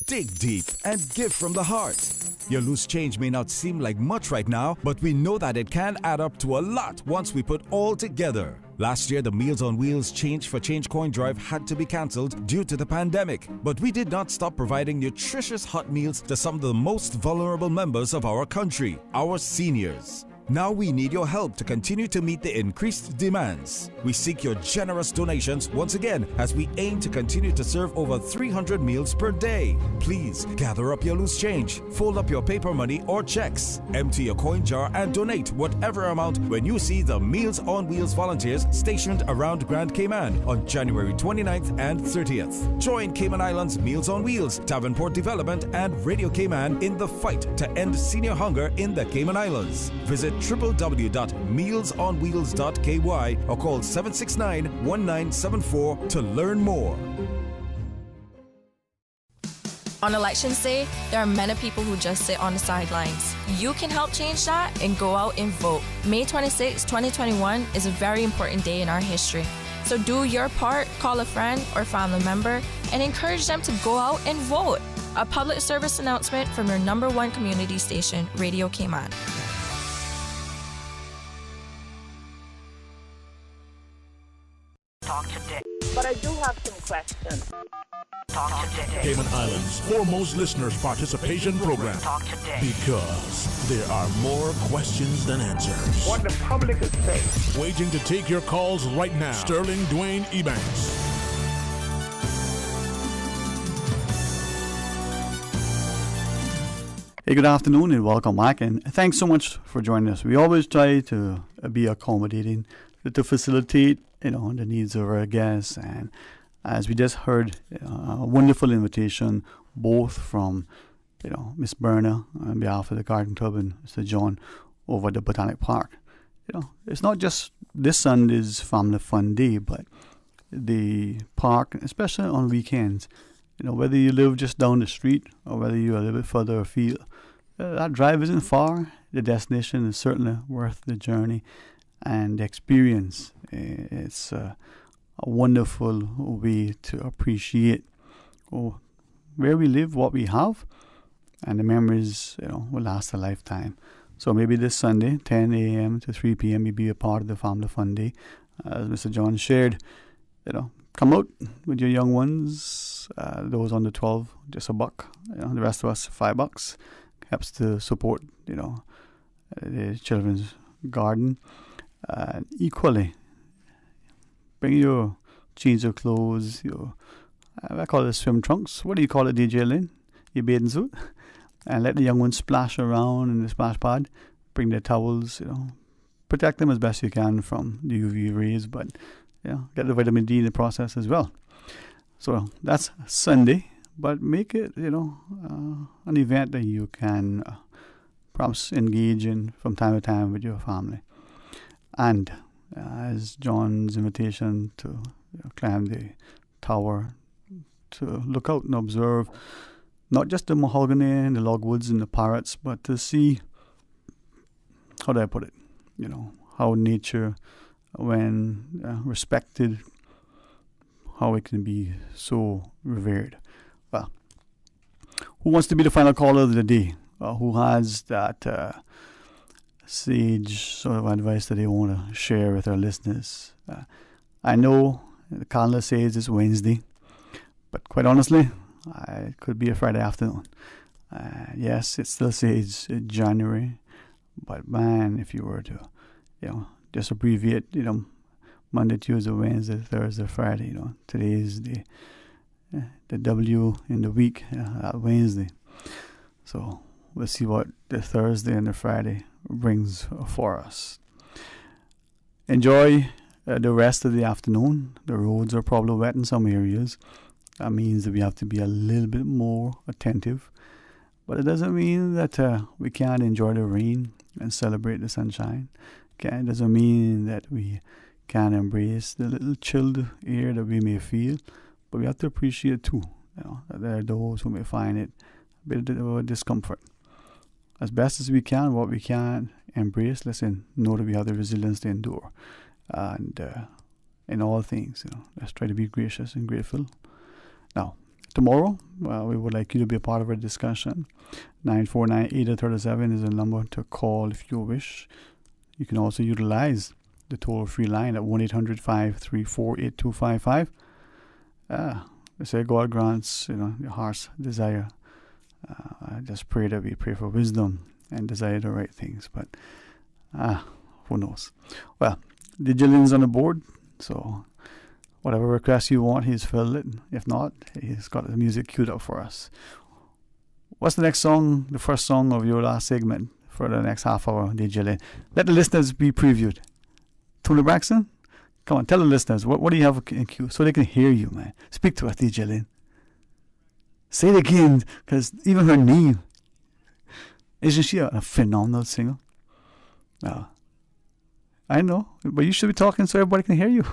Dig deep and give from the heart. Your loose change may not seem like much right now, but we know that it can add up to a lot once we put all together. Last year, the Meals on Wheels Change for Change coin drive had to be cancelled due to the pandemic, but we did not stop providing nutritious hot meals to some of the most vulnerable members of our country, our seniors. Now we need your help to continue to meet the increased demands. We seek your generous donations once again as we aim to continue to serve over 300 meals per day. Please gather up your loose change, fold up your paper money or checks, empty your coin jar and donate whatever amount when you see the Meals on Wheels volunteers stationed around Grand Cayman on January 29th and 30th. Join Cayman Islands Meals on Wheels, Davenport Development and Radio Cayman in the fight to end senior hunger in the Cayman Islands. Visit www.mealsonwheels.ky or call 769-1974 to learn more. On Elections Day, there are many people who just sit on the sidelines. You can help change that and go out and vote. May 26, 2021 is a very important day in our history. So do your part, call a friend or family member, and encourage them to go out and vote. A public service announcement from your #1 community station, Radio Cayman. Talk today. But I do have some questions. Talk today. Cayman Islands' foremost listeners' participation program. Talk today. Because there are more questions than answers. What the public is saying. Waiting to take your calls right now. Sterling Dwayne Ebanks. Hey, good afternoon and welcome back, and thanks so much for joining us. We always try to be accommodating to facilitate, the needs of our guests, and as we just heard, a wonderful invitation both from, Miss Berna on behalf of the Garden Club and Mr. John over at the Botanic Park. It's not just this Sunday's Family Fun Day, but the park, especially on weekends. Whether you live just down the street or whether you're a little bit further afield, that drive isn't far. The destination is certainly worth the journey and the experience. It's a wonderful way to appreciate where we live, what we have, and the memories will last a lifetime. So maybe this Sunday, 10 a.m. to 3 p.m., you'll be a part of the Family Fun Day. As Mr. John shared, come out with your young ones. Those under 12, just $1. The rest of us, $5. Helps to support, the children's garden. Equally, bring your change of clothes, I call it swim trunks. What do you call it, DJ Lynn? Your bathing suit. And let the young ones splash around in the splash pad. Bring their towels, protect them as best you can from the UV rays, but get the vitamin D in the process as well. So that's Sunday, but make it, an event that you can perhaps engage in from time to time with your family. And as John's invitation to climb the tower, to look out and observe not just the mahogany and the logwoods and the parrots, but to see, how do I put it, how nature, when respected, how it can be so revered. Well, who wants to be the final caller of the day? Who has that sage sort of advice that they want to share with our listeners? I know the calendar says it's Wednesday, But quite honestly, it could be a Friday afternoon. Yes, it still says January, but man, if you were to, just abbreviate, Monday, Tuesday, Wednesday, Thursday, Friday, today is the W in the week, Wednesday. So we'll see what the Thursday and the Friday brings for us. Enjoy the rest of the afternoon. The roads are probably wet in some areas. That means that we have to be a little bit more attentive. But it doesn't mean that we can't enjoy the rain and celebrate the sunshine. It doesn't mean that we can't embrace the little chilled air that we may feel. But we have to appreciate too, that there are those who may find it a bit of a discomfort. As best as we can, what we can embrace, listen, know that we have the resilience to endure. And in all things, let's try to be gracious and grateful. Now, tomorrow, we would like you to be a part of our discussion. 949-8037 is the number to call if you wish. You can also utilize the toll-free line at 1-800-534-8255. They say God grants, your heart's desire. I just pray that we pray for wisdom and desire the right things. But, who knows? Well, the Jillian's on the board, so whatever request you want, he's filled it. If not, he's got the music queued up for us. What's the next song, the first song of your last segment for the next half hour, DJ Lynn? Let the listeners be previewed. Tony Braxton? Come on, tell the listeners, what do you have in queue so they can hear you, man? Speak to us, DJ Lynn. Say it again, because even her name, isn't she a phenomenal singer? I know, but you should be talking so everybody can hear you.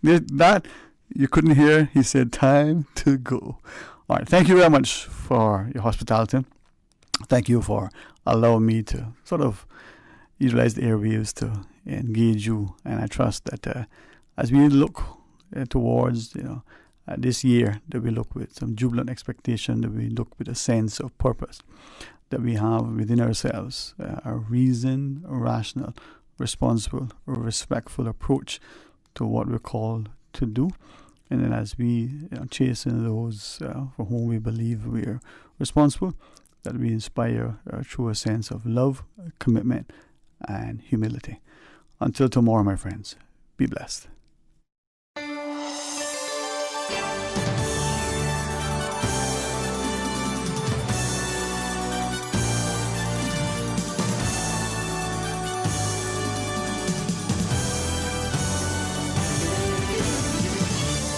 That you couldn't hear, he said, time to go. All right, thank you very much for your hospitality. Thank you for allowing me to sort of utilize the airwaves to engage you. And I trust that as we look towards this year, that we look with some jubilant expectation, that we look with a sense of purpose, that we have within ourselves a reasoned, rational, responsible, respectful approach to what we're called to do. And then as we chasten those for whom we believe we are responsible, that we inspire through a sense of love, commitment, and humility. Until tomorrow, my friends, be blessed.